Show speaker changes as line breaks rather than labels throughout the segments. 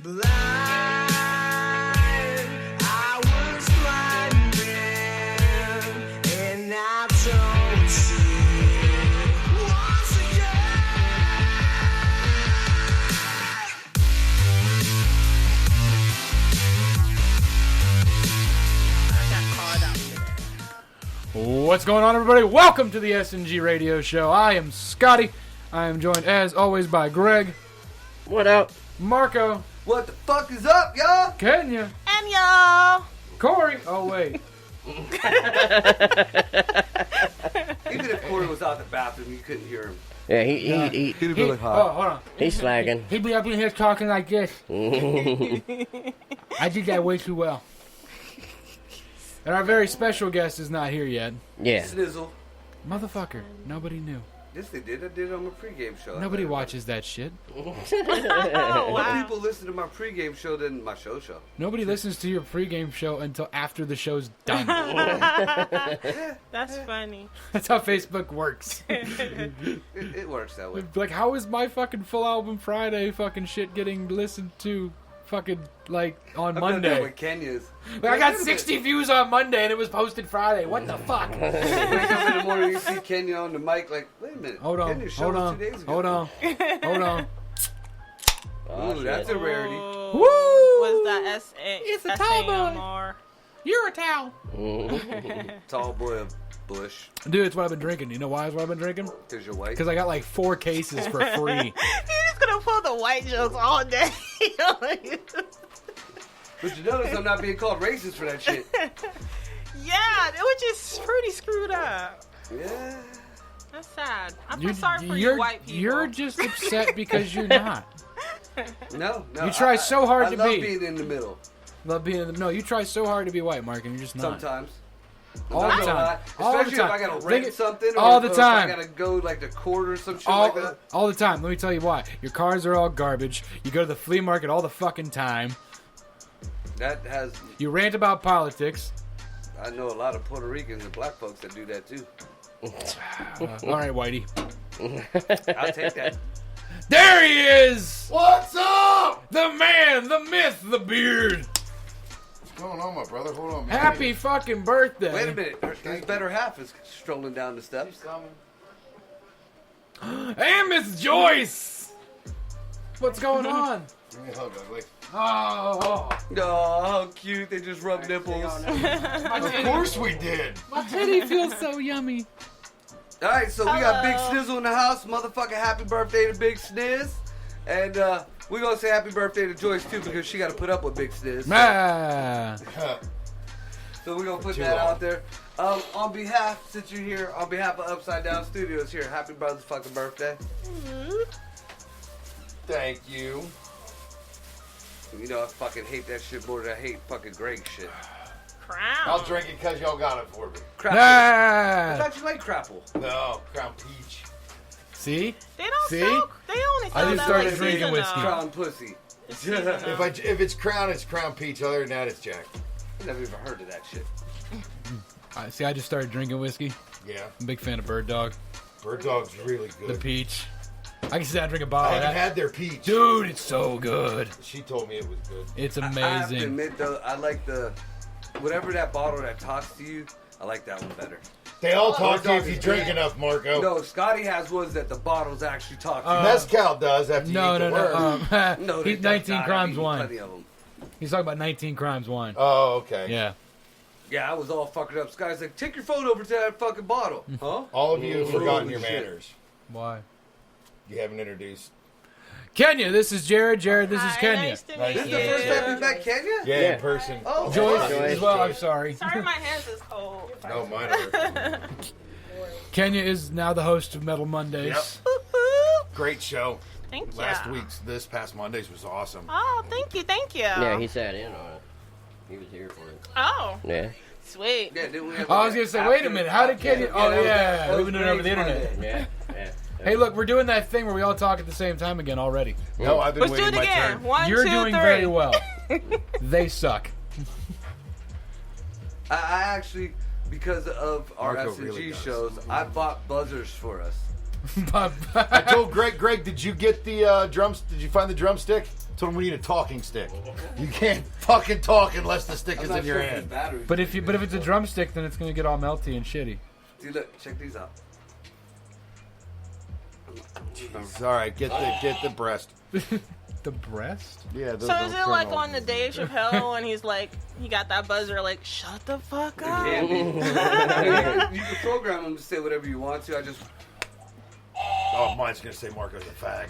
Blind, I was blinded, and I don't see once again.
What's going on, everybody? Welcome to the SNG Radio Show. I am Scotty. I am joined, as always, by Greg.
What up?
Marco.
What the fuck is up, y'all?
Kenya.
And y'all.
Corey. Oh, wait.
Even if Corey was out the bathroom, you couldn't hear him.
Yeah, he'd
He'd
Oh, hold on.
he's slagging.
He'd be up in here talking like this. I did that way too well. And our very special guest is not here yet.
Yeah.
Snizzle.
Motherfucker. Nobody knew.
Yes, they did. I did it on my pregame show.
Nobody watches that shit.
Oh,
More
wow.
people listen to my pregame show than my show.
Nobody listens to your pregame show until after the show's done.
That's funny.
That's how Facebook works.
It works that way.
Like, how is my fucking full album Friday fucking shit getting listened to fucking, like, on
I've done that
Monday?
with Kenya's.
Like, I got 60 views on Monday and it was posted Friday. What the fuck?
Wake up in the morning, you see Kenya on the mic, like, wait a minute.
Hold on,
Kenya's show
hold
was
on,
2 days ago.
hold on, hold on.
Oh,
Ooh, that's a rarity.
Ooh.
Woo!
Was that
It's a tall boy.
SAMR?
You're a towel.
Tall boy of Bush.
Dude, it's what I've been drinking. You know why it's what I've been drinking?
Because you're white.
Because I got like 4 cases for free.
You're just gonna pull the white jokes all day.
But you notice I'm not being called racist for that shit.
Yeah, which is pretty screwed up.
Yeah.
That's sad. I feel sorry for you
you're,
white people.
you're just upset because you're not.
No.
You try so hard to
I love
be.
being in the middle.
Love being in the, no, you try so hard to be white, Mark, and you're just not.
Sometimes.
All
I'm
the
not gonna
time.
lie.
All the
Especially
time.
if I gotta
Think
rent
it-
something.
all
or
the
if
time.
I gotta go like to court or some shit
all,
like that.
all the time. Let me tell you why. Your cars are all garbage. You go to the flea market all the fucking time.
That has.
You rant about politics.
I know a lot of Puerto Ricans and black folks that do that too.
All right, Whitey.
I'll take that.
There he is!
What's up?
The man, the myth, the beard.
What's going on, my brother? Hold on, man.
Happy fucking birthday.
Wait a minute. His better half is strolling down the steps.
And Miss Joyce! What's going on?
Give me a hug, ugly.
Oh,
Oh, how cute. They just rub nipples.
Of course we did.
my titty feels so yummy.
All right, so we got Big
Hello.
Snizzle in the house. Motherfucking happy birthday to Big Sniz. And we're going to say happy birthday to Joyce, too, because she got to put up with Big Sniz.
Ah.
So we're going to put
Too
that
long.
out there. On behalf, since you're here, on behalf of Upside Down Studios here, happy brother's fucking birthday.
Thank you.
You know, I fucking hate that shit more than I hate fucking Greg shit.
Crown.
I'll drink it because y'all got it for me.
Crapple. I
Ah.
thought you liked Crapple.
No, Crown Peach.
See?
They don't
See?
sell. They only sell
I just
that
started
like
drinking
seasonal.
whiskey.
Crown pussy.
It's seasonal.
If it's Crown, it's Crown Peach. Other than that, it's Jack.
I never even heard of that shit.
See, I just started drinking whiskey.
Yeah.
I'm a big fan of Bird Dog.
Bird Dog's really
The
good.
peach. I can sit I drink a
I
bottle of
haven't
that.
had their peach.
Dude, it's so good.
She told me it was good.
It's
I have to
amazing.
admit, though, I like whatever that bottle that talks to you, I like that one better.
They all talk to you
Bird
if you
Dog is
drink
good.
enough, Marco.
No, Scotty has ones that the bottles actually talk to.
Mezcal does after you
No,
eat
no,
the worm.
no.
no, they
He's
don't.
19
I've
Crimes
eaten
wine.
plenty of them.
He's talking about 19 Crimes wine.
Oh, okay.
Yeah.
Yeah, I was all fucking up. Scotty's like, take your phone over to that fucking bottle. Huh?
All of you have forgotten
Holy
your
shit.
manners.
Why?
You haven't introduced.
Kenya, this is Jared. Jared, this is
Hi,
Kenya.
Nice to
Nice
meet
This is
you.
the first time you met Kenya?
Yeah, in person.
Oh,
Joyce
fuck.
as well. I'm sorry.
Sorry, my hands is cold.
No, mine are.
Kenya is now the host of Metal Mondays.
Yep. Great show.
Thank you.
This past Monday's was awesome.
Oh, thank you, thank you.
Yeah, he sat in on it. He was here for it.
Oh,
Yeah.
sweet.
Yeah, didn't we have
I was going to say, wait a minute. How did Kenya... Oh,
that was-
yeah.
that
We've
was
been doing it over the
Greg's
internet.
Monday.
Yeah.
Hey, look, we're doing that thing where we all talk at the same time again already.
No, I've been
Let's do
waiting
it
my
again.
turn.
1,
You're
2,
doing
3.
very well. They suck.
I actually, because of our
Marco
SNG
really does.
shows, I bought buzzers for us.
I told Greg, did you get the drums? Did you find the drumstick? I told him we need a talking stick. You can't fucking talk unless the stick is in your hand.
But if it's a drumstick, then it's gonna get all melty and shitty.
Dude, look, check these out.
It's all right. Get the breast.
The breast?
Yeah. Those
So
little
is it like
criminal-
on the Dave Chappelle when he's like, he got that buzzer like, shut the fuck up?
Can be. You can program them to say whatever you want to. I just.
Oh, mine's gonna say Marco's a fag.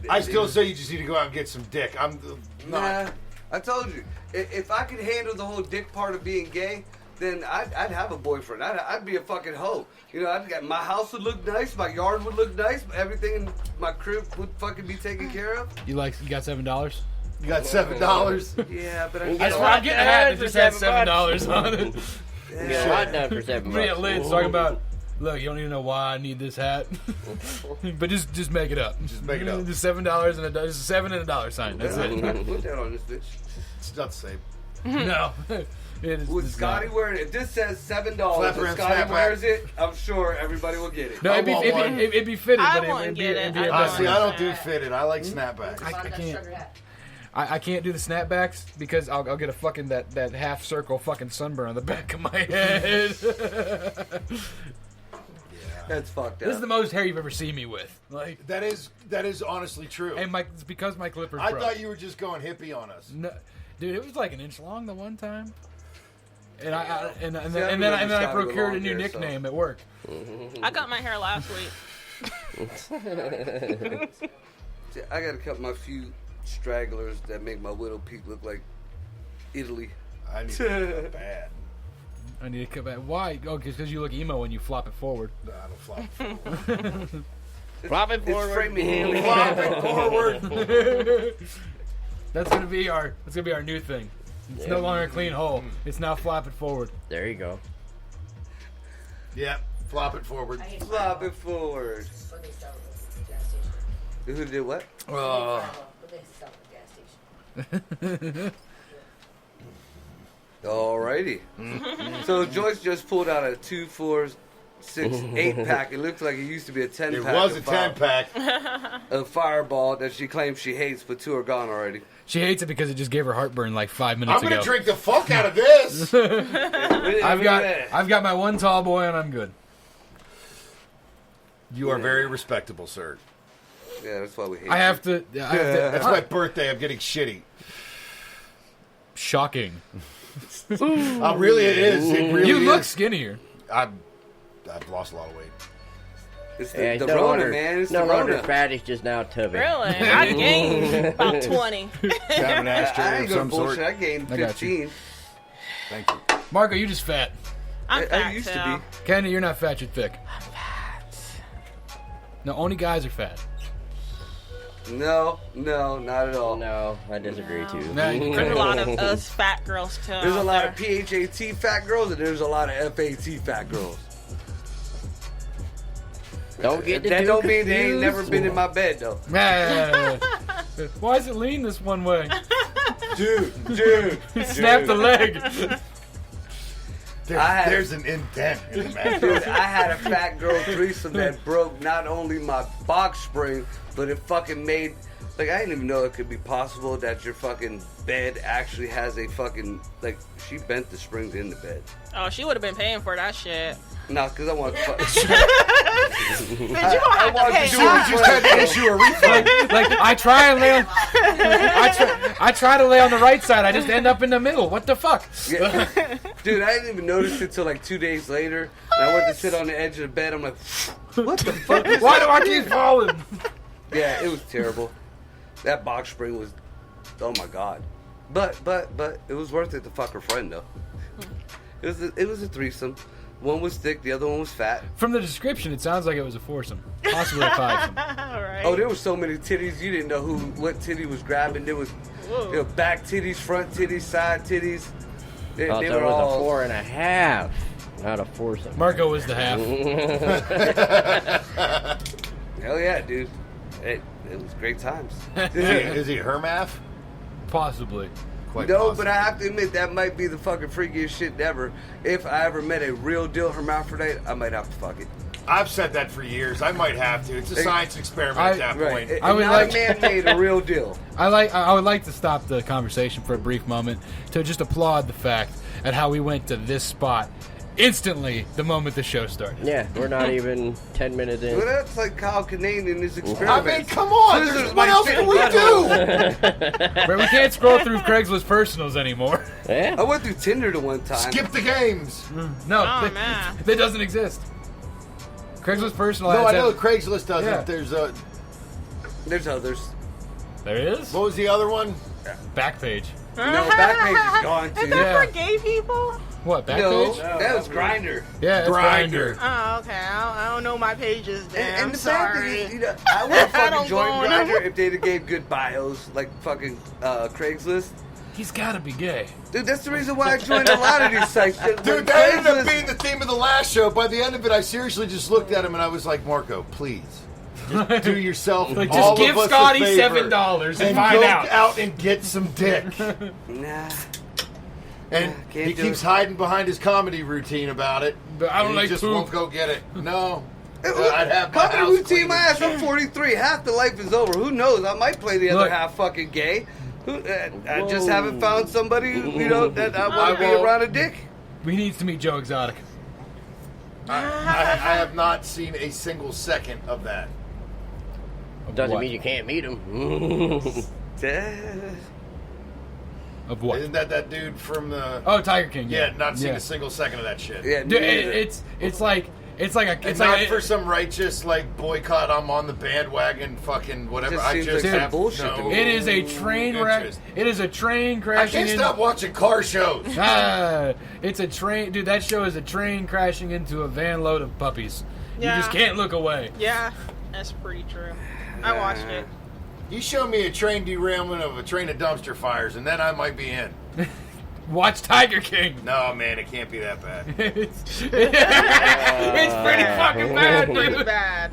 I still say you just need to go out and get some dick. I'm not.
Nah, I told you. If I could handle the whole dick part of being gay, then I'd have a boyfriend. I'd be a fucking hoe. You know, my house would look nice, my yard would look nice, everything in my crib would fucking be taken care of.
You got $7?
You got $7.
Yeah, but
You
I
get
swear I'm getting a hat that
for
just had
$7
$7 on it.
You get a lot done for $7.
Me at Lid's talking about, look, you don't even know why I need this hat. But just make it up.
Just make it up.
Just $7 and just $7 and a dollar sign. That's it.
Put that on this bitch.
It's not the same.
No. It is,
With
it's
Scotty
not.
wearing it, if this says $7
Flapper
and
and
Scotty
snapback.
wears it, I'm sure everybody will get it.
No,
I want one.
it'd be fitted,
I
but
won't
it'd be,
get
it'd
it.
be
I
a
don't
Honestly,
different-
I don't do fitted. I like snapbacks.
I can't. I can't do the snapbacks because I'll get a fucking that half circle fucking sunburn on the back of my head.
That's fucked up.
This is the most hair you've ever seen me with. Like,
That is honestly true.
and it's because my clippers
I
broke.
thought you were just going hippie on us.
No, dude, it was like an inch long the one time. And and
See, I
then I
remember
procured
Scotty with
a
long
new
hair, so-
nickname at work.
I got my hair last week.
See, I gotta cut my few stragglers that make my widow peak look like Italy.
I need it bad.
I need to cut back. Why? Oh, because you look emo when you flop it forward.
No, I don't flop.
Flop it
It's
forward.
framing Haley.
Flop it forward.
That's gonna be our new thing. It's no longer a clean hole. It's now flop it forward.
There you go.
Yeah, flop it forward.
Flop it forward. Who did what? Alrighty. So Joyce just pulled out a 2, 4, 6, 8 pack. It looks like it used to be a 10
It
pack.
was a
of
10-pack.
A Fireball that she claims she hates, but 2 are gone already.
She hates it because it just gave her heartburn like 5 minutes
I'm
ago.
gonna drink the fuck out of this.
I've got my one tall boy and I'm good.
You are very respectable, sir.
Yeah, that's why we hate
I have to.
That's my birthday. I'm getting shitty.
Shocking.
Really, it is. It really
You look
is.
skinnier.
I've lost a lot of weight.
It's
Yeah,
the
no
Rona,
wonder,
man. It's
no
the
wonder
Rona.
Fatty's just now tubby.
Really? I gained about 20.
Have an
I
ashtray
ain't
of
gonna
some
bullshit.
sort.
I gained
I got you.
15.
Thank you.
Marco, you just fat.
I'm
I
fat
used
too.
to
Candy, you're not fat. You're thick. No, only guys are fat.
be. No, not at all.
No, I disagree too.
Nah, you-
There's a lot of us fat girls too.
There's a
out
lot
there.
of PHAT fat girls and there's a lot of FAT fat girls.
Don't get the
That
two
don't mean they ain't
confused.
never been in my bed though.
Why does it lean this one way?
Dude.
Snap the leg.
I had-
There's an indent in the mattress.
Dude, I had a fat girl threesome that broke not only my box spring, but it fucking made, like, I didn't even know it could be possible that your fucking bed actually has a fucking, like, she bent the springs in the bed.
Oh, she would have been paying for that shit.
Nah, because I want to fuck.
Bitch, you gonna have to
wanted
pay
to do
that.
it just had to issue a refund.
Like I try and lay on, I try to lay on the right side. I just end up in the middle. What the fuck?
Yeah. Dude, I didn't even notice it till like 2 days later. And I went to sit on the edge of the bed. I'm like, what the fuck is
Why do I keep falling?
Yeah, it was terrible. That box spring was, oh my god. But it was worth it to fuck her friend though. It was a threesome. One was thick, the other one was fat.
From the description, it sounds like it was a foursome, possibly a fivesome.
All right.
Oh, there were so many titties. You didn't know what titty was grabbing. There was back titties, front titties, side titties. They
Oh, so
were
it was
all.
a 4.5, not a foursome.
Marco was the half.
Hell yeah, dude. It was great times.
Is he Hermath?
Possibly.
Quite
No,
possibly.
but I have to admit that might be the fucking freakiest shit ever. If I ever met a real deal hermaphrodite, I might have to fuck it.
I've said that for years. I might have to. It's a science experiment at that point.
Right.
I would
Not
like-
a man-made, a real deal.
I would like to stop the conversation for a brief moment to just applaud the fact at how we went to this spot instantly the moment the show started.
Yeah, we're not even 10 minutes in.
Well, that's like Kyle Kinane in his experiment.
I mean, come on.
Scissors
What
might
else
fit
can
in
we
butthole.
do?
Right, we can't scroll through Craigslist personals anymore.
Yeah.
I went through Tinder the one time.
Skip the games.
No,
Oh, man.
that doesn't exist. Craigslist personal.
No, I
ads
know
have-
Craigslist doesn't.
Yeah.
There's
There's others.
There is
what was the other one?
Backpage.
No, Backpage is gone
Is
too.
that
Yeah.
for gay people?
What
No,
Backpage?
that was Grinder.
Yeah, it's
Grindr.
Grindr.
Oh, okay. I don't know my pages. Then.
And
I'm
the bad thing
sorry.
is, I would have
I
fucking
don't
joined
go on
Grindr
them.
if they'd have gave good bios, like fucking Craigslist.
He's got to be gay.
Dude, that's the reason why I joined a lot of these sites.
Dude, that ended up being the theme of the last show. By the end of it, I seriously just looked at him and I was like, Marco, please. Just do yourself
Like,
all
just give
of us
Scotty
a favor
$7 and
and
find
go
out.
and get some dick.
Nah.
And
Can't
he
do
keeps
it.
hiding behind his comedy routine about it.
But I don't
and
like
he just
poop.
won't go get it. No. I'd have my
Comedy
house
routine
clean.
my ass. I'm 43. Half the life is over. Who knows? I might play the other
Look.
half fucking gay. I just haven't found somebody, that I want to be
will-
around a dick.
We need to meet Joe Exotic.
I have not seen a single second of that.
Doesn't
What?
mean you can't meet him.
Of what?
Isn't that dude from the...
Oh, Tiger King.
yeah, not seen
Yeah.
a single second of that shit.
Yeah,
Dude,
me neither.
it's like a
It's
it's
not
like
for some righteous like boycott. I'm on the bandwagon, fucking whatever.
Just
I
seems
just
like some
have
bullshit
no
to me.
it is a train wreck.
interest.
It is a train
I
crashing
can't
in.
stop watching car shows.
It's a train, dude. That show is a train crashing into a van load of puppies.
Yeah.
You just can't look away.
Yeah, that's pretty true. I watched it.
You show me a train derailment of a train of dumpster fires, and then I might be in.
Watch Tiger King.
No, man, it can't be that bad.
it's pretty fucking bad,
Pretty
dude.
bad.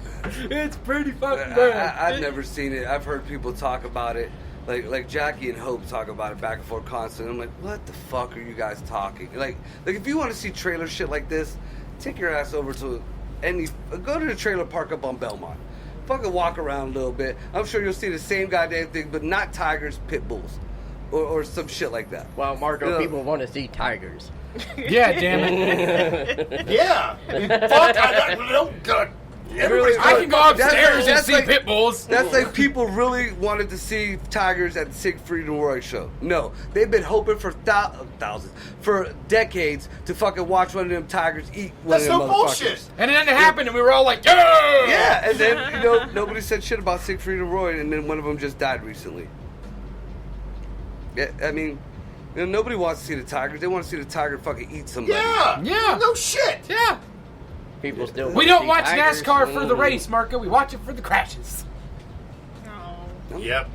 It's pretty fucking bad.
I've never seen it. I've heard people talk about it. Like Jackie and Hope talk about it back and forth constantly. I'm like, what the fuck are you guys talking? Like if you want to see trailer shit like this, take your ass over to go to the trailer park up on Belmont. Fucking walk around a little bit. I'm sure you'll see the same goddamn thing, but not tigers, pit bulls, or some shit like that.
Well, Marco,
Yeah.
people want to see tigers.
Yeah, damn it.
Yeah, fuck. I don't. God. Everybody's
I can go upstairs and
That's
see
like-
pit bulls.
That's like people really wanted to see tigers at the Siegfried and Roy show. No, they've been hoping for thousands, for decades to fucking watch one of them tigers eat one
That's
of them
no
motherfuckers.
bullshit.
And then it happened, and we were all like, yeah!
Yeah, and then nobody said shit about Siegfried and Roy, and then one of them just died recently. Yeah, I mean, nobody wants to see the tigers. They want to see the tiger fucking eat somebody.
Yeah.
Yeah.
No shit.
Yeah.
People still
We
wanna
don't
see
watch
tigers.
NASCAR for the race, Marco. We watch it for the crashes.
No.
Yep.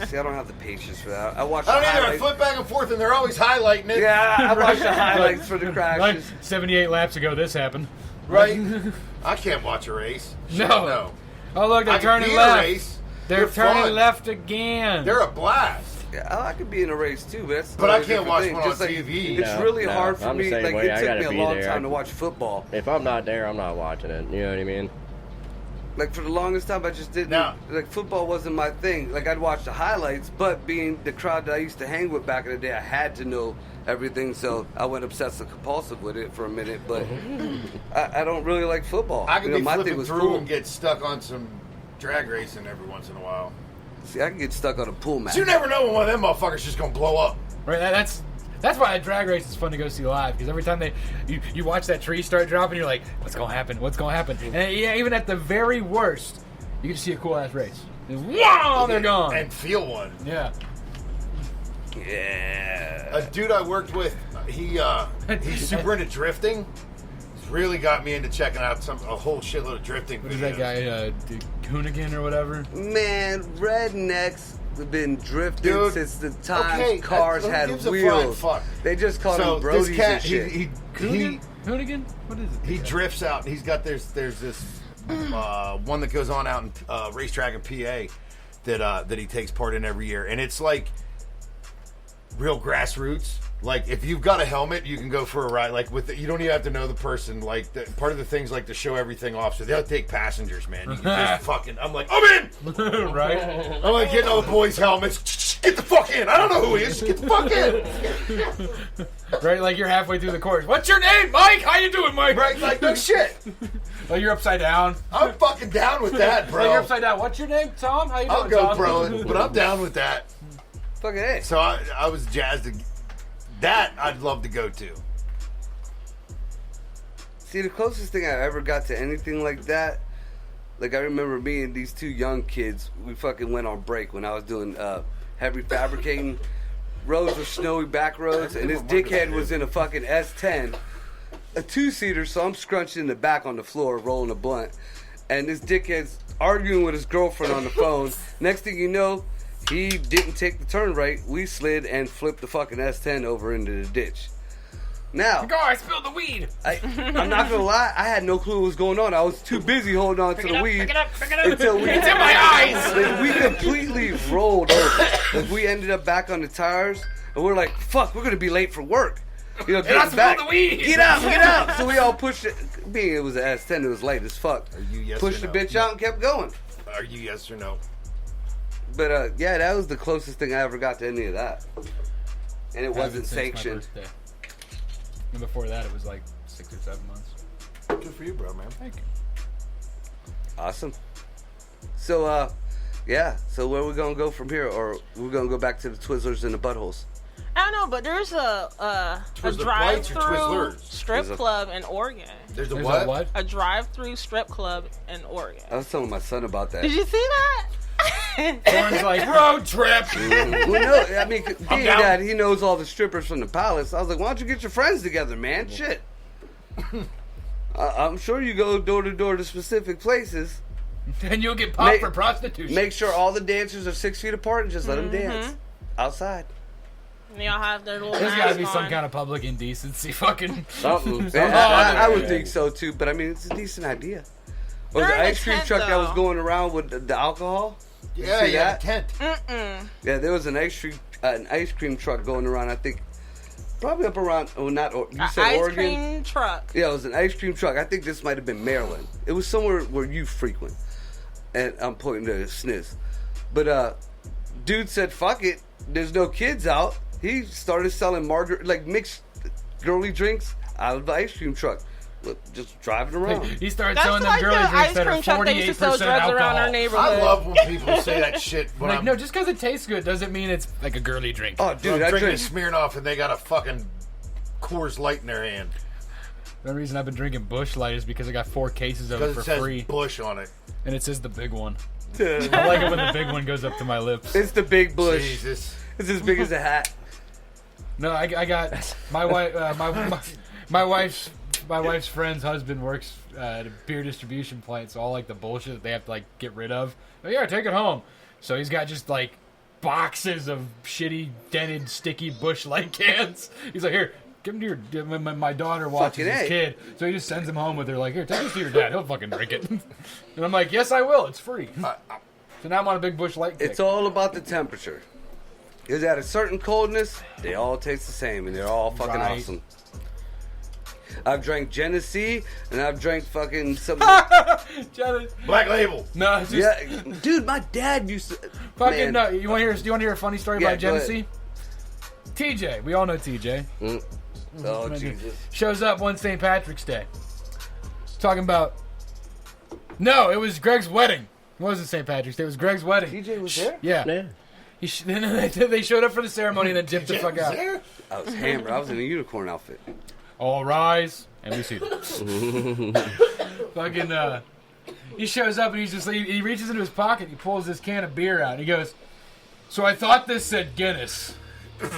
See, I don't have the patience for that. I watch
I don't
the
either. I
highlights.
flip back and forth, and they're always highlighting it.
Yeah, I watch the highlights for the
Like
crashes.
78 laps ago, this happened.
Right. I can't watch a race. Shit,
No.
no.
Oh, look, they're
I can
turning
be in a
left.
race.
They're turning
fun.
left again.
They're a blast.
Yeah, I could be in a race too, but that's
But I
totally
can't
different
watch
thing.
one on
Just like,
TV.
It's
No,
really
no,
hard for
I'm the
me.
same
Like
way.
it
I
took
gotta
me a
be
long
there.
time to watch football.
If I'm not there, I'm not watching it. You know what I mean?
Like for the longest time, I just didn't.
No.
Like football wasn't my thing. Like I'd watch the highlights, but being the crowd that I used to hang with back in the day, I had to know everything. So I went obsessive compulsive with it for a minute. But I don't really like football.
I could be
my thing
flipping
was
through
pool.
and get stuck on some drag racing every once in a while.
See, I can get stuck on a pool match.
But you never know when one of them motherfuckers just gonna blow up.
Right, that's why a drag race is fun to go see live, because every time you watch that tree start dropping, you're like, what's gonna happen? What's gonna happen? And yeah, even at the very worst, you get to see a cool ass race. And wow, they're gone.
And feel one.
Yeah.
Yeah.
A dude I worked with, he's super into drifting. He's really got me into checking out a whole shitload of drifting
What is
videos.
that guy, Hoonigan or whatever?
Man, rednecks have been drifting
Dude,
since the time
okay,
cars
who
had
gives a flying
wheels.
fuck?
They just called
So
them
this
Brodies
cat,
and shit.
he
Hoonigan? What is it?
he drifts out. He's got there's this one that goes on out in racetrack in PA that he takes part in every year, and it's like real grassroots. Like, if you've got a helmet, you can go for a ride. Like, you don't even have to know the person. Like, part of the thing's like to show everything off. So they'll take passengers, man. You can just fucking. I'm like, I'm in.
Right?
I'm like getting all the boys' helmets. Get the fuck in. I don't know who he is. Get the fuck in.
Right? Like you're halfway through the course. What's your name, Mike? How you doing, Mike?
Right? Like, no shit.
Like you're upside down.
I'm fucking down with that, bro.
Like you're upside down. What's your name, Tom? How you doing,
I'll go,
Tom?
bro. But I'm down with that.
Fucking A.
So I was jazzed. That I'd love to go to.
See, the closest thing I ever got to anything like that, like I remember me and these two young kids, we fucking went on break when I was doing heavy fabricating. Roads were snowy back roads, and this dickhead was in a fucking S10, a two-seater, so I'm scrunched in the back on the floor, rolling a blunt. And this dickhead's arguing with his girlfriend on the phone. Next thing you know, he didn't take the turn right. We slid and flipped the fucking S10 over into the ditch. Now,
Go! I spilled the weed.
I'm not gonna lie, I had no clue what was going on. I was too busy holding on to the weed
Pick it up.
until we
It's in my eyes.
like, we completely rolled over. Like, we ended up back on the tires, and we're like, "Fuck, we're gonna be late for work." You know,
I
getting
spilled
back.
the weed.
Get out! So we all pushed it. Being it was an S10, it was late as fuck.
Are you yes
Pushed
or
the
no?
bitch out and kept going.
Are you yes or no?
But yeah, that was the closest thing I ever got to any of that, and it wasn't
Since my
sanctioned.
birthday. And before that, it was like 6 or 7 months.
Good for you, bro, man.
Thank you.
Awesome. So yeah. So where we gonna go from here, or we're gonna go back to the Twizzlers and the buttholes?
I don't know, but there's a
Twizzler Bites or
drive-through
Twizzlers?
strip
There's a-
club in Oregon.
There's a
There's
what?
a what?
A drive-through strip club in Oregon.
I was telling my son about that.
Did you see that?
Lauren's like, road trip.
Well, no, I mean, being
down.
that he knows all the strippers from the palace, I was like, why don't you get your friends together, man? Shit. I'm sure you go door to door to specific places.
And you'll get popped
Make-
for prostitution.
Make sure all the dancers are 6 feet apart and just let them dance outside.
And y'all have their little
There's got to be
masks
some
on.
kind of public indecency. Fucking.
Something.
And I would
yeah.
think so too, but I mean, it's a decent idea. Or
They're
the
in a
ice cream
tent,
truck that was
though.
going around with the alcohol.
Yeah,
see
yeah,
that?
tent.
Yeah, there was an ice cream truck going around. I think probably up around. Oh, not you
An
said
ice
Oregon.
cream truck.
Yeah, it was an ice cream truck. I think this might have been Maryland. It was somewhere where you frequent. And I'm pointing to Sniz. But dude said, fuck it. There's no kids out. He started selling mixed girly drinks out of the ice cream truck. Look, just driving around.
He started
That's
selling them
like
girly
the
drinks
ice
that are
cream truck that used to sell
48%
drugs around our
alcohol.
neighborhood.
I love when people say that shit. When
Like,
I'm
no, just because it tastes good doesn't mean it's like a girly drink.
Oh,
I'm
dude, I
drinking a
drink.
Smirnoff and they got a fucking Coors Light in their hand.
The reason I've been drinking Bush Light is because I got 4 cases of it
Because
for
it says
free.
Bush on it.
And it says the big one. I like it when the big one goes up to my lips.
It's the big bush.
Jesus.
It's as big as a hat.
No, I got my wife. My wife's friend's husband works at a beer distribution plant, so all like the bullshit that they have to like get rid of. Oh, yeah, take it home. So he's got just like boxes of shitty, dented, sticky Bush Light cans. He's like, here, give them to your. My daughter watches
Fucking
his
A.
kid, so he just sends them home with her. Like, here, take this to your dad. He'll fucking drink it. And I'm like, yes, I will. It's free. So now I'm on a big Bush Light kick.
It's all about the temperature. Because at a certain coldness, they all taste the same, and they're all fucking
Right.
awesome. I've drank Genesee, and I've drank fucking some.
Jealous.
Black Label.
No, it's just
Yeah, dude, my dad used to.
fucking
man,
no. You want to hear? Do you want to hear a funny story
Yeah,
about
go ahead.
Genesee? TJ, we all know TJ.
Oh Jesus!
Shows up one St. Patrick's Day. Talking about. No, it was Greg's wedding. It wasn't St. Patrick's Day. It was Greg's wedding.
TJ was there.
Yeah.
Yeah.
They showed up for the ceremony and then dipped the fuck out.
There?
I was hammered. I was in a unicorn outfit.
All rise and we see them. Fucking. He shows up and he's just like, he reaches into his pocket. He pulls this can of beer out. And he goes, "So I thought this said Guinness." But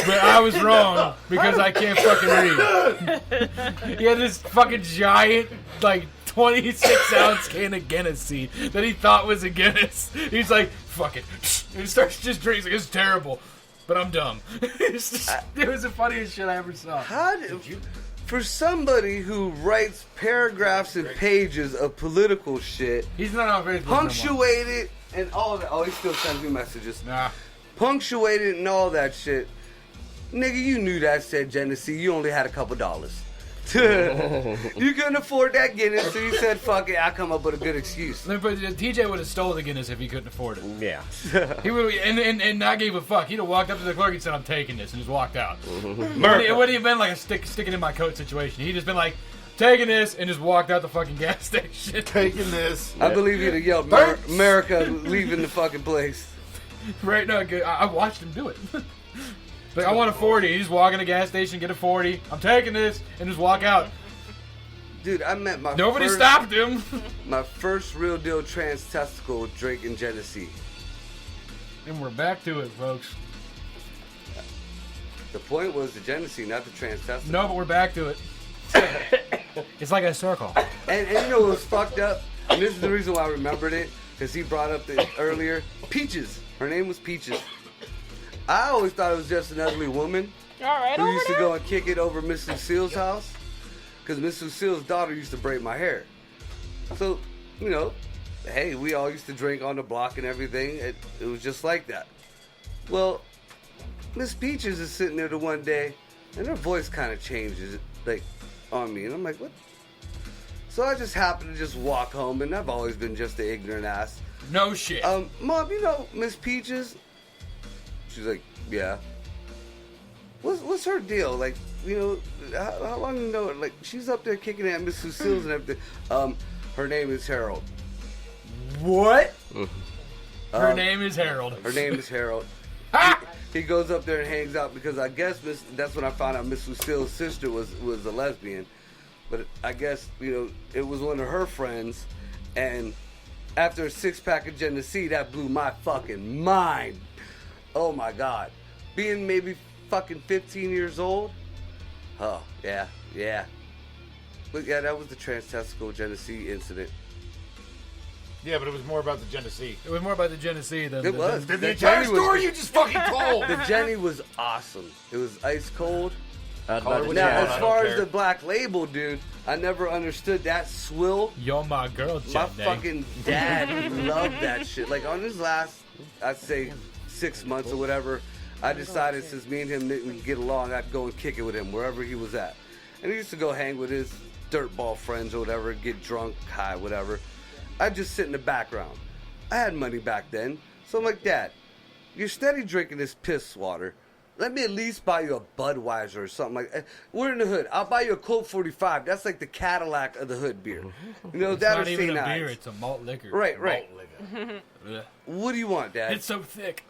I was wrong because I can't fucking read. He had this fucking giant, like, 26-ounce can of Guinness that he thought was a Guinness. He's like, fuck it. And he starts just drinking. He's like, it's terrible, but I'm dumb. It was the funniest shit I ever saw.
How did you? For somebody who writes paragraphs and pages of political shit,
He's not on Facebook no more.
punctuated and all that. Oh, he still sends me messages.
Nah.
Punctuated and all that shit. Nigga, you knew that said Genesee. You only had a couple dollars. You couldn't afford that Guinness, so you said, fuck it, I'll come up with a good excuse.
But TJ would have stole the Guinness if he couldn't afford it.
Yeah.
He would, and not gave a fuck. He'd have walked up to the clerk and said, "I'm taking this," and just walked out.
America.
It wouldn't have been like a sticking in my coat situation. He'd just been like, "Taking this," and just walked out the fucking gas station.
Taking this.
I believe he'd have yelled, America leaving the fucking place.
Right? No, I watched him do it. Like, I want a 40. He just walk in a gas station, get a 40. I'm taking this, and just walk out.
Dude, I met my
Nobody
first,
stopped him.
my first real deal trans testicle drinking Genesee.
And we're back to it, folks.
The point was the Genesee, not the trans testicle.
No, but we're back to it. It's like a circle.
And you know what was fucked up? And this is the reason why I remembered it, because he brought up the earlier. Peaches. Her name was Peaches. I always thought it was just an ugly woman
All right,
who
over
used to
there?
go and kick it over Miss Lucille's house. Because Miss Lucille's daughter used to braid my hair. So, you know, hey, we all used to drink on the block and everything. It was just like that. Well, Miss Peaches is sitting there the one day, and her voice kind of changes, like, on me. And I'm like, what? So I just happened to just walk home, and I've always been just an ignorant ass.
No shit.
Mom, you know Miss Peaches? She's like, yeah. What's her deal? Like, you know, how long you know her? Like, she's up there kicking at Miss Lucille's and everything. Her name is Harold.
What? Her name is Harold.
Her name is Harold. He goes up there and hangs out because I guess that's when I found out Miss Lucille's sister was a lesbian. But I guess, you know, it was one of her friends. And after a 6-pack of Genesee, that blew my fucking mind. Oh my God. Being maybe fucking 15 years old. Oh, yeah. But yeah, that was the trans testicle Genesee incident.
Yeah, but it was more about the Genesee.
It was more about the Genesee than
It was.
The
The
entire
Jenny was-
story you just fucking told.
The Jenny was awesome. It was ice cold.
I was
Call her
about to
what
say,
you
Now,
want,
as
I
far
don't
as
care.
the black label, dude, I never understood that swill.
You're my girl,
My
Jenny.
fucking dad loved that shit. Like, on his last, I'd say 6 months or whatever, I decided since me and him didn't get along, I'd go and kick it with him wherever he was at. And he used to go hang with his dirtball friends or whatever, get drunk, high, whatever. I'd just sit in the background. I had money back then. So I'm like, Dad, you're steady drinking this piss water. Let me at least buy you a Budweiser or something like that. We're in the hood. I'll buy you a Colt 45. That's like the Cadillac of the hood beer. You know,
It's
that or
not even
St.
a beer,
Ives.
it's a malt liquor.
Right.
Ugh.
What do you want, Dad?
It's so thick.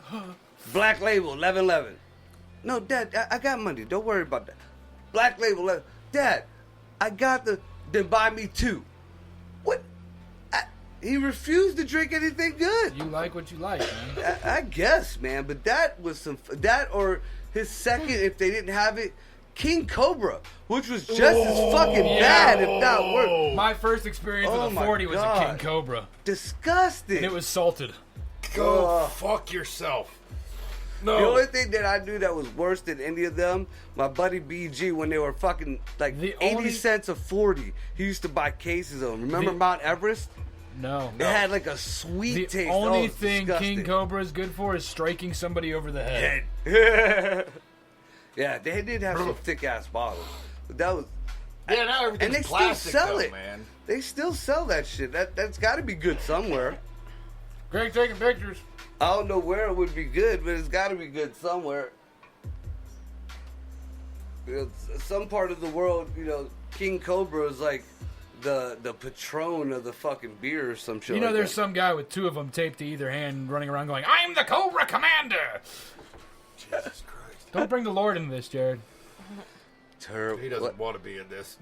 Black Label, 1111. No, Dad, I got money. Don't worry about that. Black Label, 11. Dad, I got the. Then buy me 2. What? He refused to drink anything good.
You like what you like, man.
I guess, man, but that was some. That or his second, if they didn't have it, King Cobra, which was just as fucking bad, if not worse.
My first experience
Oh
with a
my
40 was a
God.
King Cobra.
Disgusting.
And it was salted.
Go fuck yourself. No.
The only thing that I knew that was worse than any of them, my buddy BG, when they were fucking like
The
80
only-
cents a 40, he used to buy cases of them. Remember
The-
Mount Everest?
No.
It had like a sweet
The
taste.
only
Oh, it's
thing
disgusting.
King Cobra is good for is striking somebody over the head.
Yeah, they did have some thick ass bottles, but that was.
Yeah, now everything's
And they still
plastic,
sell
though,
it.
man.
They still sell that shit. That's got to be good somewhere.
Greg taking pictures.
I don't know where it would be good, but it's got to be good somewhere. You know, some part of the world, you know, King Cobra is like the patron of the fucking beer or some shit.
You know,
like
there's
that.
some guy with 2 of them taped to either hand running around going, "I'm the Cobra Commander."
Jesus Christ.
Don't bring the Lord into this, Jared.
Terrible.
He doesn't want to be in this.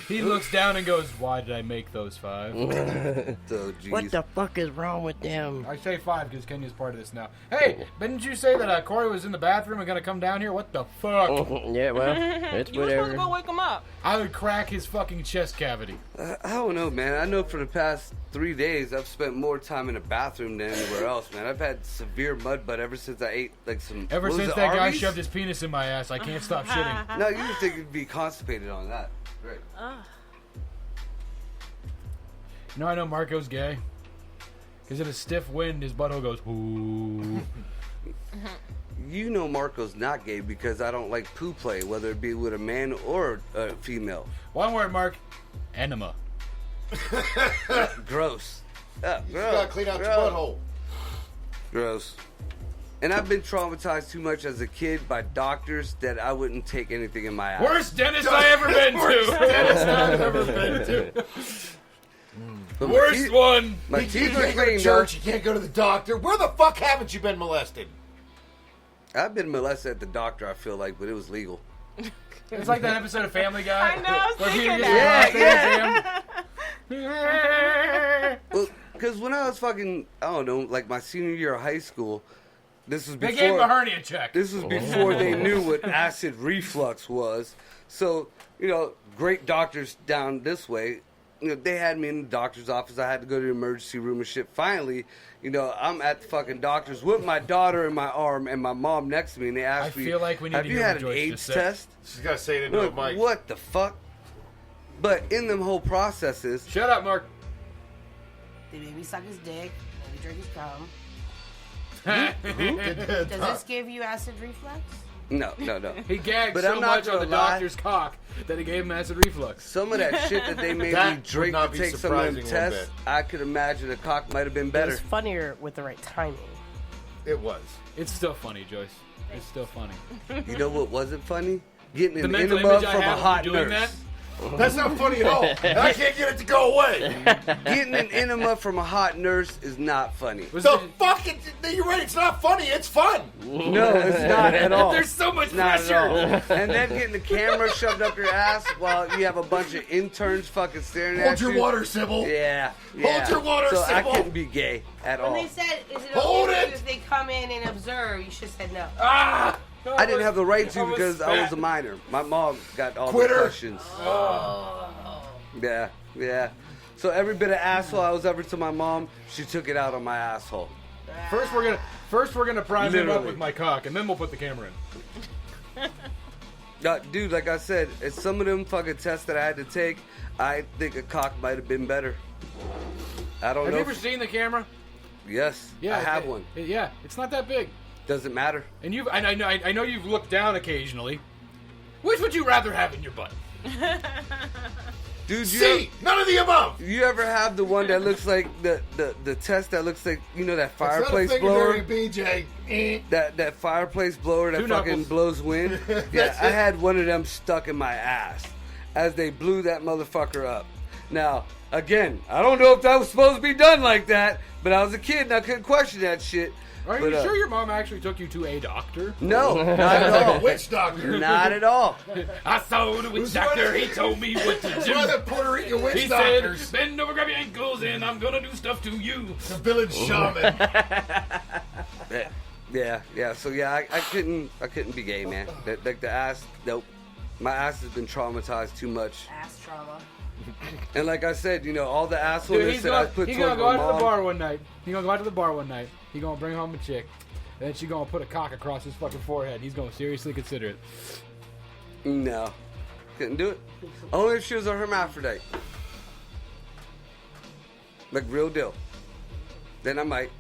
He looks down and goes, "Why did I make those 5?"
So, geez.
What the fuck is wrong with them?
I say 5 because Kenya's part of this now. Hey, didn't you say that Corey was in the bathroom and gonna come down here? What the fuck?
Yeah, well, it's
You were supposed to go
whatever.
wake him up.
I would crack his fucking chest cavity.
I don't know, man. I know for the past 3 days I've spent more time in the bathroom than anywhere else, man. I've had severe mud butt ever since I ate like some.
Ever
what was
since
it,
that guy
Arby's?
shoved his penis in my ass, I can't stop shitting.
No, you would think it'd be constipated on that. Right.
You know, I know Marco's gay. Because in a stiff wind, his butthole goes, ooh.
you know Marco's not gay because I don't like poo play, whether it be with a man or a female.
One word, Mark. Enema.
Gross.
You gotta clean out your butthole.
Gross. And I've been traumatized too much as a kid by doctors that I wouldn't take anything in my ass.
Worst dentist I ever been to.
Dentist I've ever been to.
But my
Worst
teeth-
one.
My
You
teeth
can't
are
go to
clean, though.
church. You can't go to the doctor. Where the fuck haven't you been molested?
I've been molested at the doctor, I feel like, but it was legal.
It's like that episode of Family Guy.
I know, I was
where
thinking
Peter
that.
gets in the prostate exam.
Well, because when I was fucking, I don't know, like my senior year of high school, this was
They gave him a
before.
hernia check.
This was before they knew what acid reflux was. So, you know, great doctors down this way, you know, they had me in the doctor's office. I had to go to the emergency room and shit. Finally, you know, I'm at the fucking doctor's with my daughter in my arm and my mom next to me, and they asked me,
feel like we need
have
to
you
hear
had
what
an
Joyce
AIDS
just said.
test?
She's gotta say it into a
Look,
mic.
what the fuck? But in them whole processes,
Shut up, Mark.
Did baby suck his dick? Maybe drink his cum?
He
Does this give you acid reflux?
no.
gagged
But
so
I'm not
much on the
gonna lie.
doctor's cock that he gave him acid reflux.
Some of that shit that they made
That
me
would
drink
not
to
be
take some of them
surprising one
tests,
bit.
I could imagine a cock might have been
It
better.
was funnier with the right timing.
It was.
It's still funny, Joyce. It's still funny.
You know what wasn't funny? Getting
The
an
mental
enema
image I
from a
have of
hot
you doing
nurse.
that.
That's not funny at all. And I can't get it to go away.
Getting an enema from a hot nurse is not funny.
Was
The
it-
fuck? You're right. It's not funny. It's fun.
No, it's not at all.
There's so much
Not at all.
pressure.
And then getting the camera shoved up your ass while you have a bunch of interns fucking staring
Hold
at
your
you.
water, Sybil.
Yeah.
Hold your water,
So I
Sybil.
couldn't be gay at all.
When they said, is it
Hold
okay
it!
if they come in and observe, you should have said no.
Ah!
I didn't have the right to
Almost
because I was
spat.
a minor. My mom got all
Quitter.
the questions. Yeah. So every bit of asshole I was ever to my mom, she took it out on my asshole.
First we're gonna prime him up
Literally.
with my cock, and then we'll put the camera in.
Dude, like I said, it's some of them fucking tests that I had to take. I think a cock might have been better. I don't
Have
know.
you ever seen the camera?
Yes, I have one.
Yeah, it's not that big.
Doesn't matter.
And I know you've looked down occasionally. Which would you rather have in your butt?
Dude,
See, none of the above.
you ever have the one that looks like the test that looks like, you know, that
It's not a
fireplace
fingerberry
blower?
BJ.
That fireplace blower that
Two
fucking
knuckles.
blows wind? Yeah, I had one of them stuck in my ass as they blew that motherfucker up. Now, again, I don't know if that was supposed to be done like that, but I was a kid and I couldn't question that shit.
Are
But,
you sure your mom actually took you to a doctor?
No, not
That was
at
like a
all.
witch doctor.
Not at all.
I saw the witch
Who's
doctor.
one of-
He told me what to
One of the
do.
Puerto Rican witch
He
doctors.
said, "Bend over, grab your ankles, and I'm gonna do stuff to you."
The village shaman.
Yeah. So yeah, I couldn't be gay, man. Like the ass, nope. My ass has been traumatized too much.
Ass trauma.
And like I said, you know, all the
Dude,
assholeness
he's
that I
gonna,
put
he
towards
gonna go
my
out to the
mom.
bar one night. He gonna go out to the bar one night. He gonna bring home a chick, and then she gonna put a cock across his fucking forehead. He's gonna seriously consider it.
No, couldn't do it. Only if she was a hermaphrodite, like real deal. Then I might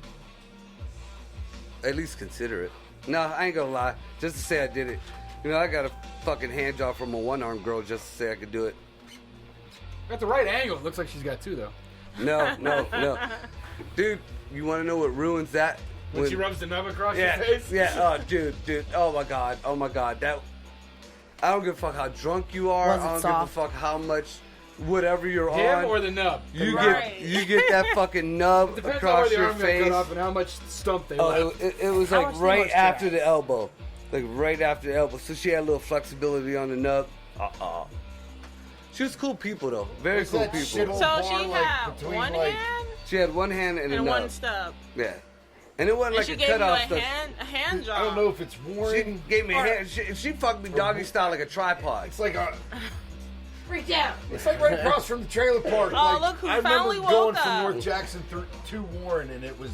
at least consider it. No, I ain't gonna lie. Just to say I did it. You know, I got a fucking hand job from a one-armed girl just to say I could do it.
At the right angle, it looks like she's got two though.
No. Dude, you want to know what ruins that?
When she rubs the nub across
Yeah,
your face.
yeah. Oh, dude. Oh my god. That. I don't give a fuck how drunk you are.
Was it
I don't
soft?
give a fuck how much, whatever you're
Him
on.
or the nub.
you
Right.
get that fucking nub
Depends on where
across
the
your
arm got
face.
cut off and how much stump they
Oh,
left.
it was
How
like
much
right
was
after
your
the elbow, like right after the elbow. So she had a little flexibility on the nub. She was cool people though, very
What's
cool
that
people.
shit on-
So
Bar,
she
like,
had
between,
one
like-
hand
She had one hand and a
and
nub.
one stub.
Yeah, and it wasn't
And
like
she
a
gave you a
cutoff stuff.
hand job.
I don't know if it's
She
worn.
gave me a
Or-
hand. She fucked me doggy style like a tripod.
It's like
Freak out.
it's like right across from the trailer park.
Oh,
like,
look who
I remember
finally
going
woke
from
up.
North Jackson to Warren, and it was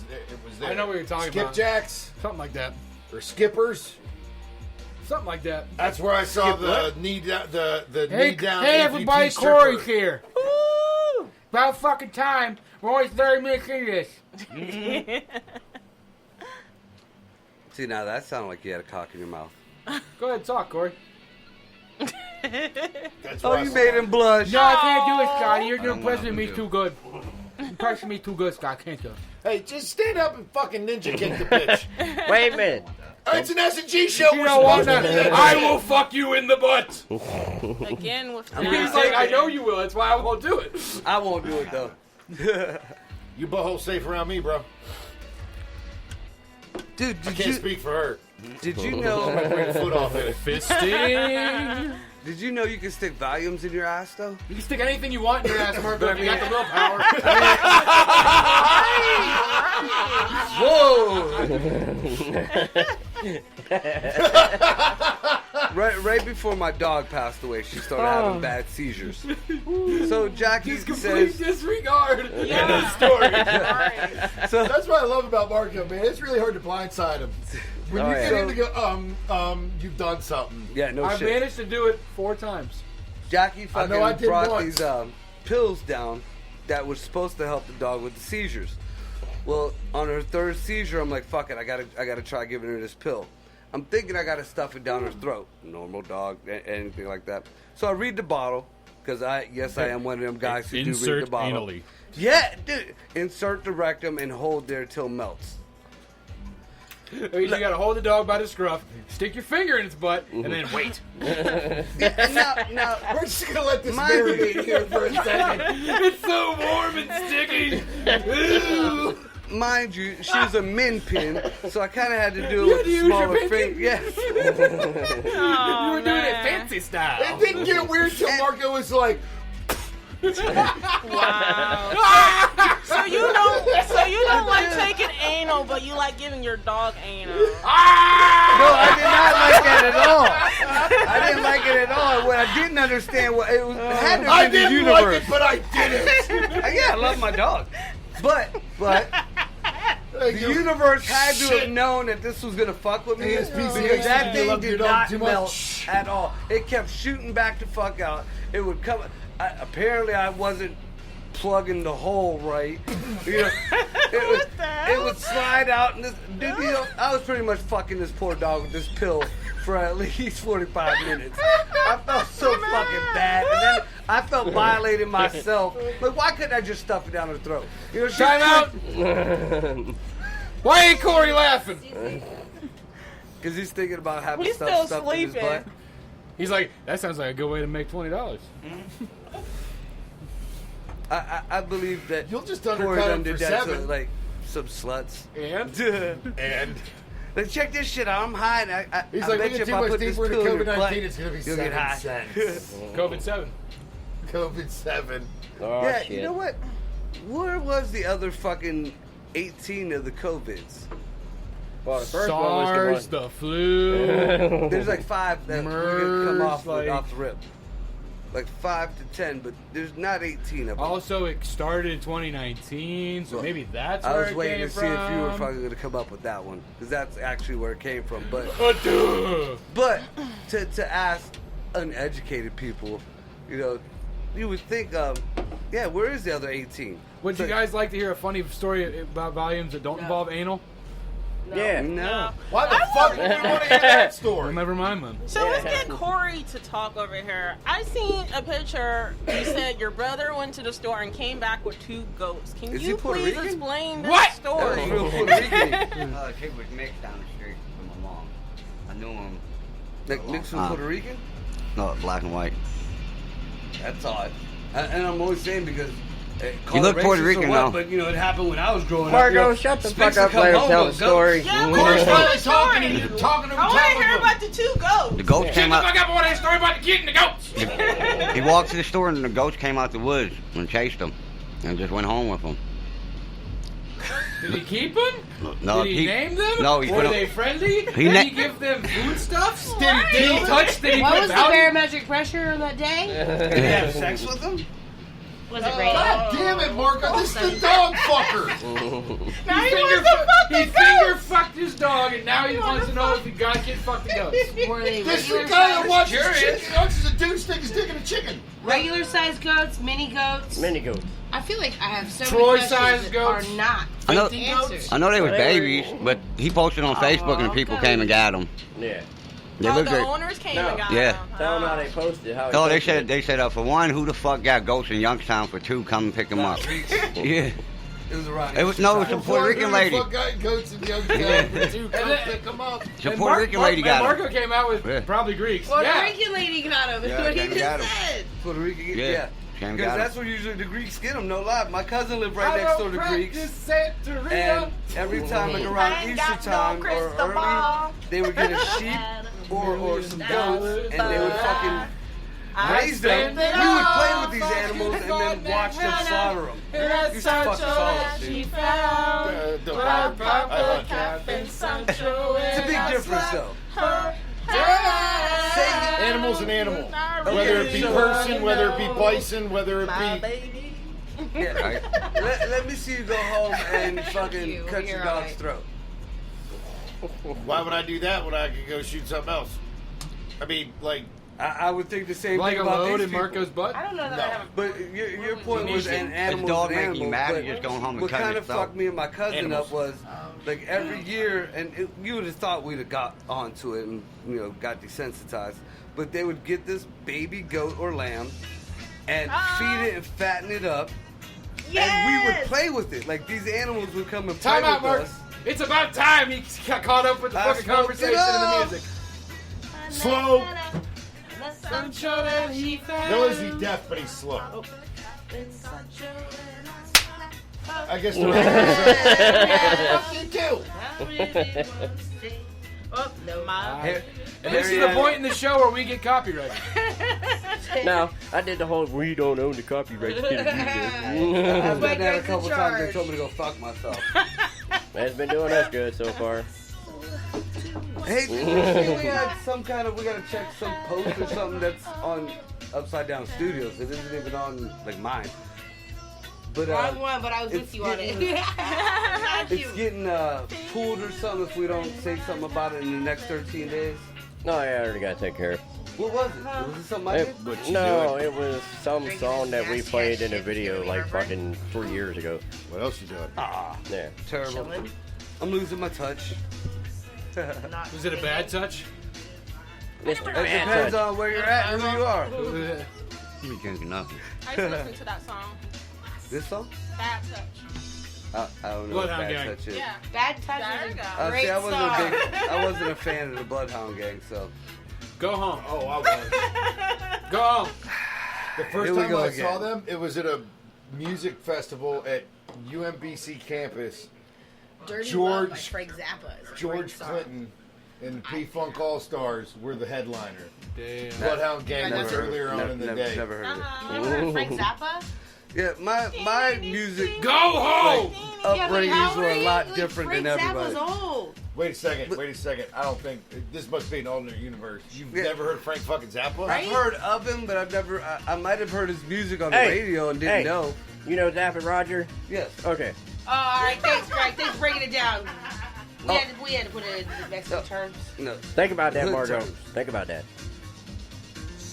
there.
I know what you're talking about.
Skipjacks
Something like that.
or skippers.
Something like that.
That's where I saw
Skip
the
what?
knee down. The
Hey,
knee down.
hey
amputee
everybody,
stripper.
Corey's here. Woo! About fucking time. We're always 30 minutes into this.
See, now that sounded like you had a cock in your mouth.
Go ahead, talk, Corey.
That's
Oh, you made him blush.
No, I can't do it, Scotty. You're
I don't
pressing
want
me
him to.
too good. You're pressing me too good, Scott. Can't you?
Hey, just stand up and fucking ninja kick the bitch.
Wait a minute.
It's an SNG show.
You
We're
know what?
supposed to-
I will fuck you in the butt.
Again with
He's like, I know you will. That's why I won't do it.
I won't do it though.
You butthole safe around me, bro.
Dude,
I can't speak for her.
did you
I'm
know?
gonna bring a foot off it.
Fisting.
Did you know you can stick volumes in your ass though?
You can stick anything you want in your ass, Marco. If you got the willpower.
Whoa! right before my dog passed away, she started having bad seizures. So Jackie
He's complete
says,
disregard.
Yeah.
Story.
Right.
so
That's what I love about Marco, man. It's really hard to blindside him. When
Oh,
you
yeah.
get him to go, you've done something.
yeah, no
I
shit.
managed to do it 4 times.
Jackie
I know I
fucking
did
brought
once.
these pills down that was supposed to help the dog with the seizures. Well, on her 3rd seizure, I'm like, fuck it, I gotta try giving her this pill. I'm thinking I gotta stuff it down her throat. Normal dog, anything like that. So I read the bottle, because I am one of them guys who do read the bottle. Yeah, dude. Insert the rectum and hold there till melts.
You gotta hold the dog by the scruff, stick your finger in its butt, and then wait.
Now,
We're just gonna let this
Mind
marinate here for a second.
It's so warm and sticky. Ew.
mind you, she was a min pin, so I kind of had to do
You
it
had to
with
use your
smaller
pinky?
finger. Yes.
Oh,
You were doing it
man.
fancy style.
It didn't get weird till Marco was like,
Wow. So you don't like taking anal, but you like giving your dog anal.
No, I did not like that at all. I didn't like it at all. What I didn't understand was it had to
I
be the
didn't
universe.
like it, but I did it.
Yeah, I love my dog, but the universe had to have known that this was gonna fuck with me.
ASPCA
Because that
said you
thing
loved your
did
dog
not
too
melt
much.
at all. It kept shooting back the fuck out. It would come. Apparently, I wasn't plugging the hole right. You know, it would slide out, and this, dude, you know, I was pretty much fucking this poor dog with this pill for at least 45 minutes. I felt so fucking bad, and then I felt violated myself. Like, why couldn't I just stuff it down her throat? You know,
Time out. Why ain't Corey laughing?
Because he's thinking about having
He's
stuff
still
stuffed in his
sleeping.
butt.
He's like, that sounds like a good way to make $20.
I believe that
You'll just
Corey
undercut
done
him for
did that to,
7.
like, some sluts.
And?
And
Like, check this shit out. I'm high, and I
he's
I
like,
bet
we
you
get
if
too
I
much
put this
deeper into
pill in your butt,
COVID-19, it's going to be
you'll get
7
high.
cents.
COVID-7.
COVID-7.
Oh,
Yeah,
shit.
you know what? Where was the other fucking 18 of the COVIDs?
Well, the first
SARS,
one was
the flu.
There's like 5 that we're gonna come
MERS,
off,
like-
off the rip. Like 5 to 10, but there's not 18 of them.
Also, it started in 2019, so maybe that's
I
where
was
it
waiting
came
to see
from.
if you were fucking gonna come up with that one, because that's actually where it came from. But
Duh.
to ask uneducated people, you know, you would think, yeah, where is the other 18?
Would you guys like to hear a funny story about volumes that don't involve anal?
Yeah.
No.
Why the fuck would we want to hear that story?
Well, never mind then.
So let's get Corey to talk over here. I seen a picture. You said your brother went to the store and came back with 2 goats. Can
Is he
you
Puerto
please
Rican?
explain this
What?
story?
That's real Puerto Rican.
She was mixed down the street from my mom. I knew him.
Like mixed with Puerto Rican?
No, black and white.
That's odd. And I'm always saying because
You look Puerto
racist or
Rican
what,
now.
but you know it happened when I was growing up.
Margo,
You know,
shut the
Spinks
fuck up.
would come
Let her
home
tell
with
the story.
Yeah,
Corey's
Corey's
finally
story.
talking and you're talking to him.
I want to hear about the 2 goats.
The goats
Shut
came
the
out.
fuck up! I want to hear a story about the kid and the goats.
He walked to the store and the goats came out the woods and chased him, and just went home with them.
Did he keep them?
No,
Did he name them?
No, he
Were
put
they
them.
friendly?
He
Did
na-
he give them foodstuffs?
Did
Did he touch? Did he
What
put
was the
value?
barometric pressure on that day?
Did he have sex with them?
Was it raining?
God damn it, Marco! This is the dog fucker.
Now he
He finger fucked his dog, and now he wants to know if he got kid fucked the goats.
Were they
This is the
regular
guy that
size?
watches
Curious.
chicken. Watches a dude stick his dick in a chicken.
Regular size goats, mini goats.
Mini goat.
I feel like I have so
Troy-sized
many questions that
goats.
are not
I know-
answers.
I know they was babies, but he posted on Facebook and people came and got them.
Yeah.
They
Oh,
look
the
great.
owners came
No.
and got
Yeah.
them.
Tell them how they posted. How
Oh, they
posted
said for one, who the fuck got goats in Youngstown? For two, come and pick them up. Yeah.
It was around.
It was some Puerto Rican lady.
Fuck guy goats in the other town. Two come pick them up.
Some
And
Puerto Rican lady
and
got
Marco
them.
came out with
Yeah.
probably Greeks.
Puerto
yeah.
Rican lady got him.
Yeah,
What he
came and
just
got him.
said.
Puerto Rican,
Yeah.
yeah.
Came
Because
got
that's
him.
where usually the Greeks get them. No lie. My cousin lived right
I
next
don't
door to Greeks.
practice Santeria.
And every time, like around
I ain't
Easter
got no
time or
crystal
early,
ball.
they would get a sheep or some goats, and they would fucking raise them. We would play with these animals and then watch them slaughter them. It used to fuck us all up, dude. It's a big difference, though.
Animal's an animal. Whether it be person, whether it be bison, whether it be...
Yeah. Let me see you go home and fucking
you.
cut your
You're
dog's
right.
throat.
Why would I do that when I could go shoot something else? I mean, like...
I would think the same
like
thing
a
about
load
these
in
people.
Marco's butt.
I don't know that
No.
I have a
But your point was an animal.
dog making you mad, you just go home and
what
cut
kind
it
of
yourself.
fucked me and my cousin
Animals.
up was like every year, and you would have thought we'd have got onto it and got desensitized, but they would get this baby goat or lamb and feed it and fatten it up, and we would play with it. Like these animals would come and play
Time out,
with
Mark.
us.
It's about time he got caught up with the
I
fucking
smoked
conversation
it
and the
up.
music.
Slow.
I'm sure that he found.
No, is he deaf, but he's slow. I guess the fuck you do.
Oh, no.
Here-
And this
here
is
you
the
have
point in the show where we get copyrighted.
No, I did the whole we don't own the copyright.
I've done
Mike
that a
Rice
couple
in
times. They
charge.
told me to go fuck myself.
It's been doing us good so far.
Hey, did you see we had we gotta check some post or something that's on Upside Down Studios. It isn't even on, like, mine. But,
Wrong one, but I was with
it's
you on it.
getting-
Not you.
it's getting pulled or something if we don't say something about it in the next 13 days.
No, yeah, I already got to take care of.
What was it? Was it something I
It,
did?
no, it was some song that we played in a video like fucking 3 years ago.
What else you doing?
Ah,
Yeah.
terrible.
Chilling.
I'm losing my touch.
Not
Was it a bad touch?
Mr.
It depends on where you're at and who you are.
You be drinking nothing.
I used to listen to that song.
This song?
Bad Touch.
I don't know what
Bloodhound
Bad
Gang.
Touch is.
Yeah.
Bad touch
There
is
you
a
go.
great
See,
song.
I wasn't a fan of the Bloodhound Gang, so.
Go home.
Oh, I was.
Go home.
The
Here
first
we
time
go
I
again.
saw them, it was at a music festival at UMBC campus.
Dirty
George-
Love by Frank Zappa is a great
George
song.
Clinton and the P-Funk All-Stars were the headliner.
Damn.
Bloodhound Gang
Never
was
heard-
earlier on in the day.
Never heard of it.
Uh-huh.
Never heard of Frank Zappa?
Yeah, my music
Go home.
upbringings were a lot different than
Frank
everybody.
Zappa's old.
Wait a second. I don't think this must be an alternate universe. You've
Yeah.
never heard Frank fucking Zappa?
I've heard of him, but I've never. I might have heard his music on the
Hey,
radio and didn't
hey.
know.
You know Zapp and Roger?
Yes.
Okay.
Oh, all right, thanks, Greg. Thanks for breaking it down. We,
Oh.
had to put it in Mexican terms.
No.
Think about that,
Hood
Margo.
terms.
Think about that.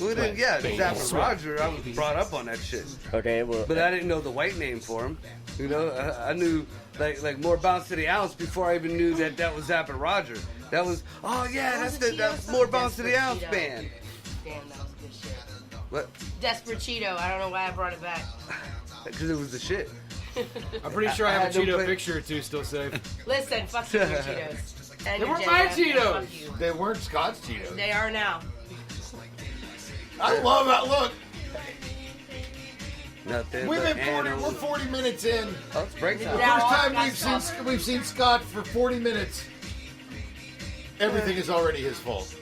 Well, then, yeah, Zapp and Roger. I was brought up on that shit,
Okay, well.
but I didn't know the white name for him. You know, I knew like more bounce to the ounce before I even knew that was Zapp and Roger. That was that's more bounce to the ounce band.
Damn, that was good shit.
What?
Desperado. I don't know why I brought it back.
Because it was the shit.
I'm pretty sure I
I
have a
had to
Cheeto
play-
picture or two still saved.
Listen, fuck you, your Cheetos. And
They
your
weren't
Jen
my
F,
Cheetos.
fuck you.
They weren't Scotch Cheetos.
They are now.
I love that look.
Nothing.
We're
but animals.
40 minutes in.
Oh, it's break time.
Yeah.
First time
Scott's
we've seen Scott for 40 minutes. Everything is already his fault.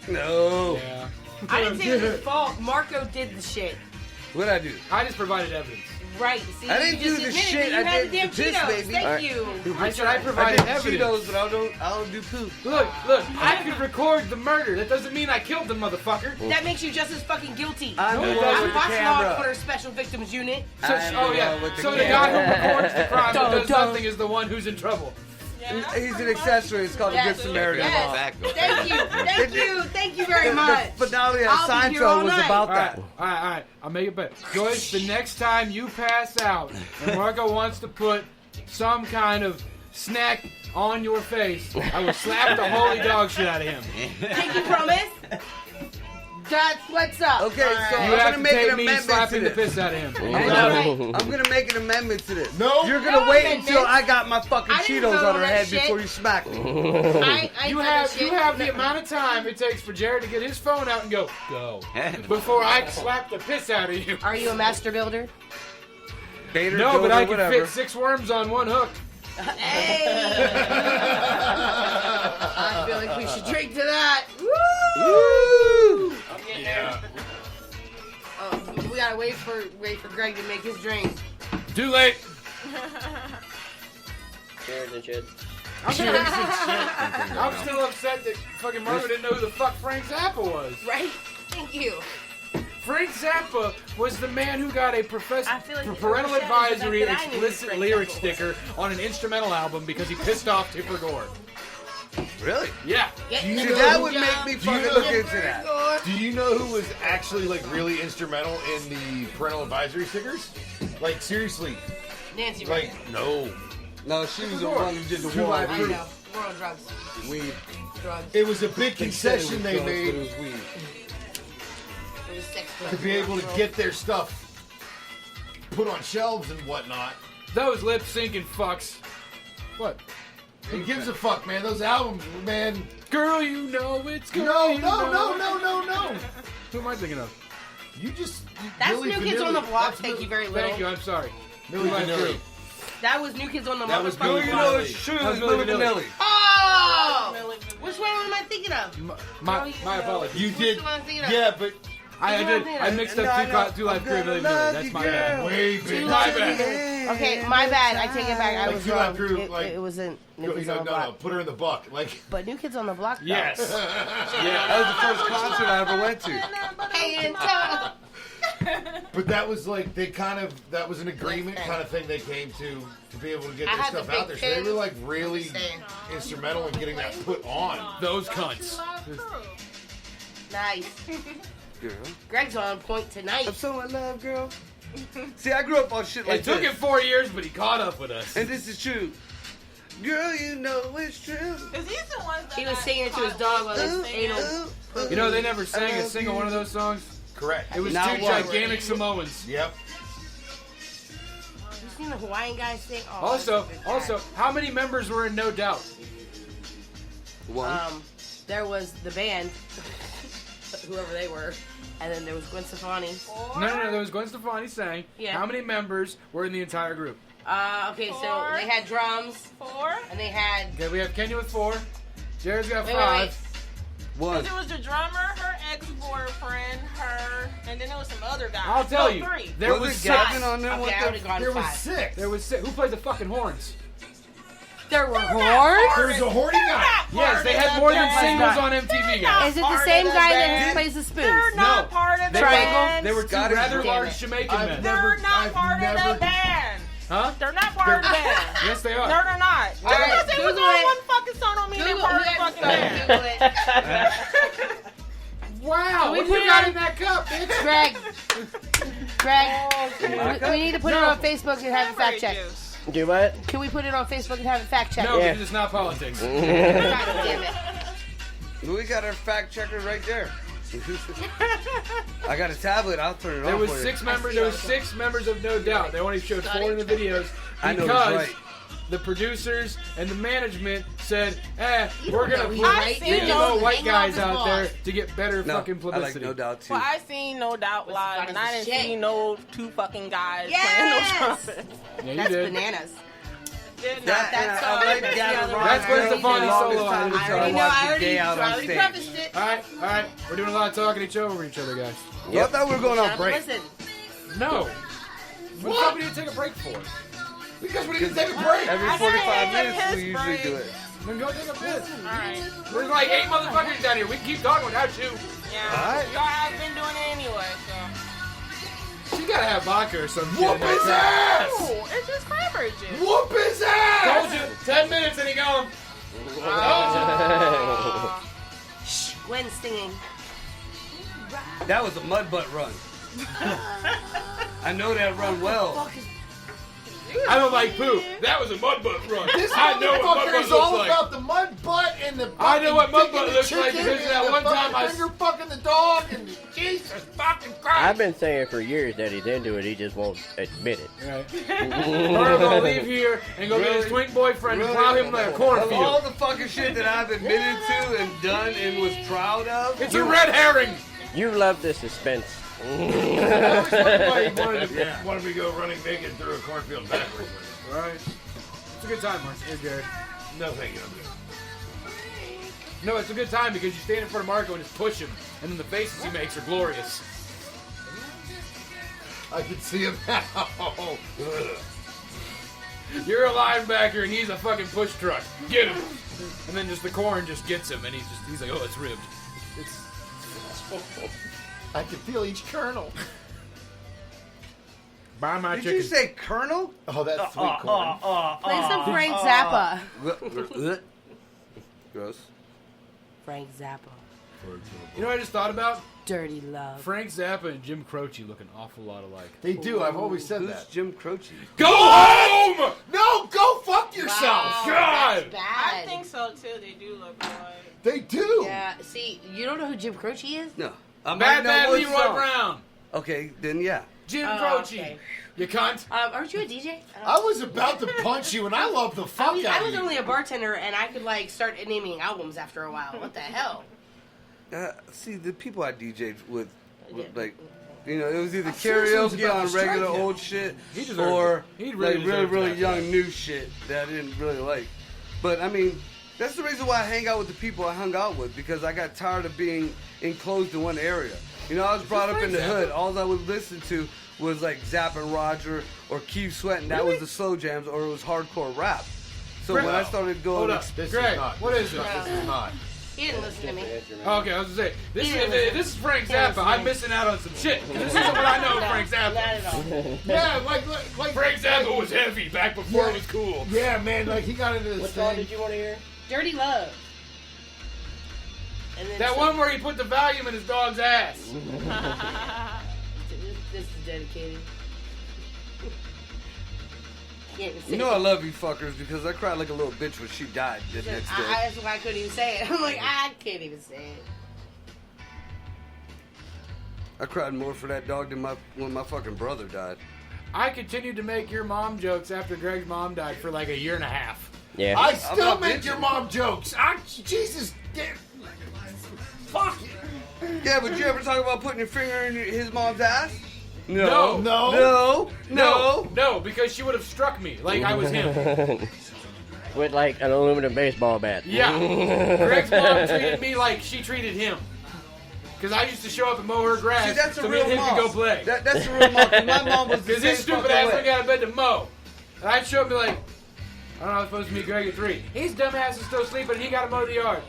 No.
Yeah.
I didn't say it was his fault. Marco did the shit.
What'd I do?
I just provided evidence.
Right. See,
I didn't
you just
do the
admitted
shit,
that you
I
had
did
the damn
the piss,
Cheetos.
baby.
Thank
Alright.
you.
I said I
I
provided
did
evidence.
Cheetos, but I don't do poop.
Look, I could record the murder. That doesn't mean I killed the motherfucker.
That makes you just as fucking guilty.
I'm
No,
the
it
one
doesn't.
with the
I'm
camera.
for a special victims unit.
So,
I'm
oh
the
yeah.
one with the
So the
camera.
guy who records the crime and does
Dun,
nothing is the one who's in trouble.
Yeah.
He's an accessory. It's called a
Yes,
Good Samaritan.
yes.
law.
Back, okay.
Thank you very much.
The finale of
I'll be here all
Seinfeld was
night.
about
All right,
that.
all right. I'll make it better. Joyce, the next time you pass out and Marco wants to put some kind of snack on your face, I will slap the holy dog shit out of him.
Pinky promise. That's what's up.
Okay, so
You
I'm
have
gonna
to
make an
take me
amendment to
slapping the
this.
piss out of him.
I'm gonna make an amendment to this.
No.
You're gonna
No
wait
amendment.
until I got my fucking
I didn't
Cheetos
vote
on
on
her
that
head
shit.
before you smack me.
You have the amount of time it takes for Jared to get his phone out and go before I slap the piss out of you.
Are you a master builder?
Gator,
No, but
Joe,
I can
whatever.
fit 6 worms on one hook.
Hey! I feel like we should drink to that. Woo!
Yeah.
Oh, we gotta wait for Greg to make his drink.
Too late.
Cheers and shit.
I'm still upset that fucking Margo didn't know who the fuck Frank Zappa was.
Right? Thank you.
Frank Zappa was the man who got a
I feel like it
parental
overshadows the
advisory
fact that I knew who
explicit
Frank
lyric
Zappa was.
sticker on an instrumental album because he pissed off Tipper Gore.
Really?
Yeah.
See, that would make me fucking
know-
look into that.
Do you know who was actually like really instrumental in the parental advisory stickers? Like seriously,
Nancy,
like
right?
no.
No, she was the one who did the
Two
war.
Live
I
Crew.
know. We're on drugs.
Weed.
Drugs.
It was a big
They said it was
concession they
drugs, but it
made
was weed.
It was sex
to be able to get their stuff put on shelves and whatnot.
Those lip syncing fucks. What?
Who gives a fuck, man? Those albums, man.
Girl, you know it's girl.
No,
you know.
no.
Who am I thinking of?
You just.
That's
Milli
New Kids
Vanilli.
on the Block.
That's
Thank
Milli-
you very little.
Thank you. I'm sorry.
Milli
Live
Vanilli.
Crew.
That was New Kids on the
That was
motherfucking
Milli
You
Block.
know it's true.
That was
It's
Milli
Milli
Vanilli.
Vanilli.
Oh! Which one am I thinking of?
My apologies.
You did.
one I'm thinking of?
Yeah, but
I mixed up two Live Crew and Milli Vanilli. That's my bad.
way big.
My bad.
Okay, my bad. I take it back. I
Like
was
Two
wrong.
Live Crew,
It,
like-
it wasn't New
No,
Kids on the
no,
Block.
put her in the buck. Like,
But New Kids on the Block, though.
Yes.
That was the first concert I ever went to.
Hey, and tell.
but that was like that was an agreement kind of thing they came to be able to get
I
their
had the
stuff out there.
big
So they
pins.
were like really
Saying.
instrumental in getting that put on.
Those cunts.
Nice.
Girl.
Greg's on point tonight.
I'm so in love, girl. See, I grew up on shit like
It took
this.
him 4 years, but he caught up with us.
And this is true. Girl, you know it's true.
Is he the one that
He was
got
singing it to his
caught
dog while his
with
anal.
singing?
You know, they never sang
I
a
love
single
you.
one of those songs.
Correct.
It was
Not
two
one.
gigantic Samoans.
Yep.
You seen the Hawaiian guy sing? Oh,
Also,
that's a good
also, how many members were in No Doubt?
One.
guy. There was the band, whoever they were, and then there was Gwen Stefani.
No. There was Gwen Stefani sang.
Yeah.
How many members were in the entire group?
Okay, so
Four.
they had drums,
4?
and they had.
Okay, we have Kenya with 4. Jared's got
Wait,
5.
wait, wait.
One.
It was the drummer, her ex-boyfriend, her, and then there was some other guy.
I'll tell
No,
you.
3.
There
Was
was
it
6.
Gavin on there?
Okay,
What
I
the
would have gone
There was
5.
6.
There was 6. Who played the fucking horns?
There were horns?
There was a horny guy.
Yes, they had more than singles on MTV, guys.
Is it the
Part
same
of the
guy
band.
that plays the spoons?
They're not
No.
part of the
They were,
band.
they were two
Scottish
rather
Damn
large
it.
Jamaican
I've
men.
They're not
I've
part
never-
of the band.
Huh?
They're not part of the band.
Yes, they
No,
are.
they're not. Just
right,
because they was
Google
on
it.
one fucking song don't mean they're part of the fucking band.
Google it.
Wow,
we
what
put
you
it
got
on-
in that cup, bitch?
Greg, we need to put it on Facebook and have it fact checked.
Juice.
Do what?
Can we put it on Facebook and have it fact checked?
No,
Yeah.
because it's not politics.
God damn it.
We got our fact checker right there. I got a tablet. I'll turn it
There
on
was
for you.
6 members. There was 6 members of No Doubt. They only showed 4 in the videos
I know
because
that's right.
the producers and the management said, we're
don't know
gonna
he's
put
right.
I've seen
emo
those
white
hang
guys
off his
out there
balls.
to get better
No,
fucking
I like
publicity.
No Doubt too.
Well, I seen No Doubt live, and I didn't
Shit.
see no 2 fucking guys
Yes!
playing no trumpet.
Yeah, you
That's
did.
bananas.
Did not.
That,
That's
I
so
like
good.
Gavin
That's
Gwen
Ross for the
Stefani's
longest
solo
time
album.
until
I already know. I
watched
already
Gay out on
prefaced
stage.
it.
All right. We're doing a lot of talking over each other, guys.
I thought we were going on break.
Listen,
No. What the fuck do you take a break for?
Because we need to take a break.
Every
I
45
said
minutes,
piss
we usually
break.
do it.
Then go take a piss.
Alright.
There's like 8 motherfuckers down here. We can keep talking without you.
Yeah.
Alright.
Y'all have been doing it anyway, so.
She gotta have vodka or some shit.
Whoop
in
his
that
ass!
Ooh, it's just cranberry juice.
Whoop his
cup.
ass!
Told you. 10 minutes and he gone.
Shh, Gwen's singing.
That was a mud butt run. I know that run well.
I don't like poo. That was a mud butt run.
This
I know what mud
motherfucker
butt
is
looks
all
like.
about the mud butt and the
I know what mud
fucking
butt
dick
looks
and the
like
chicken
because that
and the
one time
fucking
I-
finger fucking the dog and Jesus fucking Christ.
I've been saying for years that he's into it. He just won't admit it.
Right. Or gonna leave here and go get his twink boyfriend and plow him like a
Of all
cornfield.
the fucking shit that I've admitted to and done and was proud of,
It's a red herring.
You love the suspense.
I always wondered why he wanted me to go running naked through a cornfield backwards.
Right. It's a good time, Mark. Hey, Jared.
No, thank you.
No, it's a good time because you stand in front of Marco and just push him, and then the faces he makes are glorious.
I can see him now.
You're a linebacker and he's a fucking push truck. Get him. And then just the corn just gets him, and he's like, oh, it's ribbed. It's
I can feel each kernel.
buy my
did
chicken.
you say Colonel?
Oh, that's sweet corn.
Play some Frank Zappa.
Gross.
Frank Zappa.
You know what I just thought about?
Dirty Love.
Frank Zappa and Jim Croce look an awful lot alike.
They do. I've always said
Who's
that.
Jim Croce?
Go home!
No, go fuck yourself.
Wow,
God!
that's bad.
I think so too. They do look alike.
They do.
Yeah, see, you don't know who Jim Croce is?
No. I might
Bad
know
Bad
one
Leroy
song.
Brown.
Okay, then yeah.
Jim
Oh,
Croce.
okay.
You cunt.
Aren't you a DJ?
I was about to punch you, and I love the fuck
I
out
was
of you.
only a bartender, and I could like start naming albums after a while. What the hell?
See, the people I DJ'd with,
Yeah.
like, you know, it was either
seriously was
karaoke
about
on
to strike
regular
him.
old shit
He deserved
or
it. He really
like really,
deserved
really
that.
young new shit that I didn't really like. But I mean, that's the reason why I hang out with the people I hung out with, because I got tired of being enclosed in one area. You know, I was brought up in the hood. All I would listen to was like Zapp and Roger or Keith Sweat, and that was the slow jams, or it was hardcore rap. So when I started going,
Hold up.
This
Greg,
is not.
what is this?
This is not.
He didn't listen to me.
Okay, I was gonna say, this
Yeah.
is, this is Frank Zappa. I'm missing out on some shit. 'Cause this isn't what I know of Frank
Not
Zappa.
at all.
Yeah, like
Frank Zappa was heavy back before it was cool.
Yeah, man, like he got into this
What song
thing.
did you want to hear?
Dirty Love. And then
That one where he put the Valium in his dog's ass.
This is dedicated. Can't even say
you know, I
it.
love you fuckers because I cried like a little bitch when she died the next day.
That's why I couldn't even say it. I'm like, I can't even say it.
I cried more for that dog than when my fucking brother died.
I continued to make your mom jokes after Greg's mom died for like a year and a half.
Yeah.
I
I'm
still
not
make
bitching.
your mom jokes. Jesus, fuck it.
Yeah, but you ever talk about putting your finger in his mom's ass?
No.
No.
Because she would have struck me like I was him.
With like an aluminum baseball bat.
Yeah. Greg's mom treated me like she treated him. Because I used to show up and mow her grass
See, that's a
so me
real
and him
mom.
could go play.
That's a real mom. 'Cause my mom was the
Because
same
his stupid
fucking
ass
way.
would get out of bed to mow. And I'd show up and be like, I don't know, I was supposed to meet Greg at 3. His dumb ass is still sleeping and he got to mow the yard.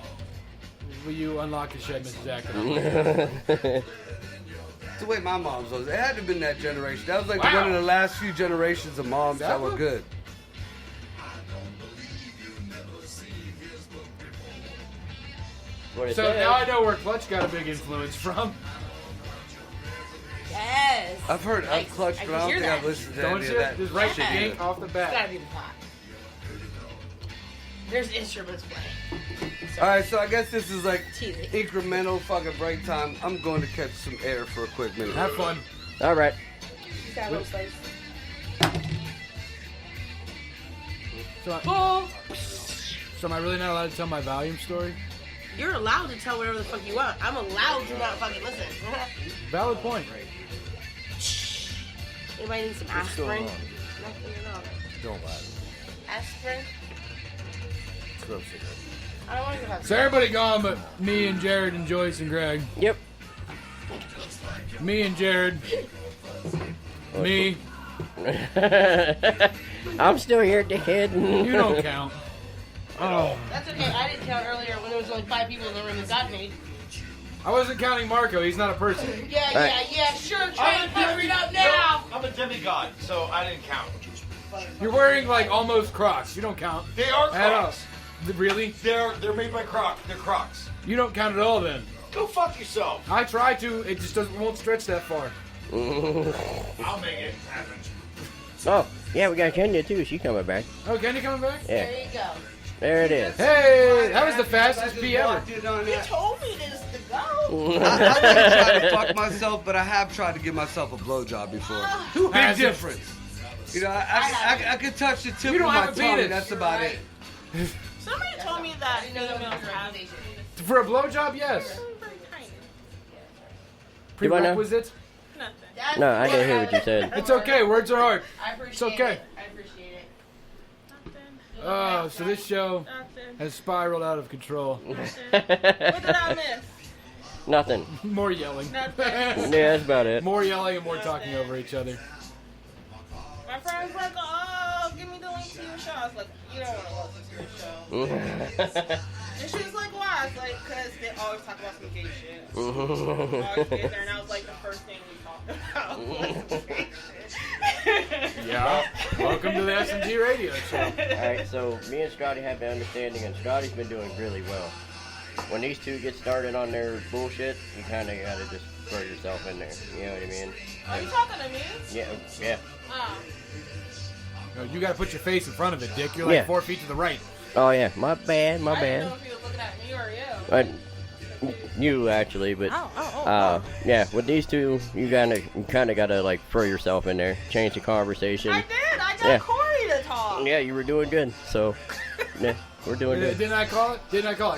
Will you unlock the shed, Mrs. Acker?
It's the way my mom's was. It had to have been that generation. That was like
Wow.
one of the last few generations of moms that were good.
What it
So
says.
now I know where Clutch got a big influence from.
Yes.
I've heard
I-
of Clutch,
I
but
can
I don't
hear
think
that.
I've listened to
Don't
any
you?
of that
Just right
shit.
yank off the
It's
bat.
gotta be the pot. There's instruments playing.
Alright, so I guess this is like
Teasing.
incremental fucking break time. I'm going to catch some air for a quick minute.
Have fun.
All right.
He's got no place.
So am I really not allowed to tell my volume story?
You're allowed to tell whatever the fuck you want. I'm allowed to not fucking listen.
Valid point.
Anybody need some
What's going
aspirin?
on?
Nothing at all.
Don't lie.
Aspirin?
Smoke cigarette.
I don't want to have
So everybody gone but me and Jared and Joyce and Greg.
Yep.
Me and Jared. Me.
I'm still here, dickhead.
You don't count. Oh,
That's okay. I didn't count earlier when there was only 5 people in the room that got me.
I wasn't counting Marco. He's not a person.
Yeah, sure. Try to cover it up now.
I'm a demigod, so I didn't count.
You're wearing like almost Crocs. You don't count.
They are
At all.
Crocs.
Really?
They're made by Crocs. They're Crocs.
You don't count at all then.
Go fuck yourself.
I try to. It just won't stretch that far.
I'll make it happen.
Oh, yeah, we got Kenya too. She coming back.
Oh, Kenny coming back?
Yeah,
There you go.
there it is.
Hey, that was the fastest pee ever.
You told me this to go.
I've never tried to fuck myself, but I have tried to give myself a blowjob before. Big
Has it?
difference. You know, I could touch the tip
You
of
don't
my
have a
tongue.
penis.
That's about it.
Somebody told me that females have
For a blowjob, yes.
very tiny.
Do I know?
Prerequisite.
Nothing.
No, I didn't hear what you said.
It's okay. Words are hard.
I appreciate
It's okay.
it. I appreciate it.
Nothing.
Oh, so this show
Nothing.
has spiraled out of control.
What did I miss?
Nothing.
More yelling.
Nothing.
Yeah, that's about it.
More yelling and more talking over each other.
My friend's like, oh, give me the link to your show. I was like, you don't want to listen to your show. And she was like, why? I was like, because they always talk about some gay shit. Always get there, and that was like the first thing we talked about. was some gay shit.
Yeah. Welcome to the SNG Radio Show.
Alright, so me and Scotty have been understanding, and Scotty's been doing really well. When these two get started on their bullshit, you kind of gotta just throw yourself in there. You know what I mean?
Are you talking to me?
Yeah.
Oh.
No, you gotta put your face in front of it, Dick. You're like
Yeah.
4 feet to the right.
Oh yeah, my bad.
I didn't know if you were looking at me or you.
You actually, but
Oh.
yeah, with these two, you kind of gotta like throw yourself in there, change the conversation.
I did. I got
Yeah.
Corey to talk.
Yeah, you were doing good. So yeah, we're doing good.
Didn't I call it?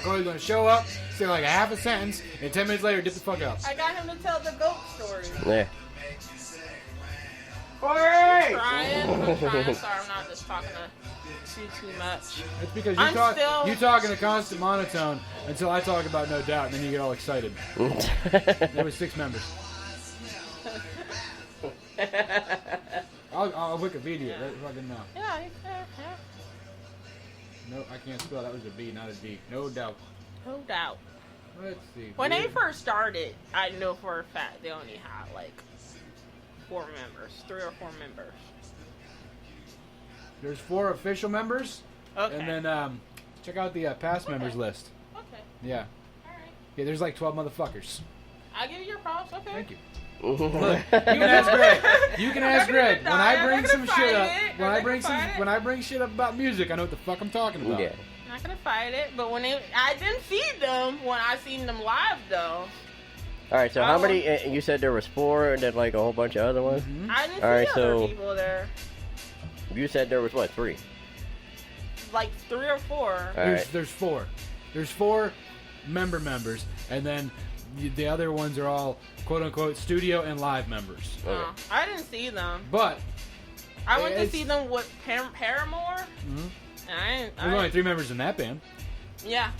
Corey's gonna show up, say like a half a sentence, and 10 minutes later, dip the fuck out.
I got him to tell the goat story.
Yeah.
I'm trying. Sorry, I'm not just talking too much.
It's because
I'm still-
you talk in a constant monotone until I talk about No Doubt, and then you get all excited. There was 6 members. I'll Wikipedia. Right fucking now.
Yeah.
No, I can't spell. That was a B, not a D. No Doubt.
No doubt.
Let's see.
When they first started, I know for a fact they only had like 4 members, 3 or 4 members.
There's 4 official members,
Okay.
and then check out the past members list.
Okay.
Yeah.
All right.
Yeah, there's like 12 motherfuckers.
I give you your props. Okay.
Thank you. Look, you can ask Greg. You can ask Greg. When I
I'm
bring
not
some
gonna
shit
fight
up,
it.
when
I'm
I
not
bring
gonna fight it.
when I bring shit up about music, I know what the fuck I'm talking about.
Yeah.
I'm not gonna fight it, but I didn't feed them when I seen them live though.
All right. So how many? You said there was 4, and then like a whole bunch of other ones.
I didn't
All right,
see other
so-
people there.
You said there was what, 3?
Like 3 or 4.
All right.
There's 4. There's 4 members, and then the other ones are all quote unquote studio and live members.
Oh, I didn't see them.
But
I went to
It's-
see them with Paramore.
Mhm.
And I didn't.
there's only 3 members in that band.
Yeah.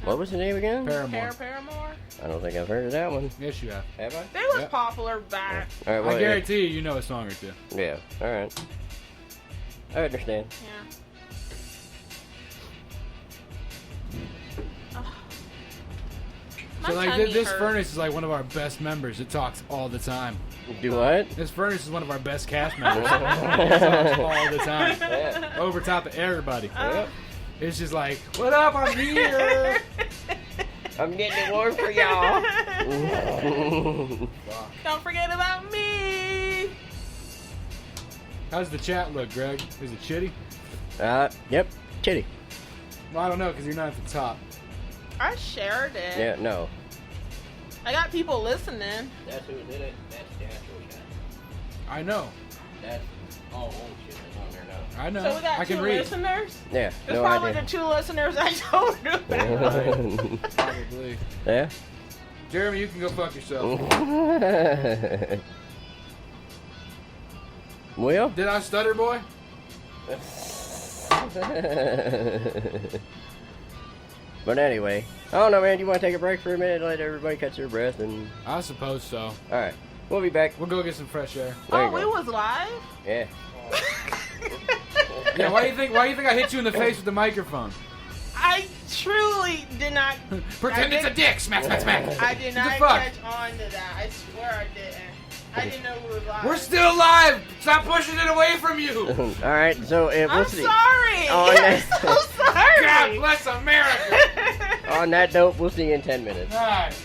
What was the name again?
Paramore.
Paramore.
I don't think I've heard of that one.
Yes, you have.
Have I?
They was
Yep.
popular back.
All right. Well,
I guarantee you know a song or two.
Yeah. All right. I understand.
Yeah.
So
My
like
tummy
this
hurts.
Furnace is like one of our best members. It talks all the time.
Do what?
This Furnace is one of our best cast members. It talks all the time.
Yeah.
Over top of everybody.
Oh.
It's just like, what up? I'm here.
I'm getting it warm for y'all.
Don't forget about me.
How's the chat look, Greg? Is it shitty?
Yep. Kitty.
Well, I don't know because you're not at the top.
I shared it.
Yeah. No.
I got people listening.
That's who did it. That's the actual chat.
I know.
That's all old shit that's on there now.
I know.
So we got
I
2
can read.
listeners.
Yeah.
It's
No
probably
idea.
the 2 listeners I told you about.
Probably.
Yeah.
Jeremy, you can go fuck yourself.
Well.
Did I stutter, boy?
But anyway, I don't know, man. You want to take a break for a minute, let everybody catch their breath, and
I suppose so.
all right. We'll be back.
We'll go get some fresh air.
There you
Oh, we
go.
was live?
Yeah.
Yeah, why do you think I hit you in the face with the microphone?
I truly did not.
Pretend it's a dick. Smack, smack, smack.
I did not
fuck?
catch on to that. I swear I didn't. I didn't know we were live.
We're still live. Stop pushing it away from you.
All right, so we'll
I'm
see.
sorry.
Oh,
I'm
no.
so sorry.
God bless America.
On that note, we'll see you in 10 minutes.
All right.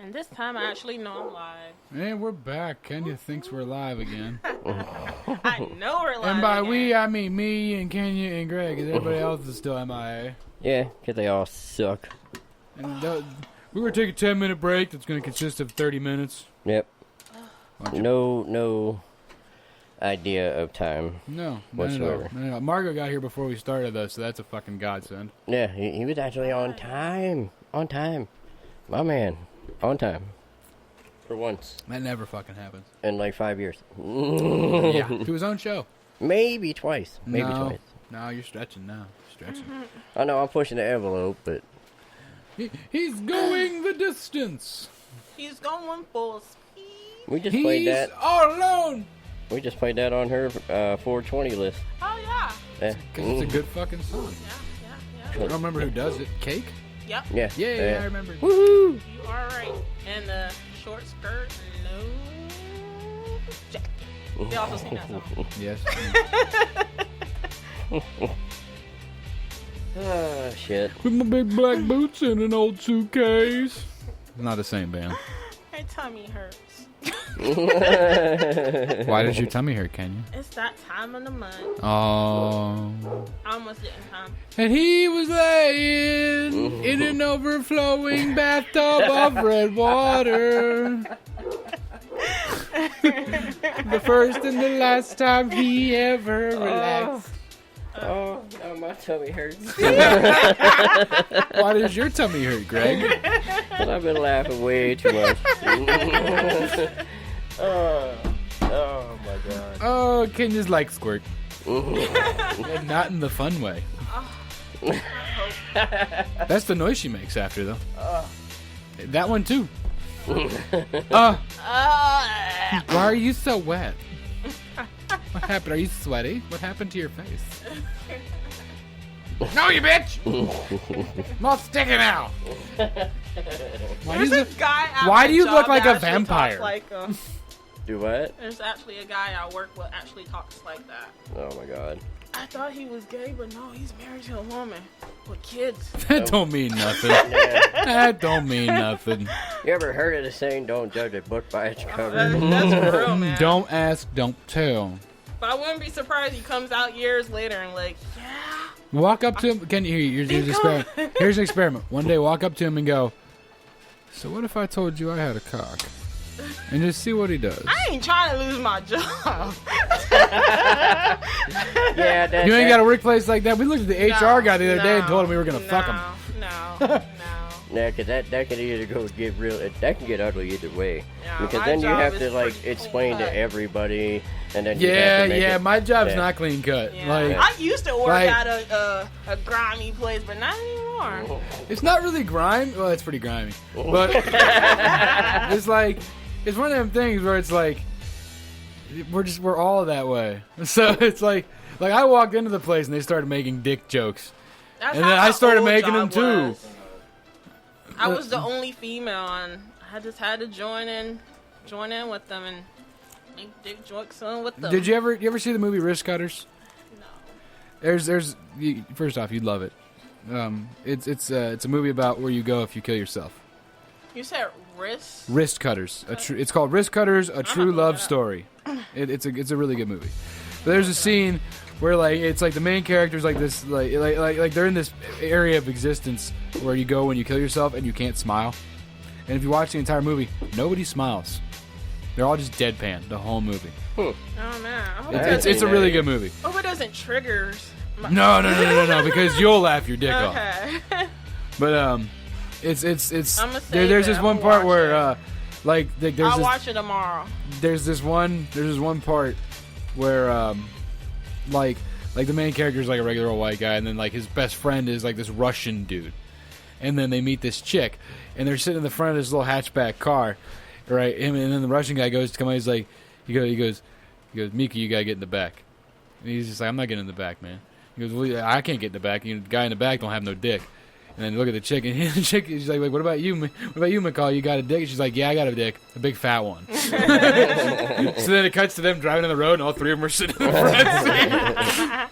And this time I actually know I'm live.
And we're back. Kenya thinks we're live again.
I know we're live.
And by
again.
we, I mean me and Kenya and Greg, because everybody else is still MIA.
Yeah, because they all suck.
And we were taking a 10-minute break that's going to consist of 30 minutes.
Yep.
Watch it.
No idea of time.
No,
whatsoever.
no. Margo got here before we started, though, so that's a fucking godsend.
Yeah, he was actually on time. On time. My man. On time. For once.
That never fucking happens.
In like 5 years.
Yeah, to his own show.
Maybe twice. Maybe
No.
twice.
No, you're stretching now. Stretching.
I know I'm pushing the envelope, but
He's going the distance.
He's going full speed.
we just played
He's
that.
all alone.
We just played that on her 420 list.
Oh, yeah.
Yeah.
Because it's a good fucking song.
Yeah.
I don't remember who does it. Cake?
Yep.
Yeah.
Yeah, I remember.
Woohoo!
You are right. And the short skirt, no jacket. They also sing that song.
Yes.
Oh, shit.
With my big black boots and an old suitcase. Not the same band.
My tummy hurts.
Why does your tummy hurt, Kenya?
It's that time of the month.
Oh.
I almost didn't time.
And he was laying in an overflowing bathtub of red water. The first and the last time he ever relaxed.
Oh, now my tummy hurts.
Why does your tummy hurt, Greg?
Because I've been laughing way too much. Oh my god.
Oh, Kenya's like squirt. And not in the fun way. That's the noise she makes after, though. That one, too. Why are you so wet? What happened? Are you sweaty? What happened to your face? No, you bitch! Not sticking out. Why do
There's
you
a
look,
guy at
why
my
do you
job
look like
that
a
actually
vampire?
talks Like,
Do what?
there's actually a guy I work with actually talks like that.
Oh my god.
I thought he was gay, but no, he's married to a woman with kids.
That don't mean nothing.
Yeah.
That don't mean nothing.
You ever heard of the saying, don't judge a book by its cover?
That's for real, man.
Don't ask, don't tell.
But I wouldn't be surprised he comes out years later and like, yeah.
Walk up to him. Can you here's an experiment. Here's an experiment. One day, walk up to him and go, "So what if I told you I had a cock?" And just see what he does.
I ain't trying to lose my job.
Yeah, that,
You ain't
that-
got a workplace like that. We looked at the HR guy the other day and
No,
told him we were gonna fuck him.
No.
Yeah, because that can either go get real, that can get ugly either way.
Yeah,
Because
my
then you
job
have
is
to like
pretty
explain
clean
to
cut.
everybody, and then you
Yeah,
have to make
yeah.
it,
My job's
yeah.
not clean cut.
Yeah.
Like
I used to work
like-
at a grimy place, but not anymore.
it's not really grime. Well, it's pretty grimy, but it's like it's one of them things where it's like we're all that way. So it's like I walked into the place and they started making dick jokes.
That's
And
how
then I
my
started
old
making them
job
too.
was. I was the only female, and I just had to join in with them and make dick jokes on with them.
Did you ever see the movie Wrist Cutters?
No.
First off, you'd love it. It's a movie about where you go if you kill yourself.
You said wrist.
Wrist Cutters. It's called Wrist Cutters: A True
look
Love
it up.
Story. It's a really good movie. But there's a scene where like it's like the main character's like this like they're in this area of existence where you go when you kill yourself and you can't smile. And if you watch the entire movie, nobody smiles. They're all just deadpan the whole movie.
Oh man, I hope,
It's a really good movie.
hope it doesn't trigger.
No, because you'll laugh your dick off.
Okay.
But it's
I'ma save
there's
it.
this
I'ma
one part
watch
where
it.
there's
I'll
this,
watch it tomorrow.
there's this one part where like the main character is like a regular old white guy, and then like his best friend is like this Russian dude, and then they meet this chick, and they're sitting in the front of this little hatchback car, right? And then the Russian guy goes to come out, he's like, he goes, Mika, you gotta get in the back, and he's just like, I'm not getting in the back, man. He goes, well, I can't get in the back. The guy in the back don't have no dick. And then look at the chick, and the chick, she's like, what about you? What about you, McCall? You got a dick? And she's like, yeah, I got a dick, a big fat one. So then it cuts to them driving on the road, and all three of them are sitting in the front seat.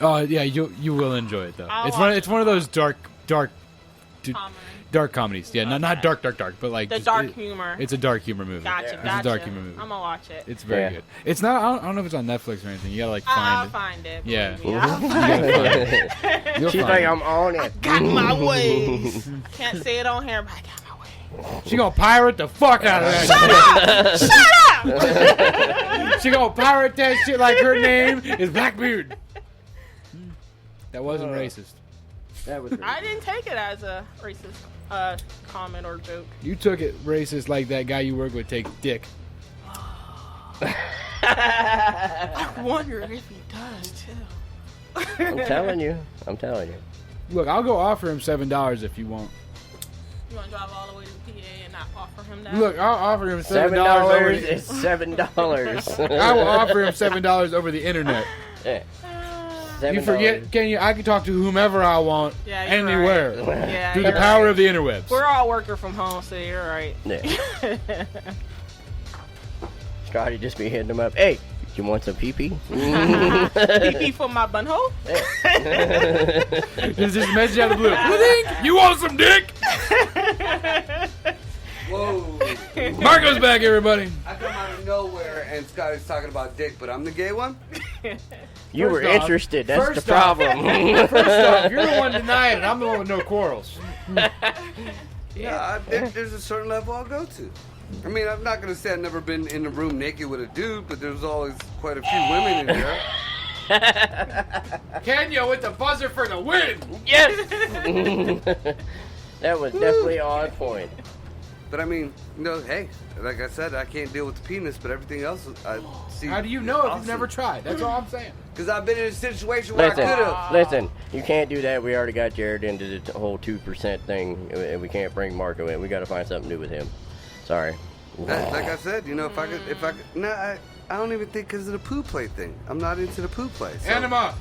Oh yeah, you will enjoy it though.
I'll
It's
watch
one of those dark
Comedy.
dark comedies. Yeah, not dark, but like
The
just-
dark humor.
It's a dark humor movie.
Gotcha,
It's
gotcha.
a dark humor movie.
I'm gonna watch it.
It's very
Yeah.
good. It's not. I don't know if it's on Netflix or anything. You gotta like
I'll
find
find it.
Yeah.
believe me. I'll find it.
it. You'll
She's
find
like,
it.
I'm on it.
Got my ways. Can't say it on here, but I got my ways.
She gonna pirate the fuck out of that.
Shut up!
She gonna pirate that shit like her name is Blackbeard. That wasn't racist.
That was
I didn't take it as a racist comment or joke.
You took it racist like that guy you work with takes dick.
I wonder if he does too.
I'm telling you.
Look, I'll go offer him $7 if you want.
You want to drive all the way to the PA and not offer him that?
Look, I'll offer him $7
$7
over.
is $7.
I will offer him $7 over the internet.
Yeah.
You
$7.
forget? Can you? I can talk to whomever I want,
Yeah, you're
anywhere,
Yeah,
through the
you're
power
right.
of the interwebs.
We're all working from home, so you're right.
Yeah. Scotty just be hitting them up. Hey, you want some pee-pee?
PP for my bunhole?
Just a message out of the blue. You think? You want some dick?
Whoa.
Marco's back, everybody.
I come out of nowhere and Scotty's talking about dick, but I'm the gay one?
You were
First off-
interested. That's the
first off-
problem.
First off, you're the one denying it. I'm the one with no quarrels.
Yeah, there's a certain level I'll go to. I mean, I'm not going to say I've never been in a room naked with a dude, but there's always quite a few women in there.
Kenya with the buzzer for the win.
Yes. That was definitely on point.
But I mean, hey, like I said, I can't deal with the penis, but everything else I see.
How do you know if you've never tried? That's all I'm saying.
Because I've been in a situation where I could have.
Listen, you can't do that. We already got Jared into the whole 2% thing, and we can't bring Marco in. We got to find something new with him. Sorry.
Like I said, if I could, no, I don't even think because of the poo play thing. I'm not into the poo play. So.
Enema.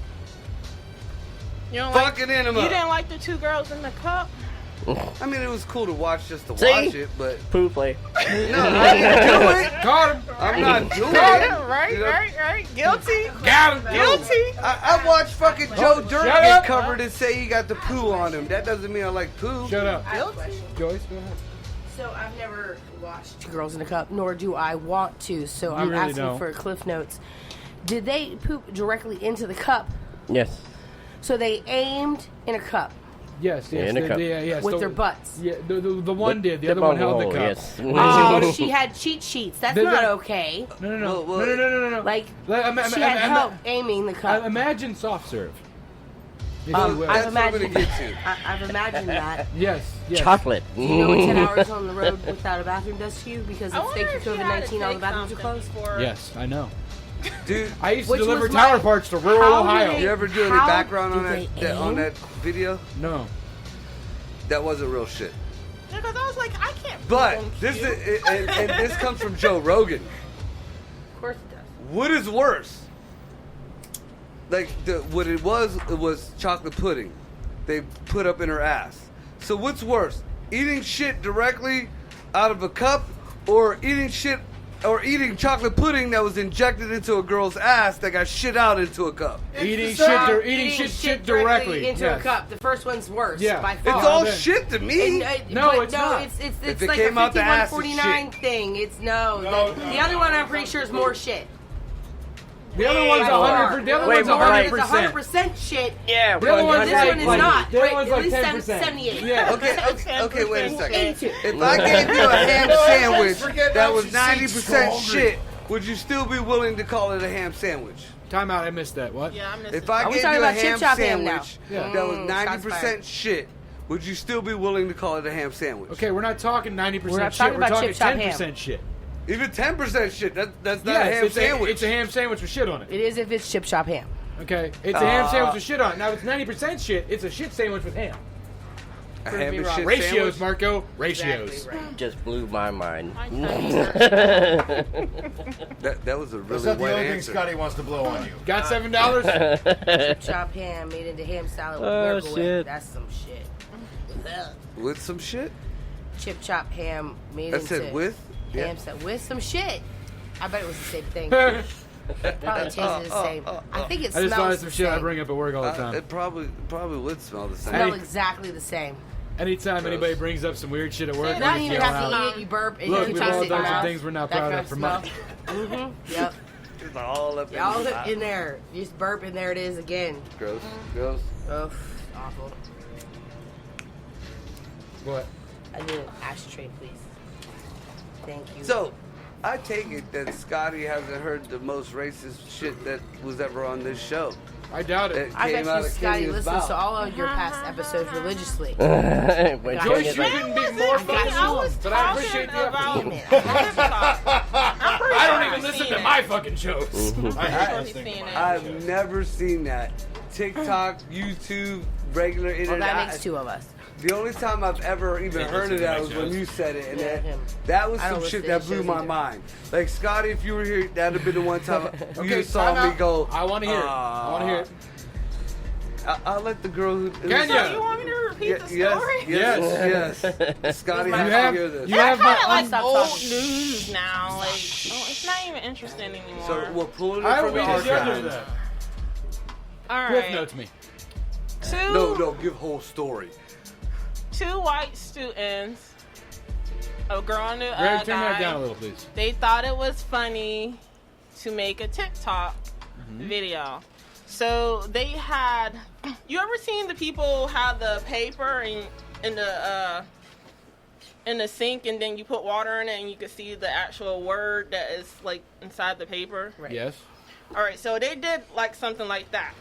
You don't
Fucking enema.
You didn't like the two girls in the cup?
I mean, it was cool to watch just to
See?
watch it, but
Poo play.
no, I didn't do it.
Got him.
I'm not doing
Got
it.
Right,
You know?
right. Guilty.
Got him.
Guilty.
I watched fucking Joe Dirt
shut
get
up.
covered and say he got the poo on him. That doesn't mean I like poo.
Shut up.
I have a question.
Joyce, go ahead.
So I've never watched Two Girls in a Cup, nor do I want to. So I'm
really
asking
don't.
for Cliff Notes. Did they poop directly into the cup?
Yes.
So they aimed in a cup
Yes,
In a cup.
yes.
with
the,
their butts.
Yeah, the one did. The
The
other one held the
bunghole,
cup.
yes.
Oh, she had cheat sheets. That's
Did
not
that-
okay.
No.
Well,
No.
Like,
Like,
she had help aiming the cup.
Imagine soft serve. If you will.
I've
That's what I'm
imagined.
gonna get to.
I've imagined that.
Yes.
Chocolate.
You know what 10 hours on the road without a bathroom does to you? Because
I
it's
wonder
thank you
if she had to
COVID-19, all the
take
bathrooms are
something
closed.
before-
Yes, I know.
Dude,
I used to
Which
deliver
was
tower
my-
parts to rural
How do
Ohio.
they-
you ever do any
How
background on
do
that,
they
on
aim?
that video?
No.
That wasn't real shit.
Yeah, because I was like, I can't.
But
poop on
this
cue.
is, and this comes from Joe Rogan.
Of course it does.
What is worse? Like what it was chocolate pudding. They put up in her ass. So what's worse? Eating shit directly out of a cup, or eating chocolate pudding that was injected into a girl's ass that got shit out into a cup?
Eating
Eating
shit directly
into
yes.
a cup. The first one's worse
Yeah.
by
It's
far.
It's all
then-
shit to me.
No,
but
it's not.
It's
If it
like
came
a
out the ass, it's
5149 thing. It's no. The other one I'm pretty sure is more shit.
The other one's
Way
100%. The other
Way
one's
more.
It's
100%.
100% shit.
Yeah.
The other one's
This
like,
one is not.
The other
Right,
one's
at
like
least
10%.
78.
Yeah.
Okay, wait a second.
82.
If I gave you a ham sandwich
Forget
that
how
was
she
90%
sings
shit, would you still be willing to call it a ham sandwich?
Time out. I missed that. What?
Yeah, I missed
If
it.
I
Are we
gave
talking
you a
about chip
ham
chop ham now?
sandwich
Yeah.
that was
shots fired.
90% shit, would you still be willing to call it a ham sandwich?
Okay, we're not talking 90%
We're not
shit.
talking
We're
about
talking
chip chop
10% shit.
Even 10% shit, that's not
Yes,
a ham
it's
sandwich.
It's a ham sandwich with shit on it.
It is if it's chip shop ham.
Okay, it's a ham sandwich with shit on it. Now, if it's 90% shit, it's a shit sandwich with ham.
a
Prove
ham
me
and
wrong.
shit
Ratios,
sandwich?
Marco. Ratios.
Exactly right.
Just blew my mind.
My tummy hurts.
That was a
That's
really
not the
wet
only thing
answer.
Scotty wants to blow on you.
Got $7?
Chip chop ham made into ham salad with
Oh,
Miracle Whip.
shit.
That's some shit. Ugh.
With some shit?
Chip chop ham made
That
into
said with?
ham salad with some shit. I bet it was the same thing. Probably tasted the same. I think it
I just thought
smells
of some
the
shit I
same.
bring up at work all the time.
It probably would smell the same.
Smell exactly the same.
Anytime anybody brings up some weird shit at work,
Not
we
even
just yell
have to
out.
eat it, you burp, and
Look,
you
we've
taste
all
it in your
done some
mouth.
things we're not
That
proud
kind
of for
smell.
months.
Mm-hmm. Yep.
It's all up
Y'all
in the
look in there. You just burp, and there it is again.
Gross. Gross.
Oh, awful.
What?
I need an ashtray, please. Thank you.
So, I take it that Scotty hasn't heard the most racist shit that was ever on this show.
I doubt it.
I
came
bet
out
you
of
Scotty
Kenya's
listens
mouth.
to all of your past episodes religiously.
When
Joyce,
Kenya's
you
like,
couldn't be more fucking
I was
but I appreciate the
about
effort.
Damn it.
I don't even listen to my fucking shows. I hate listening to my
I've never seen that. TikTok, YouTube, regular
Well,
internet.
that makes two of us.
The only time I've ever even heard of that was when you said it, and that was
I don't
some shit
listen to
that
his
blew
shows
my
either.
mind. Like Scotty, if you were here, that'd have been the one time you
Okay,
just saw
time
me
out.
go.
I want to hear it. I want to hear it.
I'll let the girl who.
Kenya!
You want me to repeat the
Yes,
story?
yes. Scotty,
You
has
have,
to hear this.
you have
Kind of
my
like
Stop
old
talking.
news now. Like, it's not even interesting anymore.
So we're pulling it
I
from
don't
the
mean to judge
archives.
that.
all
Cliff
right,
notes me.
No, give whole story.
two white students, a girl and a
Greg, turn that
guy.
down a little, please.
They thought it was funny to make a TikTok video. So they had. You ever seen the people have the paper in the sink, and then you put water in it, and you can see the actual word that is like inside the paper?
Right.
Yes.
All right, so they did like something like that.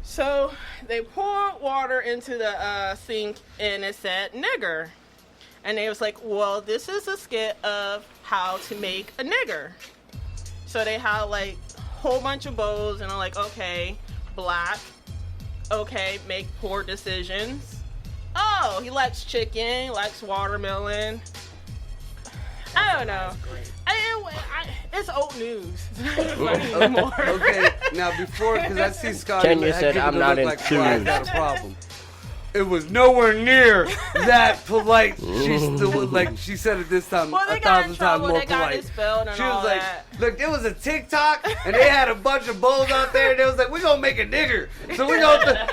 So they poured water into the sink, and it said nigger. And they was like, well, this is a skit of how to make a nigger. So they had like a whole bunch of bowls, and they're like, okay, black. Okay, make poor decisions. Oh, he likes chicken, he likes watermelon. I don't know. It's old news. It's not even funny anymore.
Okay, now before, because I see Scotty.
Kenya said,
giving
"I'm
a
not
look
in
like
tune."
I've got a problem. It was nowhere near that polite. She still like she said it this time
Well, they
1,000
got in
times
trouble.
more
They got
polite.
expelled and
She
all
was like,
that.
look, there was a TikTok, and they had a bunch of bowls out there, and they was like, we're gonna make a nigger, so we're gonna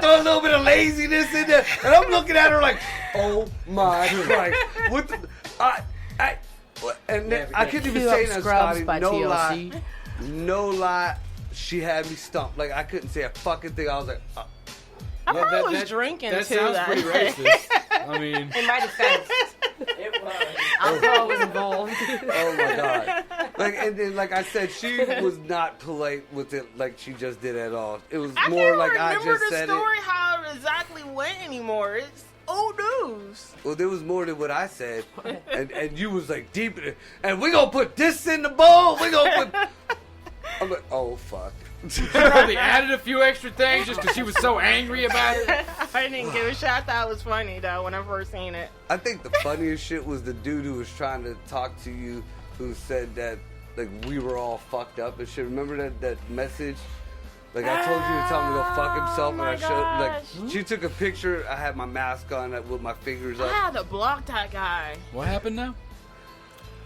throw a little bit of laziness in there. And I'm looking at her like, oh my Christ, what the, and then, I couldn't even
Cue
say
up
that,
Scrubs
Scotty.
by
No
TLC.
lie, no lie. She had me stumped. Like I couldn't say a fucking thing. I was like,
I probably was drinking
that
too.
sounds
that
pretty
day.
racist. I mean,
In my defense, alcohol was involved.
oh my god! Like and then, like I said, she was not polite with it, like she just did at all. It was
I
more
can't
like I
remember
just
the
said
story
it.
how it exactly went anymore. It's old news.
Well, there was more than what I said, and you was like deep in it. And we gonna put this in the bowl. We gonna put. I'm like, oh fuck.
she probably added a few extra things just because she was so angry about it.
I didn't give a shit. I thought it was funny though when I first seen it.
I think the funniest shit was the dude who was trying to talk to you, who said that like we were all fucked up and shit. Remember that message? Like I told you to tell him to go fuck himself, and
my
I showed
gosh.
she took a picture. I had my mask on with my fingers
I
up.
had to block that guy.
What happened now?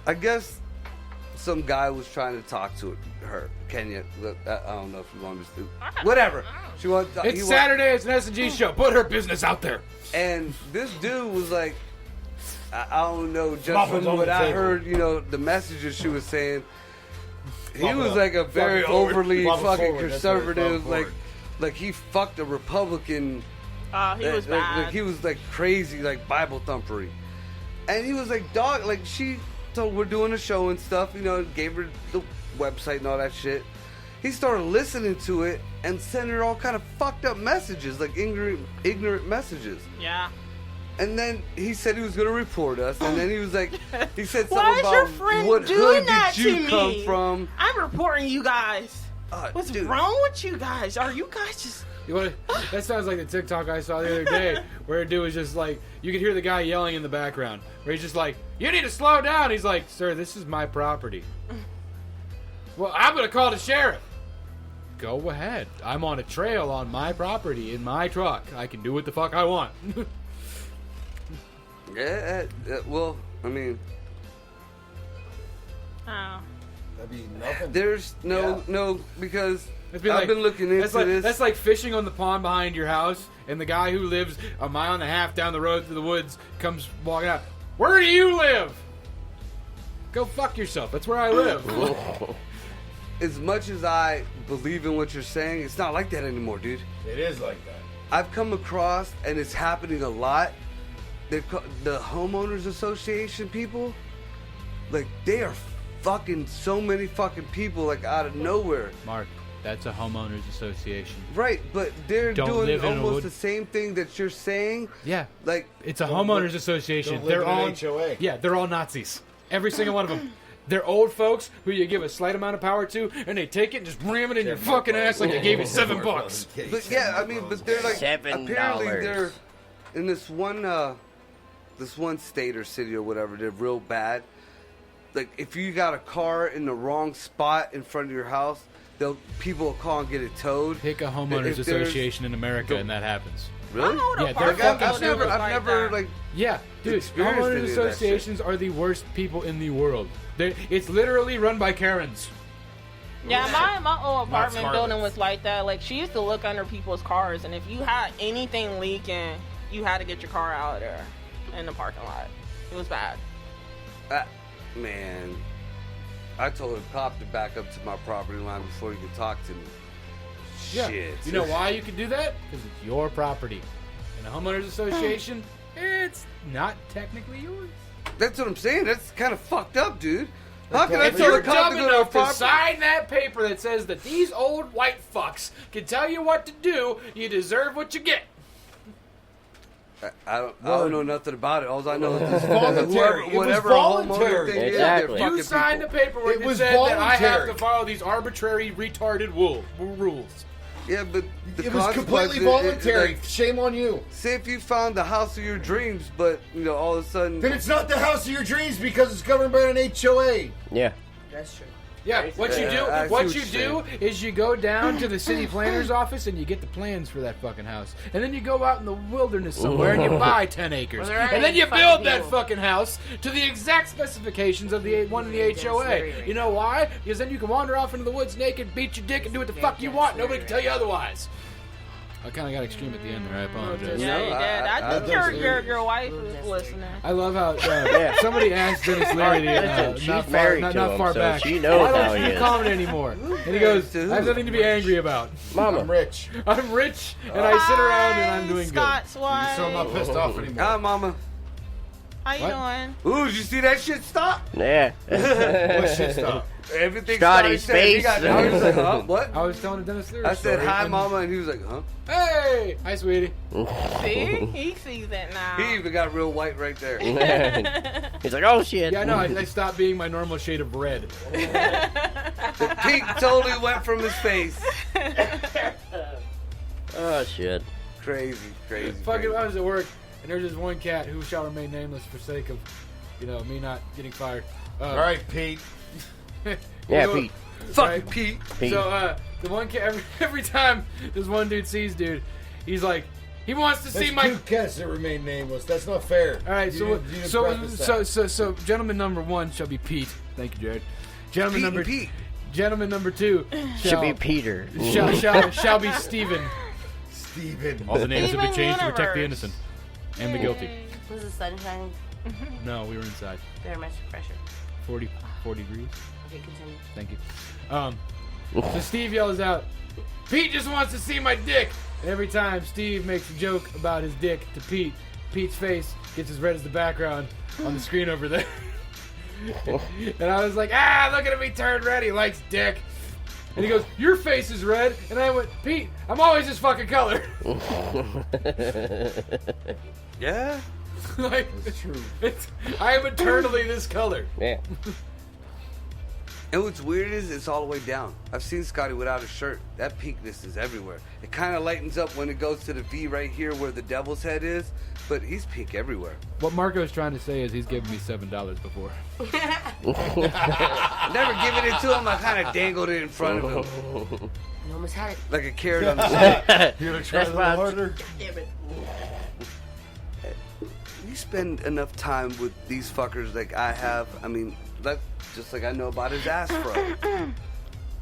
I guess some guy was trying to talk to her, Kenya. I don't know if you want me to. Whatever. She wanted.
It's Saturday. It's an SNG show. Put her business out there.
And this dude was like, I don't know, just
Muffins
from
on
what
the
I
table.
heard, you know, the messages she was saying, he
Flop it
was
up.
like a
Flop
very
it forward.
overly
Flop it
fucking
forward. That's right.
conservative,
Flop it
like he fucked a Republican.
He was bad.
Like he was like crazy, like Bible thumpery. And he was like, dog, like she told we're doing a show and stuff, you know, gave her the website and all that shit. He started listening to it and sending her all kind of fucked up messages, like ignorant messages.
Yeah.
And then he said he was going to report us. And then he was like, he said something
Why is
about
your friend
what
doing
hood
that
did you
to
come
me?
from?
I'm reporting you guys. What's
dude.
wrong with you guys? Are you guys just...
You wanna, that sounds like the TikTok I saw the other day, where a dude was just like, you could hear the guy yelling in the background, where he's just like, "You need to slow down." He's like, "Sir, this is my property." Well, I'm gonna call the sheriff. Go ahead. I'm on a trail on my property in my truck. I can do what the fuck I want.
Yeah, well, I mean,
Oh.
That'd be nothing.
There's no because
It'd be
I've
like-
been looking into this.
That's like fishing on the pond behind your house, and the guy who lives a mile and a half down the road through the woods comes walking out. Where do you live? Go fuck yourself. That's where I live.
As much as I believe in what you're saying, it's not like that anymore, dude.
It is like that.
I've come across, and it's happening a lot. The homeowners association people, like they are fucking so many fucking people like out of nowhere.
Mark, that's a homeowners association.
Right, but they're
Don't
doing
live in a
almost
wood-
the same thing that you're saying.
Yeah.
Like
It's a homeowners association.
don't live
They're
in an
all
HOA.
Yeah, they're all Nazis. Every single one of them. They're old folks who you give a slight amount of power to, and they take it and just ram it in your fucking ass like they gave you $7.
But yeah, I mean, but they're like
$7.
apparently they're in this one state or city or whatever. They're real bad. Like if you got a car in the wrong spot in front of your house, people will call and get it towed.
Pick a homeowners
If there's-
association in America, and that happens.
Really?
I know the
Yeah,
park
they're
Like,
fucking
I've never,
like
I've never
that.
like.
Yeah, dude,
Experienced
homeowners
any of that
associations are the worst people in the world. It's literally run by Karens.
Yeah, my old apartment
Smartlets.
building was like that. Like, she used to look under people's cars, and if you had anything leaking, you had to get your car out of there in the parking lot. It was bad.
Man, I told a cop to back up to my property line before he could talk to me.
Yeah.
Shit.
You know why you can do that? Because it's your property. In a homeowners association, it's not technically yours.
That's what I'm saying. That's kind of fucked up, dude. How can I
If
tell
you're
a cop
dumb
to go to a
enough to
property?
sign that paper that says that these old white fucks can tell you what to do, you deserve what you get.
I don't know nothing about it. All I know is this
voluntary. It was
whatever
voluntary.
homeowner thing
Exactly.
is, they're
You
fucking
signed
people.
the paperwork
It
that
was
said that I have
voluntary.
to follow these arbitrary, retarded rules.
Yeah, but the
It was completely
consequences-
voluntary.
like,
Shame on you.
say if you found the house of your dreams, but all of a sudden,
Then it's not the house of your dreams because it's governed by an HOA.
Yeah.
That's true.
Yeah, what you do,
I see
what
what
you
you're
do is you go down to the city planner's office and you get the plans for that fucking house, and then you go out in the wilderness somewhere and you buy 10 acres,
Well, there ain't
and then you
fucking
build that
people.
fucking house to the exact specifications of the one in the HOA.
very
You know why? Because then you can wander off into the woods naked, beat your dick, and do what the fuck you want. Nobody can tell you otherwise. I kind of got extreme at the end there. I apologize.
Yeah, you did. I think your wife is listening.
I love how somebody asked Dennis Leary
She's
not far,
married
not,
to
not
him,
far
so
back.
she knows
Why don't
how he
you
is.
comment anymore? And he goes, I have nothing to be angry about.
Mama.
I'm rich.
I'm rich and I sit around and I'm doing
Scott's wife.
So I'm not pissed off anymore.
Hi, mama.
How you doing?
Ooh, did you see that shit stop?
Yeah.
What shit stop?
Everything
Scotty's
Scotty said, he
face.
got down. He was like, huh? What?
good. I was telling Dennis Leary.
I said,
story,
hi,
and-
mama, and he was like, huh?
Hey, hi, sweetie.
See? He sees it now.
He even got real white right there.
He's like, oh shit.
Yeah, no, I stopped being my normal shade of red.
The pink totally went from his face.
Oh shit.
Crazy.
Fucking, I was at work and there's this one cat who shall remain nameless for sake of, me not getting fired.
All right, Pete.
Yeah,
know-
Pete.
Fucking Pete.
Pete.
So, the one cat, every time this one dude sees dude, he's like, he wants to see
That's
my.
two cats that remain nameless. That's not fair.
All right,
You didn't preface that.
so gentleman number one shall be Pete. Thank you, Jared. Gentleman
Pete
number
and Pete.
Gentleman number two
Should be Peter.
shall be Stephen.
Steven.
All the names have been
Steven
changed to protect the
Universe.
innocent and the guilty.
Was the sunshine
No, we were inside.
very much fresher?
40 degrees.
Okay, continue.
Thank you. So Steve yells out, Pete just wants to see my dick. And every time Steve makes a joke about his dick to Pete, Pete's face gets as red as the background on the screen over there. And I was like, look at him, he turned red, he likes dick. And he goes, your face is red. And I went, Pete, I'm always this fucking color.
Yeah.
Like,
That's true.
I am eternally this color.
Yeah.
And what's weird is it's all the way down. I've seen Scotty without a shirt. That pinkness is everywhere. It kind of lightens up when it goes to the V right here where the devil's head is, but he's pink everywhere.
What Marco's trying to say is he's given me $7 before.
Never giving it to him, I kind of dangled it in front of him
You almost had it.
like a carrot on the stick.
You gonna try
That's
a
why
little
I'm-
harder?
Damn it.
You spend enough time with these fuckers like I have. I mean, That's just like I know about his ass fro.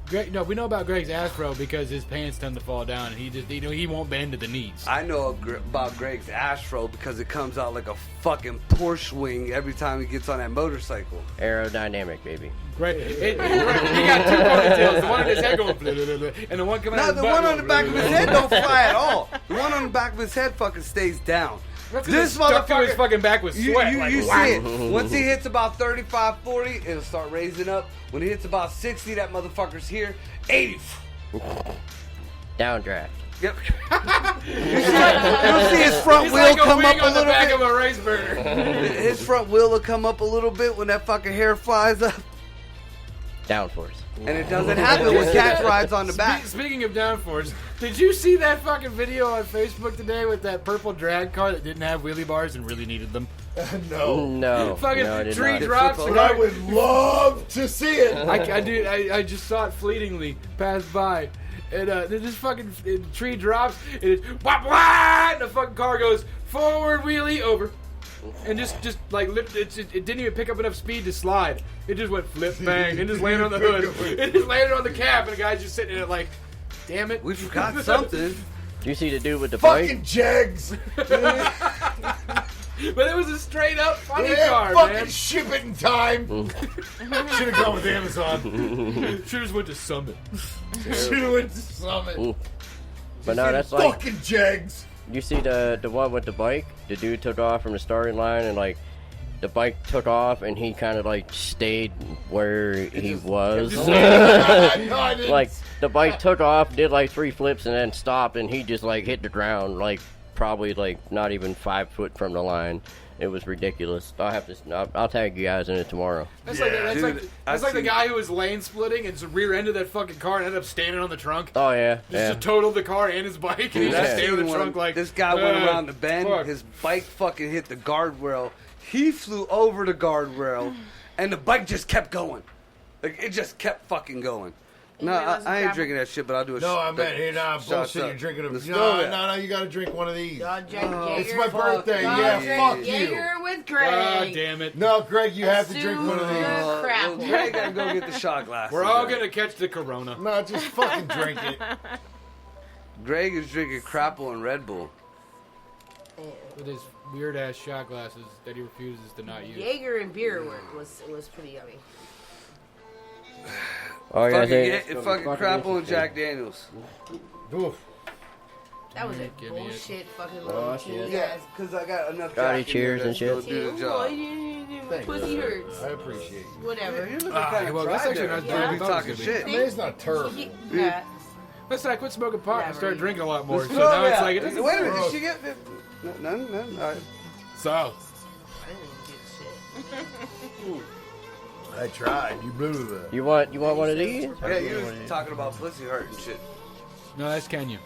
Greg, no, we know about Greg's afro because his pants tend to fall down, and he just, he won't bend to the knees.
I know about Greg's afro because it comes out like a fucking Porsche wing every time he gets on that motorcycle.
Aerodynamic, baby.
Right. He got two ponytails. The one on his head going, blah, blah, blah, blah, and the one coming out
No,
of his
the
butt
one on
going,
the back of
blah,
his
blah,
head
blah.
don't fly at all. The one on the back of his head fucking stays down.
That's 'cause
This
it's stuck to his
motherfucker-
fucking back with
You,
sweat.
you,
like,
you
whack.
see it. Once he hits about 35, 40, it'll start raising up. When he hits about 60, that motherfucker's here. 80.
Downdraft.
Yep. You'll see his front
He's
wheel
like a
come
wing
up a
on the
little
back
bit.
of a race burner.
His front wheel will come up a little bit when that fucking hair flies up.
Downforce.
And it doesn't happen when Catch rides on the back.
Speaking of downforce, did you see that fucking video on Facebook today with that purple drag car that didn't have wheelie bars and really needed them?
No.
No.
Fucking
no, I did
tree
not.
drops.
But
But I would love to see it.
I just saw it fleetingly pass by, and this fucking tree drops, and it's wah, wah, and the fucking car goes forward wheelie over, and just like it didn't even pick up enough speed to slide. It just went flip bang and just landed on the hood. It just landed on the cab, and the guy's just sitting in it like, damn it,
We forgot something.
Do you see the dude with the bike?
Fucking Jegs.
But it was a straight up funny
Yeah,
car,
fucking
man.
ship it in time. Should have gone with Amazon.
Should just went to Summit.
Should have went to Summit.
Ooh. But no, that's like,
Fucking Jegs.
you see the one with the bike? The dude took off from the starting line, and like the bike took off, and he kind of like stayed where he was.
No, I didn't.
Like the bike took off, did like 3 flips, and then stopped, and he just like hit the ground, like probably like not even 5 foot from the line. It was ridiculous. I'll tag you guys in it tomorrow.
That's
Yeah.
like that's
Dude,
like
I've
the
seen-
guy who was lane splitting and rear ended that fucking car and ended up standing on the trunk.
Oh yeah,
Just totaled the car and his bike, and he
Yeah.
just stayed on the
When
trunk like
this guy went around the bend,
fuck.
his bike fucking hit the guardrail. He flew over the guardrail, and the bike just kept going. Like it just kept fucking going. No, I ain't drinking that shit, but I'll do a
No, I meant here. Nah,
shots
bullshit.
up.
You're drinking a.
Let's
No,
go there.
no, you gotta drink one of these.
Y'all drink
It's
Jaeger.
my birthday.
Y'all
Yeah,
drink
fuck you.
Jaeger with Greg.
God damn it.
No, Greg, you have to drink one of
Assume
these.
you're- Crap.
Well, Greg gotta go get the shot glasses.
We're all
man.
gonna catch the corona.
No, just fucking drink it.
Greg is drinking Crapple and Red Bull.
With his weird ass shot glasses that he refuses to not use.
Jaeger and beer was pretty yummy.
Oh yeah,
Fucking Crapple and Jack Daniels.
Oof.
That was a
Give me it.
bullshit fucking
Oh,
little
shit.
tea
Yeah,
ass.
because I got enough.
Scotty,
Jack in
cheers
there
and
to go
shit.
do the
My
job.
pussy hurts.
I appreciate you.
Whatever.
You're looking
Ah,
kind of
well, that's
dry
actually
there.
not
Yeah.
bad.
Don't be
I thought it was
talking
gonna be.
shit.
I mean, it's not turf.
Yeah.
Listen, I quit smoking pot and
Whatever.
started drinking a lot more, so
Oh,
now it's
yeah.
like it doesn't.
Wait a minute,
gross.
did she get none? All right.
So,
I didn't even get shit.
I tried. You blew the.
You want one of these?
Yeah, you were talking about pussy hurt and shit.
no, that's Kenya.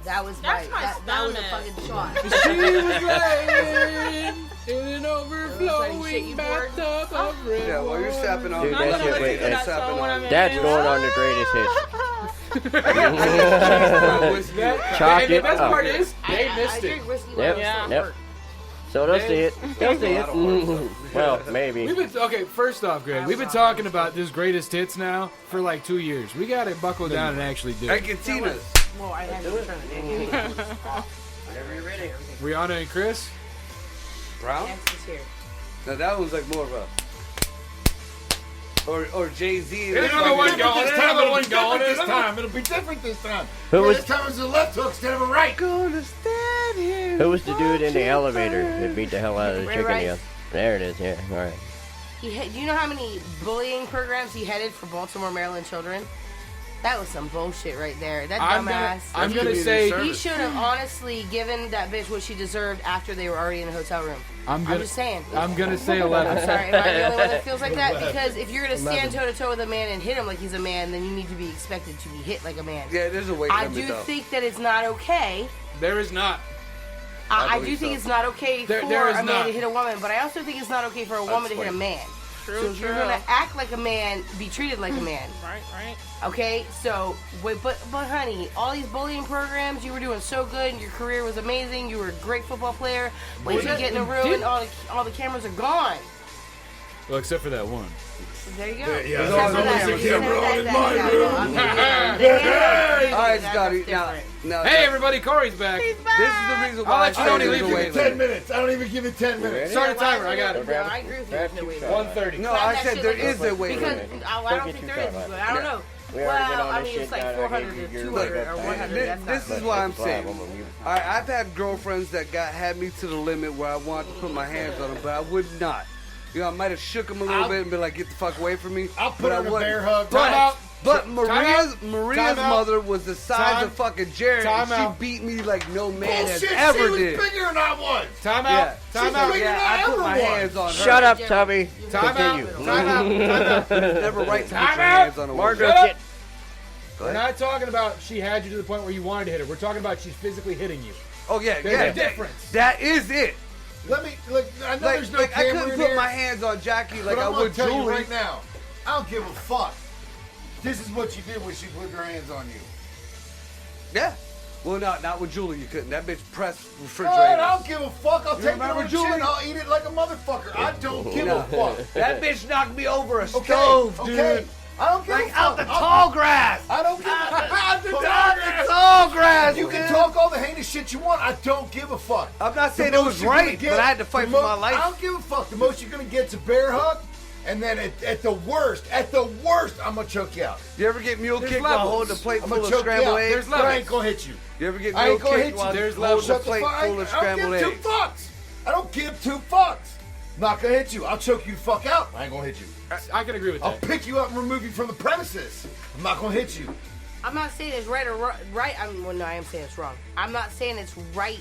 That was
That's
my
my
that was a
stomach.
fucking shot.
She was laying in an
Shit,
overflowing
you bored?
bathtub of red
Yeah, while you're
wine.
sapping on
Dude,
I'm
that
gonna
shit
listen
wait,
to that
that's
song when I'm in
That's
bed.
going on the greatest hits.
That,
Chalk
and the
it
best
up.
part is they
I
missed it.
drink whiskey when
Yep,
I
Yeah.
was
yep.
hurt.
So they'll see it. They'll see it. Well, maybe.
We've been okay. First off, Greg, we've been talking about this greatest hits now for like 2 years. We got to buckle down and actually do it.
Argentina's.
Well, I had to return it.
Whenever you're ready.
Rihanna and Chris.
Brown?
Next is here.
Now that one's like more of a. Or Jay-Z.
There's another one going.
This
There's
time
another
it'll
one
be
going.
different this
There's another-
time. It'll be different this time.
Who was-
This time it was a left hook instead of a right.
Gonna stand here.
Who was the dude in the elevator that beat the hell out of the
Ray
chicken?
Rice.
Yeah. There it is. Yeah. All right.
Do you know how many bullying programs he headed for Baltimore, Maryland children? That was some bullshit right there. That
I'm
dumbass.
gonna say
service.
He should have honestly given that bitch what she deserved after they were already in a hotel room.
I'm
I'm just saying.
I'm gonna say
I'm
11.
sorry, am I the only one that feels like that? Because if you're gonna stand toe to toe with a man and hit him like he's a man, then you need to be expected to be hit like a man.
Yeah, there's a weight
I
limit
do
though.
think that it's not okay.
There is not.
I do
believe
think
so.
it's not okay
There
for
is
a man
not.
to hit a woman, but I also think it's not okay for a woman to hit a man.
True,
So if you're gonna act like a man, be treated like a man.
Right, right.
Okay, so wait, but honey, all these bullying programs, you were doing so good, and your career was amazing. You were a great football player. Wait till you get in a room and all the cameras are gone.
Well, except for that one.
There you go.
Yeah,
There's
there's
always
always
a camera
on in my room.
All right, Scotty. Now,
Hey, everybody, Corey's back.
He's
this
back.
is the reason
I'll
why
let you know when he
there's a
leaves.
wait
10
limit.
minutes. I don't even give it 10 minutes.
Start a timer. I got it.
No, I agree with you. There's no way.
1:30.
No, I said there is a wait
Because
limit.
I don't think there is, but I don't know.
We already been
Well,
on
I
this
mean,
shit
it's like
down. I
400
gave you
or
your
200 or
limit.
100.
This-
That's
this
not
is what I'm
It's five
saying.
of them. You-
I've had girlfriends that had me to the limit where I wanted to put my hands on them, but I would not. You know, I might have shook them a little bit and be like, "Get the fuck away from me."
I'll put
but
her
I
in a
wouldn't.
bear hug.
But,
Time out.
but
Time
Maria's
out.
mother was the size
Time.
of fucking Jared,
Time
and she
out.
beat me like no man has
Bullshit,
ever
she was
did.
bigger than I was.
Time
Yeah,
out. Time
She's
out.
bigger
yeah,
than
I put
ever
my
was.
hands on her.
Shut up, Tubby.
Time out.
Continue.
Time out. Time out.
It's never right to put
Time
your
out.
hands on a woman.
Margot,
Shut up.
get
We're not talking about she had you to the point where you wanted to hit her. We're talking about she's physically hitting you.
Oh yeah,
There's
yeah.
a difference.
That is it.
Let me, look, I know
Like,
there's no
like I
camera
couldn't
in
put
here,
my hands on Jackie like
but
I
I'm gonna
would
tell you
Julie.
right now, I don't give a fuck. This is what you did when she put her hands on you.
Yeah. Well, not with Julie. You couldn't. That bitch pressed
All
refrigerator.
right, I don't give a fuck. I'll take it
remember
on
Julie?
chin. I'll eat it like a motherfucker. I don't give
No.
a fuck.
That bitch knocked me over a
Okay,
stove, dude.
okay. I don't give a
Like
fuck.
out the tall grass.
I don't give a fuck.
Out the tall grass.
You can
man.
talk all the heinous shit you want. I don't give a fuck.
I'm not
The
saying it
most
was
you're gonna
right,
get-
but I had to fight
the
for my
mo-
life.
I don't give a fuck. The most you're gonna get's a bear hug, and then at the worst, I'm gonna choke you out.
You ever get mule
There's
kicked while
levels.
holding a plate
I'm
full
gonna
of
choke you
scrambled
out.
eggs?
But I ain't gonna hit you.
You ever get
I
mule
ain't gonna hit
kicked
you.
while
There's
holding a
levels.
plate full of
I don't
scrambled
give
eggs?
two fucks. I don't give two fucks. Not gonna hit you. I'll choke you the fuck out. I ain't gonna hit you.
I can agree with
I'll
that.
pick you up and remove you from the premises. I'm not gonna hit you.
I'm not saying it's right or right. Well, no, I am saying it's wrong. I'm not saying it's right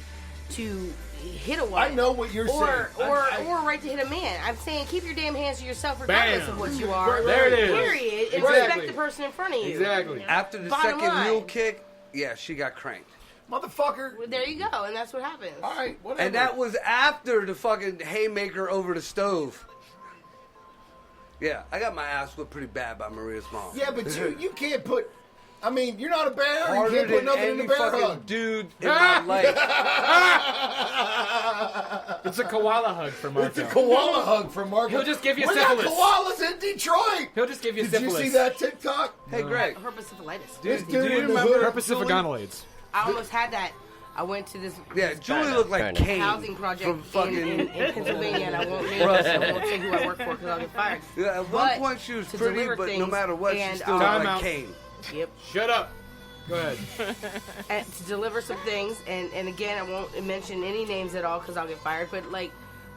to hit a woman.
I know what you're
or,
saying.
Or right to hit a man. I'm saying keep your damn hands to yourself regardless
Bam.
of what you are.
There it is.
Period. And
Exactly.
respect the person in front of you.
Exactly.
After the
Bottom
second
line.
mule kick, yeah, she got cranked.
Motherfucker.
Well, there you go, and that's what happens.
All right, whatever.
And that was after the fucking haymaker over the stove. Yeah, I got my ass whipped pretty bad by Maria's mom.
Yeah, but you can't put. I mean, you're not a bear. You
Harder
can't put
than
nothing in
any
the bear
fucking
hug.
dude in my life.
It's a koala hug for Marco.
It's a koala hug from Marco.
He'll just give you
we
syphilis.
got koalas in Detroit.
He'll just give you
Did
syphilis.
you see that TikTok?
Hey, Greg.
Herpesiphilitis.
This
Do
dude
you
in the
remember
hood.
Herpesiphagoniades.
I almost had that. I went to this
Yeah, Julie looked like
Kinda.
Kane
housing project
from fucking.
in Pennsylvania, and I won't name it. I won't say who I work for because I'll get fired.
Yeah, at one
But
point she was
to
pretty,
deliver
but no
things
matter what, she
and,
still looked
Time
like
out.
Kane.
Yep.
Shut up. Go ahead.
And to deliver some things, and again, I won't mention any names at all because I'll get fired. But like,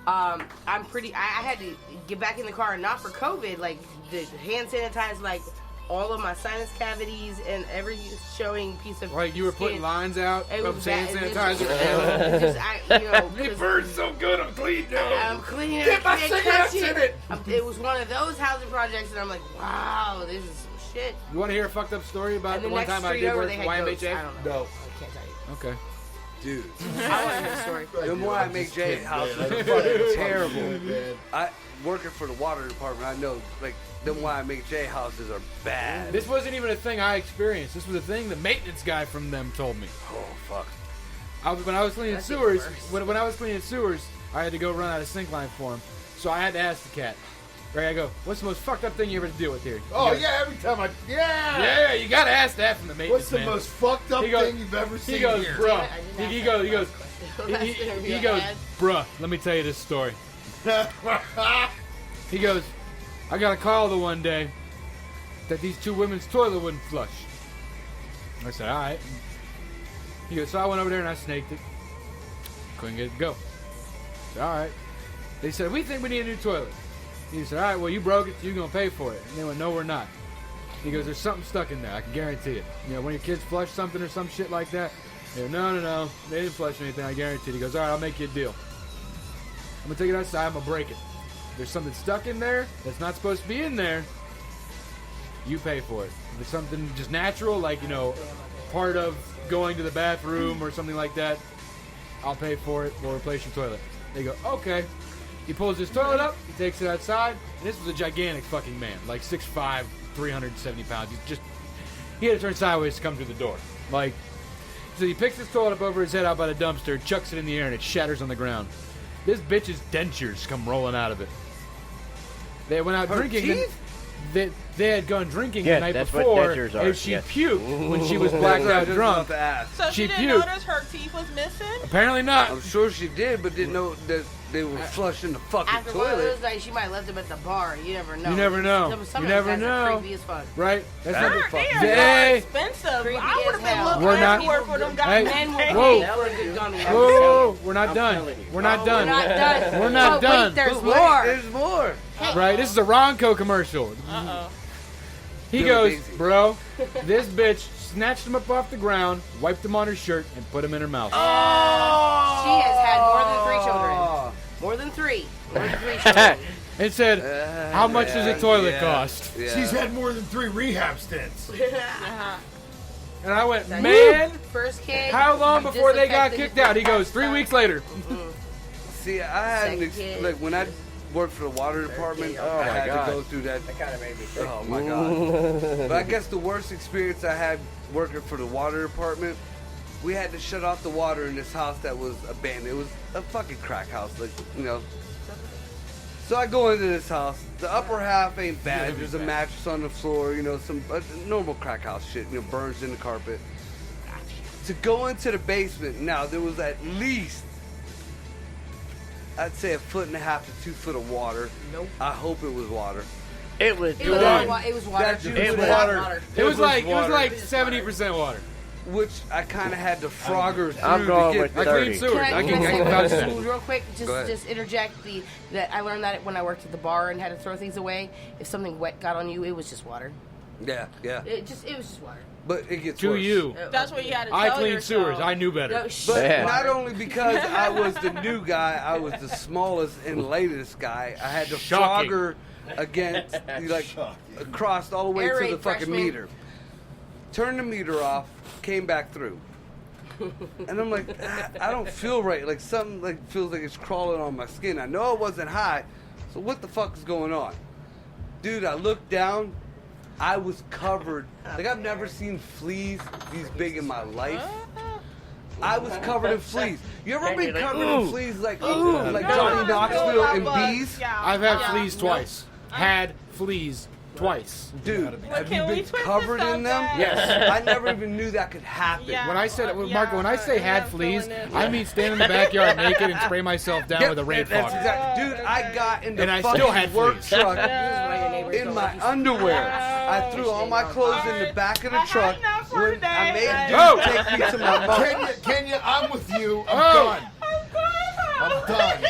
I'm pretty. I had to get back in the car, and not for COVID. Like the hand sanitize, like all of my sinus cavities and every showing piece of.
Like you were putting
skin.
lines out
It
from
was
hand
bad. It
sanitizer.
was just, you know,
It burns so good. I'm clean now.
I'm cleaning
Get my
I can't
cigarettes
touch
in it.
It was one of those housing projects, and I'm like, wow, this is some shit.
You want to hear a fucked up story about
And
the
the
one
next
time I
street
did
over,
work
they
for
had goats. I
YMHA?
don't know.
No.
I can't tell you.
Okay.
Dude.
I want to hear the story.
The more I make Jay house
man.
is fucking terrible.
Man.
I working for the water department. I know, like, them why I make Jay houses are bad.
This wasn't even a thing I experienced. This was a thing the maintenance guy from them told me.
Oh fuck.
When I was cleaning
That's even
sewers,
worse.
when I was cleaning sewers, I had to go run out a sink line for him. So I had to ask the cat. Right, I go, what's the most fucked up thing you ever deal with here?
Oh
He goes,
yeah, every time I
Yeah, you gotta ask that from the maintenance
What's the
man.
most fucked up
He goes-
thing you've ever seen
He goes,
here?
bruh.
I did not
He
ask
goes,
that question.
he goes, bruh, let me tell you this story. He goes, I got a call the one day that these two women's toilet wouldn't flush. I said, all right. He goes, so I went over there and I snaked it. Couldn't get it to go. I said, all right. They said, we think we need a new toilet. He said, all right, well, you broke it, so you're going to pay for it. And they went, no, we're not. He goes, there's something stuck in there. I can guarantee it. You know, when your kids flush something or some shit like that, they go, no. They didn't flush anything. I guarantee it. He goes, all right, I'll make you a deal. I'm going to take it outside. I'm going to break it. There's something stuck in there that's not supposed to be in there. You pay for it. If it's something just natural, like, you know, part of going to the bathroom or something like that, I'll pay for it. We'll replace your toilet. They go, okay. He pulls his toilet up. He takes it outside. And this was a gigantic fucking man. Like 6'5", 370 pounds. He had to turn sideways to come through the door. Like, so he picks his toilet up over his head out by the dumpster, chucks it in the air, and it shatters on the ground. This bitch's dentures come rolling out of it. They went out
Her
drinking.
teeth?
They had gone drinking
Yeah,
the night
that's what
before,
dentures are,
and she
yes.
puked when she was blacked out
Just
drunk.
about to ask.
So she
She
didn't
puked.
notice her teeth was missing?
Apparently not.
I'm sure she did, but didn't know that they were flushing the fucking
After one of
toilet.
those nights, she might have left them at the bar. You never know.
You never know.
Some
You
of those
never
guys are
know.
creepy as fuck.
Right? That's
That
not
is
the
fucking-
They are
Hey.
more expensive.
Creepy
I would
as
have been
hell.
looking
We're not-
everywhere for them
Hey.
guys.
Men will
Whoa.
pay for a good gummy.
Whoa, we're not done.
telling you.
We're not
We're
done.
not done.
We're not
Oh,
done.
Wait, there's
But wait,
more.
There's more.
Right? This is a Ronco commercial.
Uh-oh.
He
Billy
goes,
Beasley.
bro, this bitch snatched him up off the ground, wiped him on her shirt, and put him in her mouth.
She has had more than 3 children. More than 3. More than 3 children.
And said, how much does a toilet cost?
Yeah.
She's had more than 3 rehab stints.
And I went,
That
man,
First kid.
how long
you
before they got
disinfected
kicked out? He
your
goes, 3
son.
weeks later.
See, I had
Second kid.
like when I worked for the water department,
Oh,
I
my
had
God.
to go through that.
That kind of made me sick.
Oh my god! But I guess the worst experience I had working for the water department, we had to shut off the water in this house that was abandoned. It was a fucking crack house, like you know. So I go into this house. The upper half ain't bad. There's a mattress on the floor, you know, some normal crack house shit, you know, burns in the carpet. To go into the basement, now there was at least, I'd say 1.5 to 2 foot of water.
Nope.
I hope it was water.
It was
It was,
done.
it was water.
That you
It
would
was
have-
water. It was like 70% water.
Which I kind of had to frogger through
I'm going
to
with
get.
I clean
30.
sewers.
Can
I
I
can
say
vouch
one
that.
rule real quick?
Go ahead.
Just interject that I learned that when I worked at the bar and had to throw things away. If something wet got on you, it was just water.
Yeah, yeah.
It was just water.
But it gets
To
worse.
you.
That's what you had to
I
tell
clean
yourself.
sewers. I knew better.
No,
But
Yeah.
not only because I was the new guy, I was the smallest and latest guy. I had to
Shocking.
frogger against, like, across all the way
Air
to
raid
the fucking
freshman.
meter. Turned the meter off, came back through. And I'm like, I don't feel right. Like something like feels like it's crawling on my skin. I know it wasn't high, so what the fuck is going on? Dude, I looked down. I was covered. Like I've never seen fleas these big in my life. I was covered in fleas. You ever been covered in fleas like Johnny Knoxville and bees?
Yeah.
I've had
Yeah.
fleas twice. Had fleas twice.
Dude, have you
can we
been
twist the
covered in them?
subject?
Yes.
I never even knew that could happen.
Yeah.
When I said,
Yeah,
Marco, when I say had
I'm
fleas,
feeling it.
I mean stand in the backyard naked and spray myself down
Yep,
with a rain
that's
fog.
exactly. Dude, I got in the
And I
fucking
still had
work
fleas.
truck
Neighbors
in
don't
my
let you-
underwear. I threw all my clothes in the
Alright.
back of the
I had
truck.
enough for
When
today.
I made
Oh.
dude take me to my mom.
Kenya, I'm with you. I'm
Oh.
done. I'm done.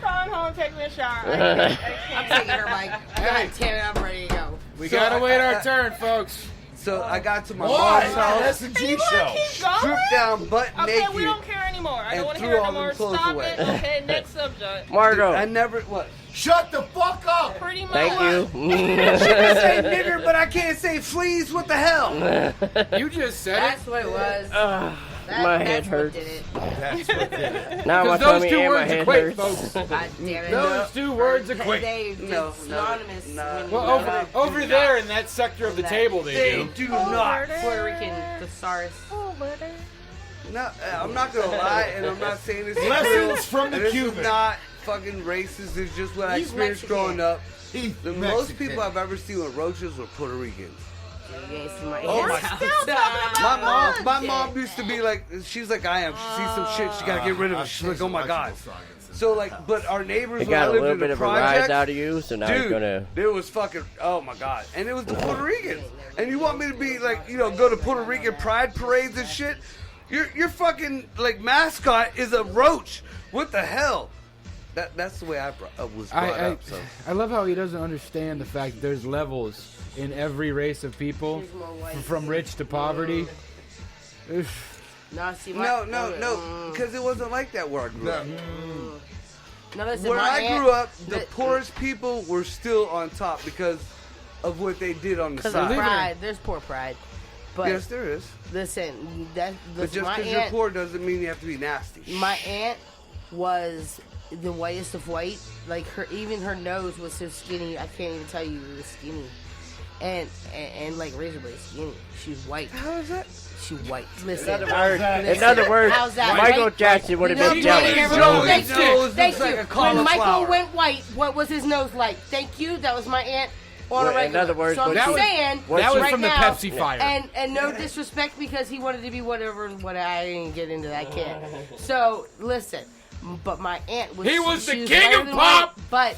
Going home, take me a shower.
I'm taking her mic. God damn it, I'm ready to go.
We
So
gotta wait
I-
our turn, folks.
So I got to my
Why?
mom's house,
SNG
You
Show.
wanna keep going?
stripped down, butt
Okay,
naked.
we don't care anymore. I
and
don't want to
threw
hear it
all
no
them
more.
clothes
Stop
away.
it. Okay, next subject.
Margo,
I never what?
Shut the fuck up.
Pretty much.
thank you.
I say nigger, but I can't say fleas. What the hell?
You just said
That's what it was.
My head
That's what
hurts.
did it.
That's what did it.
Now my
Because those
tummy
two
and my
words
head
equate,
hurts.
folks.
God damn it.
Those two words equate.
They
No,
synonymous.
no,
when
Well,
you
over,
have
over there in that sector of the
That-
table, they
They
do.
do not.
Puerto Rican thesaurus.
No, I'm not gonna lie, and I'm not saying this. is
Lessons
real,
from the
and this
Cuban.
is not fucking racist. It's just what I
He's
experienced
Mexican.
growing up.
He's
The
Mexican.
most people I've ever seen with roaches were Puerto Ricans.
You ain't seen my
Oh,
aunt's
my-
house.
My mom used to be like, she's like I am. She sees some shit, she gotta get rid of it. She's like, oh my god. So like, but our neighbors
It
when I
got a
lived
little
in
bit
the
of a rise
project,
out of you, so now you're
dude,
gonna.
there was fucking, oh my god, and it was the Puerto Ricans. And you want me to be like, you know, go to Puerto Rican pride parades and shit? Your fucking like mascot is a roach. What the hell? That's the way I was brought up. So
I love how he doesn't understand the fact that there's levels in every race of people,
There's more white.
from rich to poverty.
No, see, my,
no, because it wasn't like that where I grew up.
No, listen,
Where
my
I
aunt-
grew up, the
the-
poorest people were still on top because of what they did on the
Because of
side.
pride, there's poor pride. But
Yes, there is.
listen,
But just
my
because you're
aunt,
poor doesn't mean you have to be nasty.
my aunt was the whitest of white. Like even her nose was so skinny. I can't even tell you it was skinny, and like razor blade skinny. She's white.
How is that?
She white. Listen.
In other words,
How's that?
Michael
White?
Jackson would have
You know,
been
you know,
jealous.
you
Joey
never- Thank
knows
you. Thank
it's like like a cauliflower.
When Michael went white, what was his nose like? Thank you. That was my aunt on a
Well, in
regular.
other words,
so I'm
what
just
you-
saying.
That was
right
from the
now,
Pepsi fire.
And no disrespect because he wanted to be whatever. What I didn't get into that kid. So listen. But my aunt was.
He was
she
the
was
king
lighter
of
than
pop!
white. But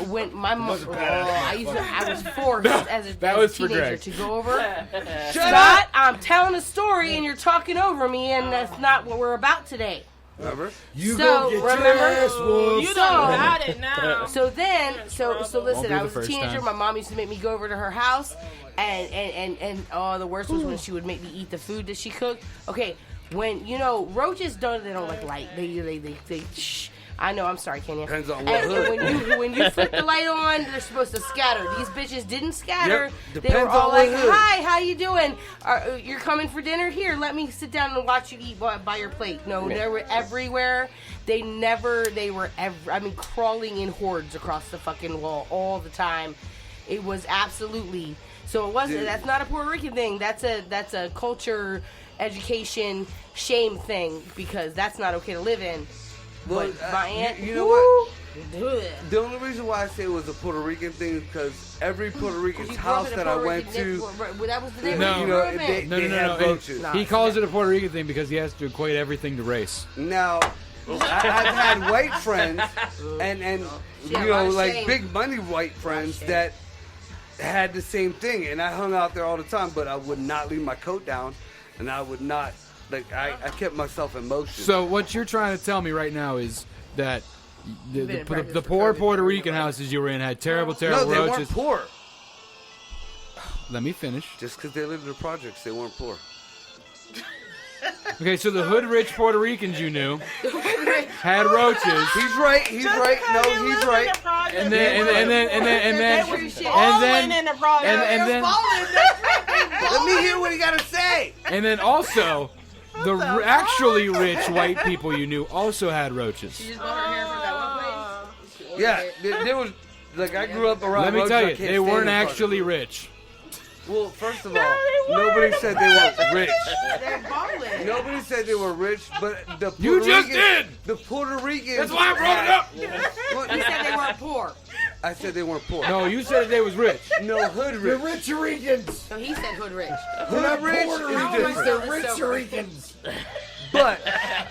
when my mom, I was forced as a,
That
as
was
a
for
teenager
Greg.
to go over.
Shut
Scott,
up!
I'm telling a story and you're talking over me, and that's not what we're about today.
Remember?
You
So,
go get your
remember-
ass whooped.
You done got it now.
So then, so
Won't
listen,
be
I
the
was a
first
teenager.
time.
My mom used to make me go over to her house, and oh, the worst was when she would make me eat the food that she cooked. Okay, when roaches they don't like light. They shh. I know. I'm sorry, Kenya.
Depends on what
And
hood.
when you flip the light on, they're supposed to scatter. These bitches didn't scatter.
Yep,
They
depends
were all
on what
like,
hood.
"Hi, how you doing? You're coming for dinner? Here, let me sit down and watch you eat by your plate." No, they were everywhere. They were crawling in hordes across the fucking wall all the time. It was absolutely. So it wasn't.
Dude.
That's not a Puerto Rican thing. That's a culture, education, shame thing because that's not okay to live in.
Well,
But my aunt,
you know what?
what?
The only reason why I say it was a Puerto Rican thing is because every Puerto Rican's
You grew up
house
in a
that I
Puerto
went
Rican
to,
neighborhood. That was the neighborhood
No.
you
you
grew
know,
up in.
No.
had roaches.
Nah.
He calls it a Puerto Rican thing because he has to equate everything to race.
Now, I've had white friends and
She had a lot of
like
shame.
big money white friends that had the same thing, and I hung out there all the time. But I would not leave my coat down, and I would not I kept myself in motion.
So what you're trying to tell me right now is that
Been in practice
the
for
poor
30
Puerto
years.
Rican houses you were in had terrible
no, they
roaches.
weren't poor.
Let me finish.
Just because they lived in the projects, they weren't poor.
Okay, so the hood rich Puerto Ricans you knew had roaches,
He's right. He's
Just
right.
because
No,
you
he's
live in
right.
the project,
and then
in the project.
and then
Let me hear what he got to say.
and then also the actually rich white people you knew also had roaches.
She just bought her hair from that one place. She ordered
Yeah,
it.
there was like I grew up around.
Let me
roaches,
tell
I
you,
can't
they
stand
weren't
in front of
actually
them.
rich.
Well, first of
No,
all,
they weren't.
nobody said they weren't rich.
They're balling.
Nobody said they were rich, but the Puerto
You just
Ricans,
did!
The Puerto Ricans.
That's why I brought it up.
Well,
He said they weren't poor.
I said they weren't poor.
No, you said they was rich.
No, hood
The
rich.
Richer Ricans.
So he said hood rich.
Hood rich.
Puerto
is
Ricans.
different.
They're Richer Ricans.
But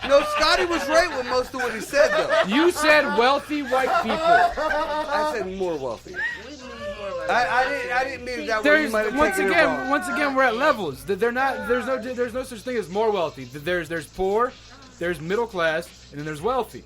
no, Scotty was right with most of what he said, though.
You said wealthy white people.
I said more wealthy. I didn't mean that way. You
There's
might have
once
taken it
again,
wrong.
once again, we're at levels. They're not. There's no such thing as more wealthy. There's poor, there's middle class, and then there's wealthy.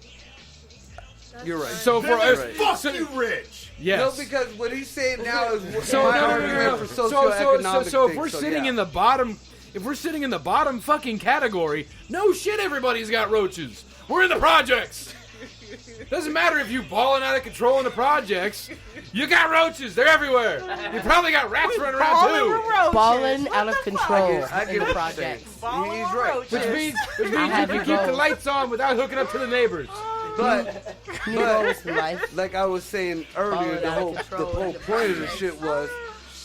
You're right.
So for
You're
us,
right.
Fuck you, Rich.
yes.
No, because what he's saying now is what
So
my
no, no,
argument
no, no.
for
So
socioeconomic
if
things,
we're sitting
yeah.
in the bottom, if we're sitting in the bottom fucking category, no shit, everybody's got roaches. We're in the projects. Doesn't matter if you balling out of control in the projects. You got roaches. They're everywhere. You probably got rats running around too.
Balling out of control
I get
in the
what you're
projects.
saying. He's right.
Which means you
had
can
to
keep
go.
the lights on without hooking up to the neighbors.
But
New goals in life.
like I was saying earlier,
Balling
the
out of
whole
control.
point of the shit was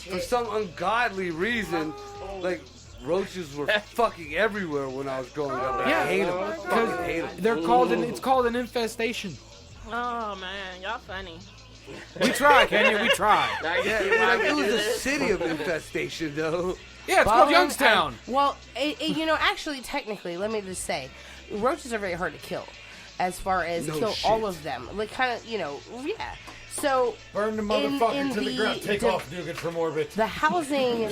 for some ungodly reason, like roaches were fucking everywhere when I was growing up. And I hate them. I fucking hate them.
They're called it's called an infestation.
Oh man, y'all funny.
We try, Kenya. We try.
Yeah, like it was a city of infestation, though.
Yeah, it's called
Balling
Youngstown.
Well, actually, technically, let me just say, roaches are very hard to kill. As far as
No
kill
shit.
all of them, like kind of, yeah. So
Burn the
in
motherfucker to the
the
ground. Take
de-
off, Nugget, from orbit.
the housing